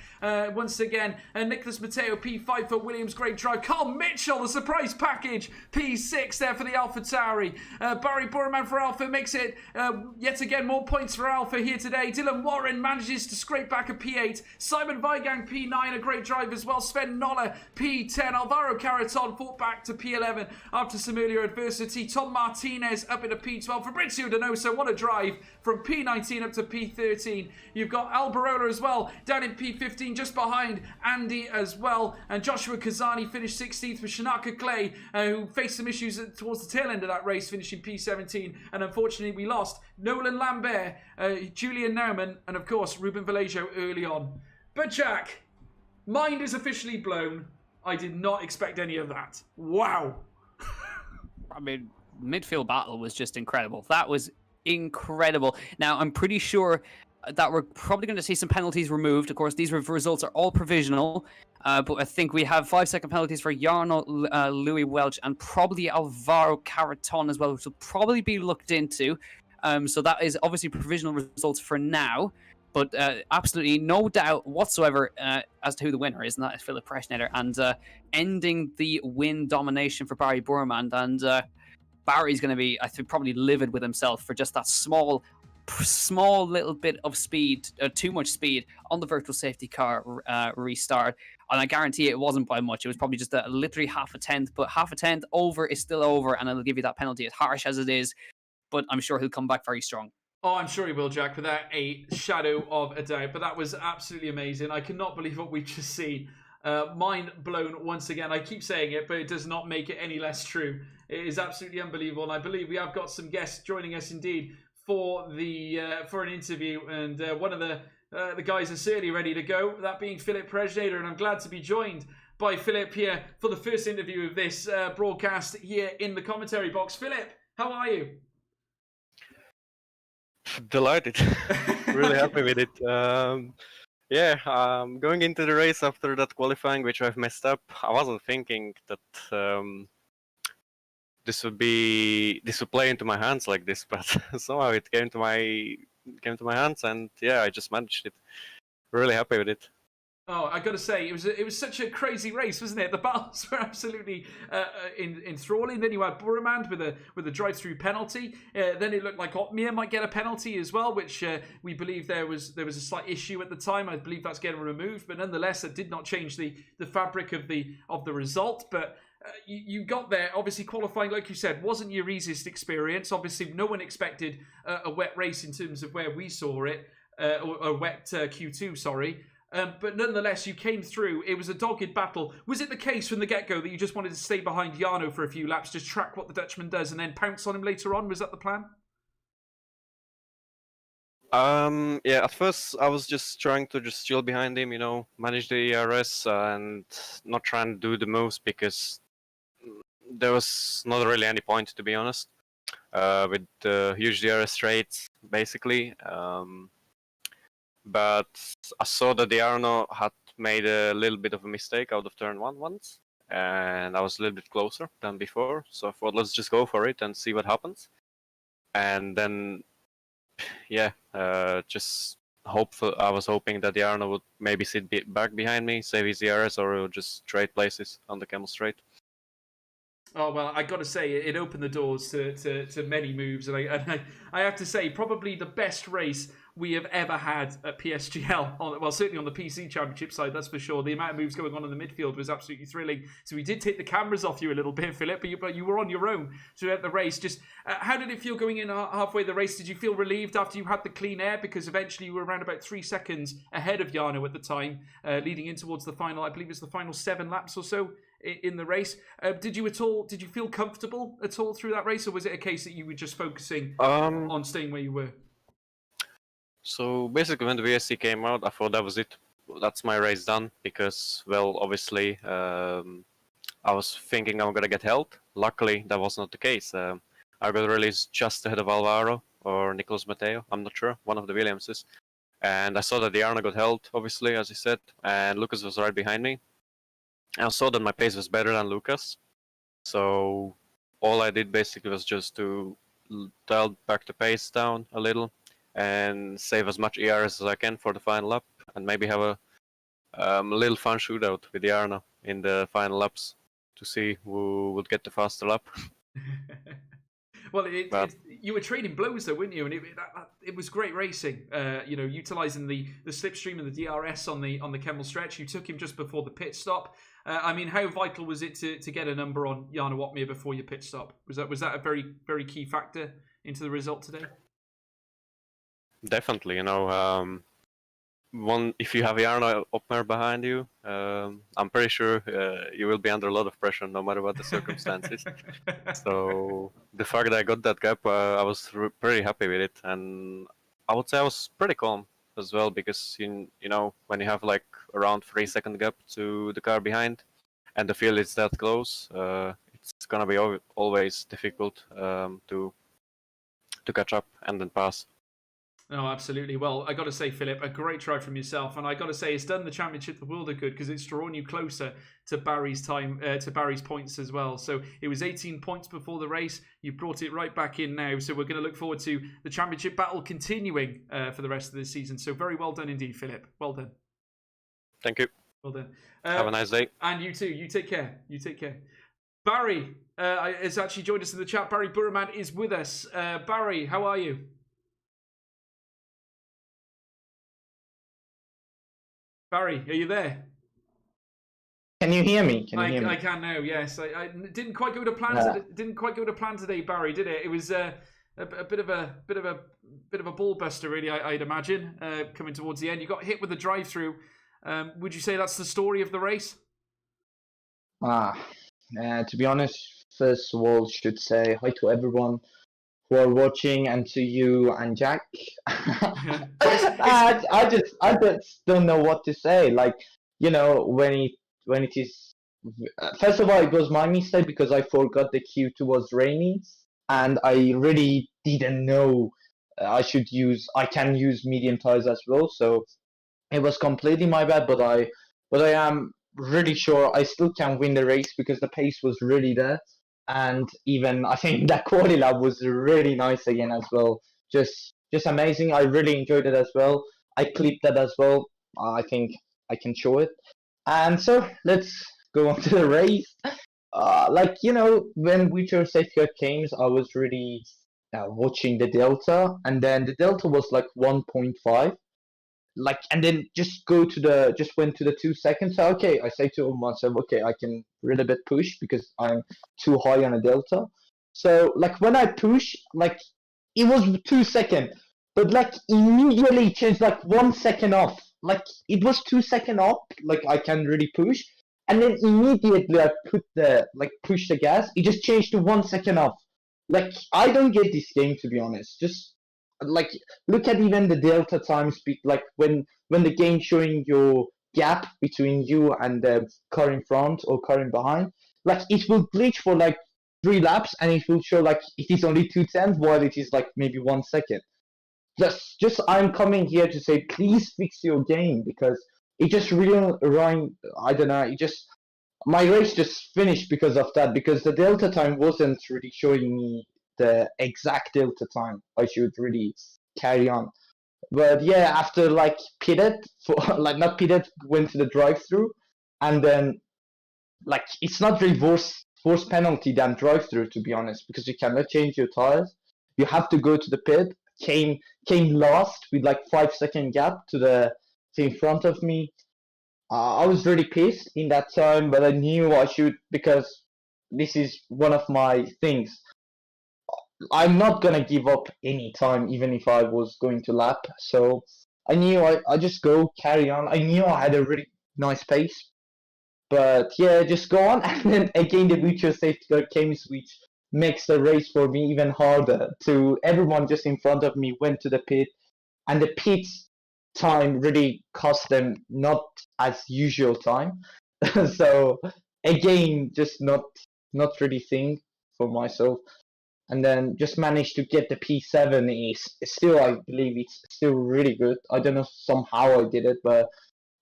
once again. Nicholas Matteo P5 for Williams. Great drive. Carl Mitchell, the surprise package. P6 there for the Alpha Tauri. Barry Borman for Alpha makes it yet again more points for Alpha here today. Dylan Warren manages to scrape back a P8. Simon Weigang P9, a great drive as well. Sven Noller P10. Alvaro Caraton fought back to P11 after some earlier adversity. Tom Martinez up into P12. Fabrizio Donoso, what a drive from P19 up to P13. You've got Alberola as well down in P15, just behind Andy as well. And Joshua Kazani finished 16th with Shanaka Clay, who faced some issues towards the tail end of that race, finishing P17. And unfortunately, we lost Nolan Lambert, Julian Naumann, and of course, Ruben Vallejo early on. But Jack, mind is officially blown. I did not expect any of that. Wow.
I mean, midfield battle was just incredible. That was incredible. Now, I'm pretty sure that we're probably going to see some penalties removed. Of course, these results are all provisional, but I think we have 5-second penalties for Jarno, Louis Welch, and probably Alvaro Caraton as well, which will probably be looked into. So that is obviously provisional results for now, but absolutely no doubt whatsoever as to who the winner is, and that is Philip Presneder, and ending the win domination for Barry Borman. And Barry's going to be, I think, probably livid with himself for just that small little bit of speed, too much speed on the virtual safety car restart. And I guarantee it wasn't by much. It was probably just literally half a tenth, but half a tenth over is still over, and it'll give you that penalty, as harsh as it is. But I'm sure he'll come back very strong.
Oh, I'm sure he will, Jack, without a shadow of a doubt. But that was absolutely amazing. I cannot believe what we've just seen. Mind blown once again. I keep saying it, but it does not make it any less true. It is absolutely unbelievable. And I believe we have got some guests joining us indeed for an interview. And one of the guys is certainly ready to go, that being Philip Presneder. And I'm glad to be joined by Philip here for the first interview of this broadcast here in the commentary box. Philip, how are you?
Delighted. Really happy with it. Going into the race after that qualifying, which I've messed up, I wasn't thinking that this would play into my hands like this, but somehow it came to my hands, and yeah, I just managed it. Really happy with it.
Oh, I got to say, it was such a crazy race, wasn't it? The battles were absolutely enthralling. Then you had Boremand with a drive-through penalty. Then it looked like Otmir might get a penalty as well, which we believe there was a slight issue at the time. I believe that's getting removed, but nonetheless, it did not change the fabric of the result. But you got there. Obviously, qualifying, like you said, wasn't your easiest experience. Obviously, no one expected a wet race in terms of where we saw it, or a wet Q2. Sorry. But nonetheless, you came through. It was a dogged battle. Was it the case from the get-go that you just wanted to stay behind Jarno for a few laps, just track what the Dutchman does, and then pounce on him later on? Was that the plan?
At first I was just trying to just chill behind him, manage the ERS and not trying to do the most, because there was not really any point, to be honest, with the huge DRS rates, basically. But I saw that the Jarno had made a little bit of a mistake out of turn 1 once, and I was a little bit closer than before, so I thought, let's just go for it and see what happens. And then, just hopeful. I was hoping that the Jarno would maybe sit back behind me, save his DRS, or it would just trade places on the Camel Straight.
Oh, well, I got to say, it opened the doors to many moves. And I have to say, probably the best race we have ever had at PSGL. Well, certainly on the PC Championship side, that's for sure. The amount of moves going on in the midfield was absolutely thrilling. So we did take the cameras off you a little bit, Philip, but you were on your own throughout the race. Just how did it feel going in halfway the race? Did you feel relieved after you had the clean air? Because eventually you were around about 3 seconds ahead of Jarno at the time, leading in towards the final, I believe it's the final 7 laps or so in the race. Did you feel comfortable at all through that race, or was it a case that you were just focusing on staying where you were?
So basically, when the VSC came out, I thought that was it. That's my race done, because, well, obviously, I was thinking I'm gonna get held. Luckily, that was not the case. I got released just ahead of Alvaro or Nicolas Matteo. I'm not sure, one of the Williamses. And I saw that the Arna got held, obviously, as you said, and Lucas was right behind me. I saw that my pace was better than Lucas, so all I did basically was just to dial back the pace down a little and save as much ERS as I can for the final lap, and maybe have a little fun shootout with the Arna in the final laps to see who would get the faster lap.
Well, you were trading blows though, weren't you? And it was great racing. Utilising the slipstream and the DRS on the Kemmel stretch. You took him just before the pit stop. I mean, how vital was it to get a number on Jarno Opmeer before your pit stop? Was that a very, very key factor into the result today?
Definitely, if you have Jarno Opmeer behind you, I'm pretty sure you will be under a lot of pressure no matter what the circumstances. So the fact that I got that gap, I was pretty happy with it, and I would say I was pretty calm as well, because when you have like around 3-second gap to the car behind, and the field is that close, it's gonna be always difficult to catch up and then pass.
No, absolutely. Well, I got to say, Philip, a great try from yourself, and I got to say, it's done the championship the world of good, because it's drawn you closer to Barry's points as well. So it was 18 points before the race. You brought it right back in now. So we're going to look forward to the championship battle continuing for the rest of the season. So very well done indeed, Philip. Well done.
Thank you.
Well done.
Have a nice day.
And you too. You take care. Barry has actually joined us in the chat. Barry Burman is with us. Barry, how are you? Barry, are you there?
Can you hear me?
I can now. Yes, I didn't quite go to plan. Didn't quite go to plan today, Barry. Did it? It was a bit of a ball buster, really. I'd imagine coming towards the end. You got hit with the drive-through. Would you say that's the story of the race?
To be honest, first of all, should say hi to everyone who are watching, and to you and Jack. I just don't know what to say. Like, when it is, first of all, it was my mistake because I forgot the Q2 was raining, and I really didn't know I can use medium tires as well. So it was completely my bad. But I am really sure I still can win the race because the pace was really there. And even I think that quali lap was really nice again as well. Just amazing. I really enjoyed it as well. I clipped that as well. I think I can show it. And so let's go on to the race. When Witcher safety car came, I was really watching the delta, and then the delta was like 1.5. And then just went to the 2 seconds. So okay, I say to myself, okay, I can really bit push because I'm too high on a delta. So when I push, it was 2 seconds, but immediately it changed 1 second off. It was 2 seconds off. I can really push, and then immediately I push the gas. It just changed to 1 second off. I don't get this game, to be honest. Just look at even the delta time speed, when the game showing your gap between you and the car in front or car in behind, it will glitch for 3 laps, and it will show it is only 2/10 while it is maybe 1 second. Just I'm coming here to say, please fix your game, because it just really I don't know, my race just finished because of that, because the delta time wasn't really showing me the exact delta time I should really carry on. But yeah, after pitted for not pitted, went to the drive-through, and then it's not really worse penalty than drive-through, to be honest, because you cannot change your tires. You have to go to the pit, came last with like 5 second gap to the team in front of me. I was really pissed in that time, but I knew I should because this is one of my things. I'm not gonna give up any time, even if I was going to lap. So I knew I just go carry on. I knew I had a really nice pace, but yeah, just go on. And then again, the mutual safety car came, which makes the race for me even harder. To everyone just in front of me went to the pit, and the pit time really cost them not as usual time. So again, just not really thing for myself. And then just managed to get the P7 is still, I believe it's still really good. I don't know somehow I did it, but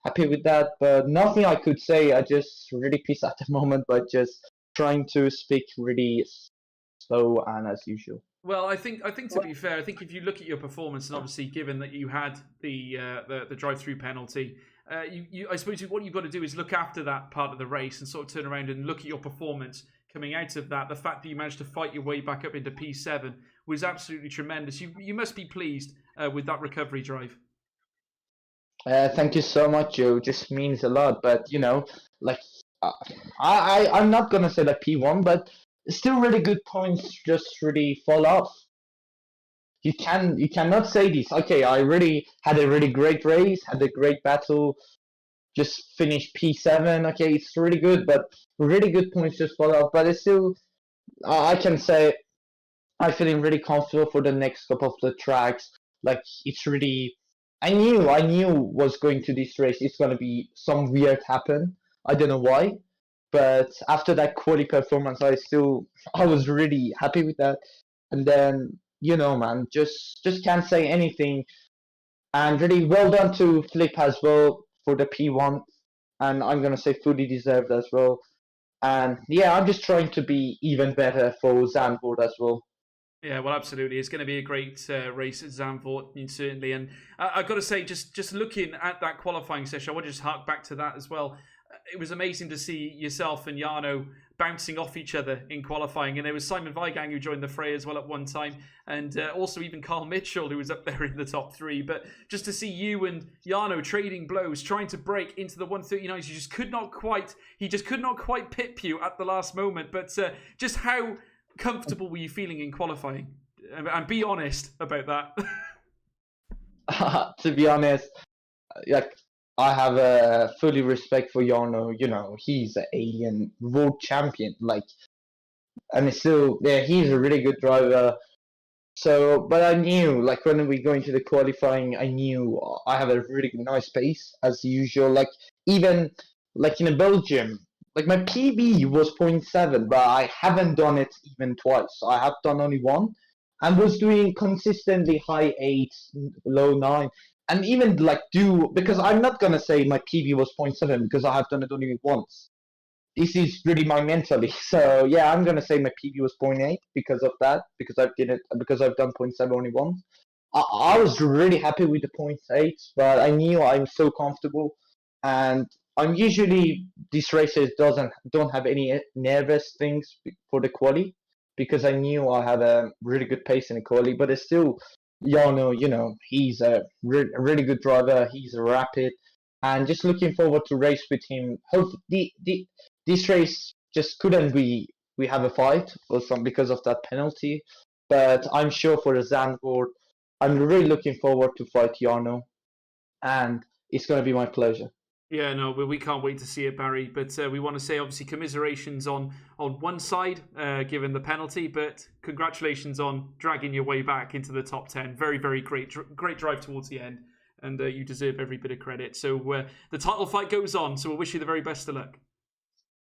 happy with that. But nothing I could say. I just really pissed at the moment, but just trying to speak really slow and as usual.
Well, I think to be fair, I think if you look at your performance, and obviously given that you had the drive-through penalty, I suppose what you've got to do is look after that part of the race and sort of turn around and look at your performance coming out of that. The fact that you managed to fight your way back up into P7 was absolutely tremendous. You must be pleased with that recovery drive.
Thank you so much, Joe. Just means a lot. But like I'm not gonna say that P1, but still really good points just really fall off. You cannot say this. Okay, I really had a really great race, had a great battle, just finished P7. Okay, it's really good, but really good points just fall off. But it's still, I can say, I'm feeling really comfortable for the next couple of the tracks. Like it's really, I knew was going to this race. It's gonna be some weird happen. I don't know why, but after that quality performance, I was really happy with that. And then man, just can't say anything. And really well done to Flip as well for the P1, and I'm gonna say fully deserved as well. And yeah, I'm just trying to be even better for Zandvoort as well.
Yeah, well, absolutely. It's going to be a great race at Zandvoort, certainly. And I've got to say, just looking at that qualifying session, I want to just hark back to that as well. It was amazing to see yourself and Jarno bouncing off each other in qualifying. And there was Simon Weigang who joined the fray as well at one time. And also even Carl Mitchell, who was up there in the top three. But just to see you and Jarno trading blows, trying to break into the 139s, he just could not quite pip you at the last moment. But just how comfortable were you feeling in qualifying? And be honest about that.
To be honest, like I have a fully respect for Jarno. He's an alien world champion. Like, and it's still, yeah, he's a really good driver. So, but I knew, like, when we go into the qualifying, I knew I have a really nice pace as usual. Like, even like in Belgium, like my PB was 0.7, but I haven't done it even twice. I have done only one, and was doing consistently high 8, low 9. And even like because I'm not gonna say my PB was 0.7 because I have done it only once. This is really my mentally. So yeah, I'm gonna say my PB was 0.8 because of that, because I've done 0.7 only once. I was really happy with the 0.8, but I knew I'm so comfortable, and I'm usually these races don't have any nervous things for the quali, because I knew I had a really good pace in the quali, but it's still. Jarno, he's a really good driver. He's rapid, and just looking forward to race with him. Hopefully, this race just couldn't we have a fight or some because of that penalty, but I'm sure for the Zandvoort, I'm really looking forward to fight Jarno, and it's going to be my pleasure.
Yeah, no, we can't wait to see it, Barry. But we want to say, obviously, commiserations on one side, given the penalty. But congratulations on dragging your way back into the top 10. Very, very great drive towards the end. And you deserve every bit of credit. So the title fight goes on. So we'll wish you the very best of luck.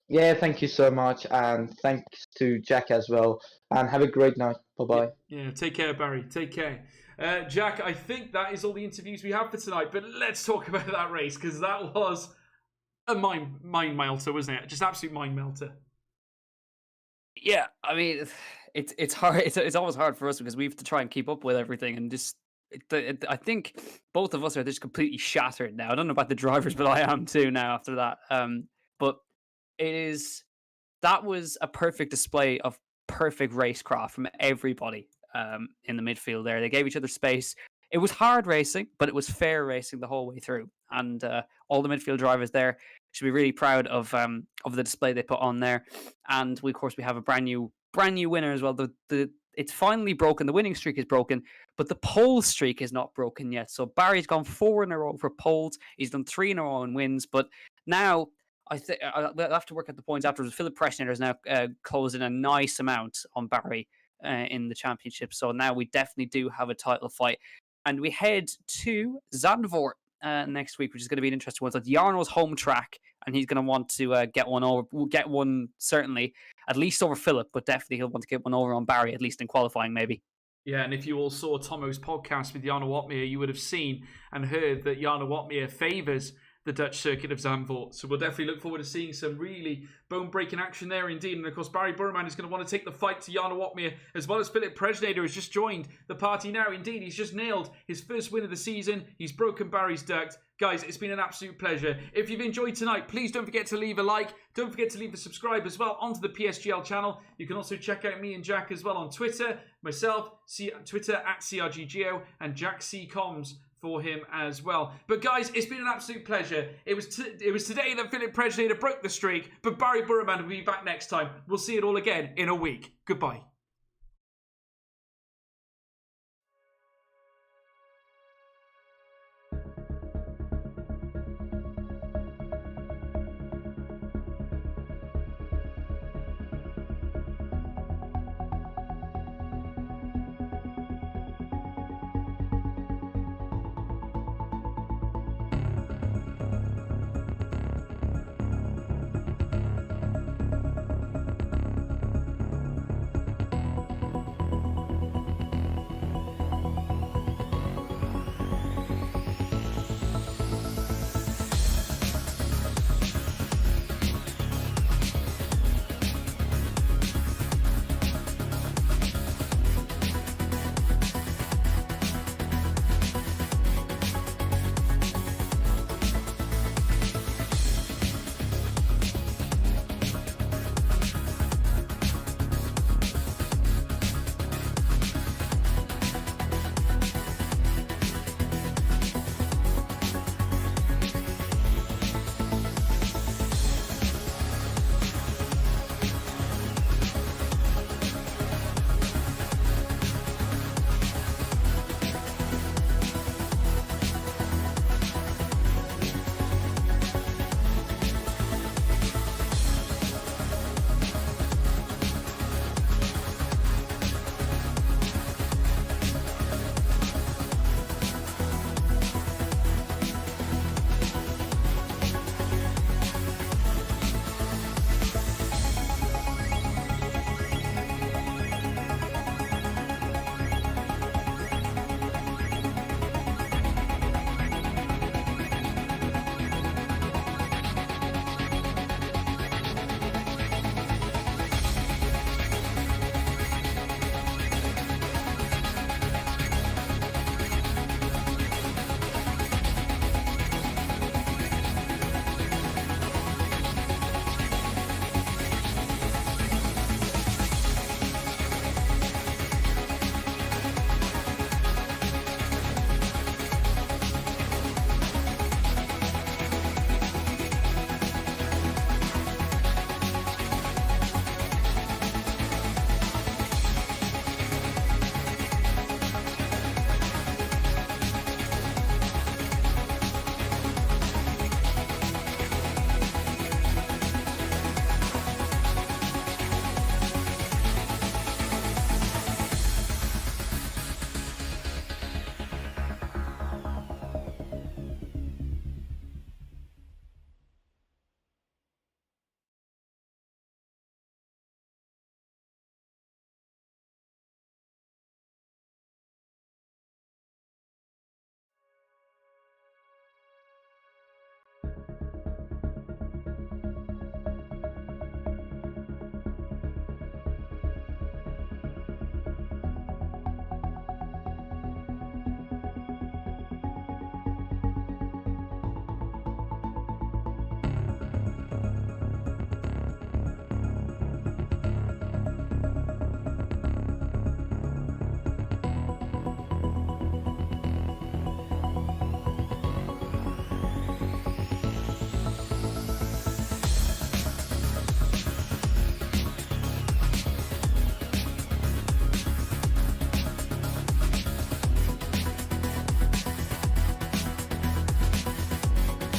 Yeah, thank you so much. And thanks to Jack as well. And have a great night. Bye-bye.
Yeah, take care, Barry. Take care. Jack, I think that is all the interviews we have for tonight, but let's talk about that race, because that was a mind melter, wasn't it? Just absolute mind melter.
Yeah, I mean, it's hard. It's always hard for us because we have to try and keep up with everything, and just I think both of us are just completely shattered now. I don't know about the drivers, but I am too now after that. But that was a perfect display of perfect racecraft from everybody. in the midfield there. They gave each other space. It was hard racing, but it was fair racing the whole way through. And all the midfield drivers there should be really proud of the display they put on there. And we, of course, we have a brand new winner as well. It's finally broken. The winning streak is broken, but the pole streak is not broken yet. So Barry's gone 4 in a row for poles. He's done 3 in a row in wins. But now I think I'll have to work at the points afterwards. Philip Preschnader is now closing a nice amount on Barry in the championship. So now we definitely do have a title fight. And we head to Zandvoort next week, which is going to be an interesting one. So it's Jarno's home track, and he's going to want to get one certainly, at least over Philip, but definitely he'll want to get one over on Barry, at least in qualifying maybe.
Yeah, and if you all saw Tomo's podcast with Jarno Watmere, you would have seen and heard that Jarno Watmere favours the Dutch circuit of Zandvoort. So we'll definitely look forward to seeing some really bone-breaking action there indeed. And of course, Barry Burman is going to want to take the fight to Jarno Watmere, as well as Philip Preschnader has just joined the party now. Indeed, he's just nailed his first win of the season. He's broken Barry's duct. Guys, it's been an absolute pleasure. If you've enjoyed tonight, please don't forget to leave a like. Don't forget to leave a subscribe as well onto the PSGL channel. You can also check out me and Jack as well on Twitter. Myself, Twitter at CRGGO, and Jack C. Coms for him as well. But guys, it's been an absolute pleasure. It was today that Philip Preschnader broke the streak, but Barry Burman will be back next time. We'll see it all again in a week. Goodbye.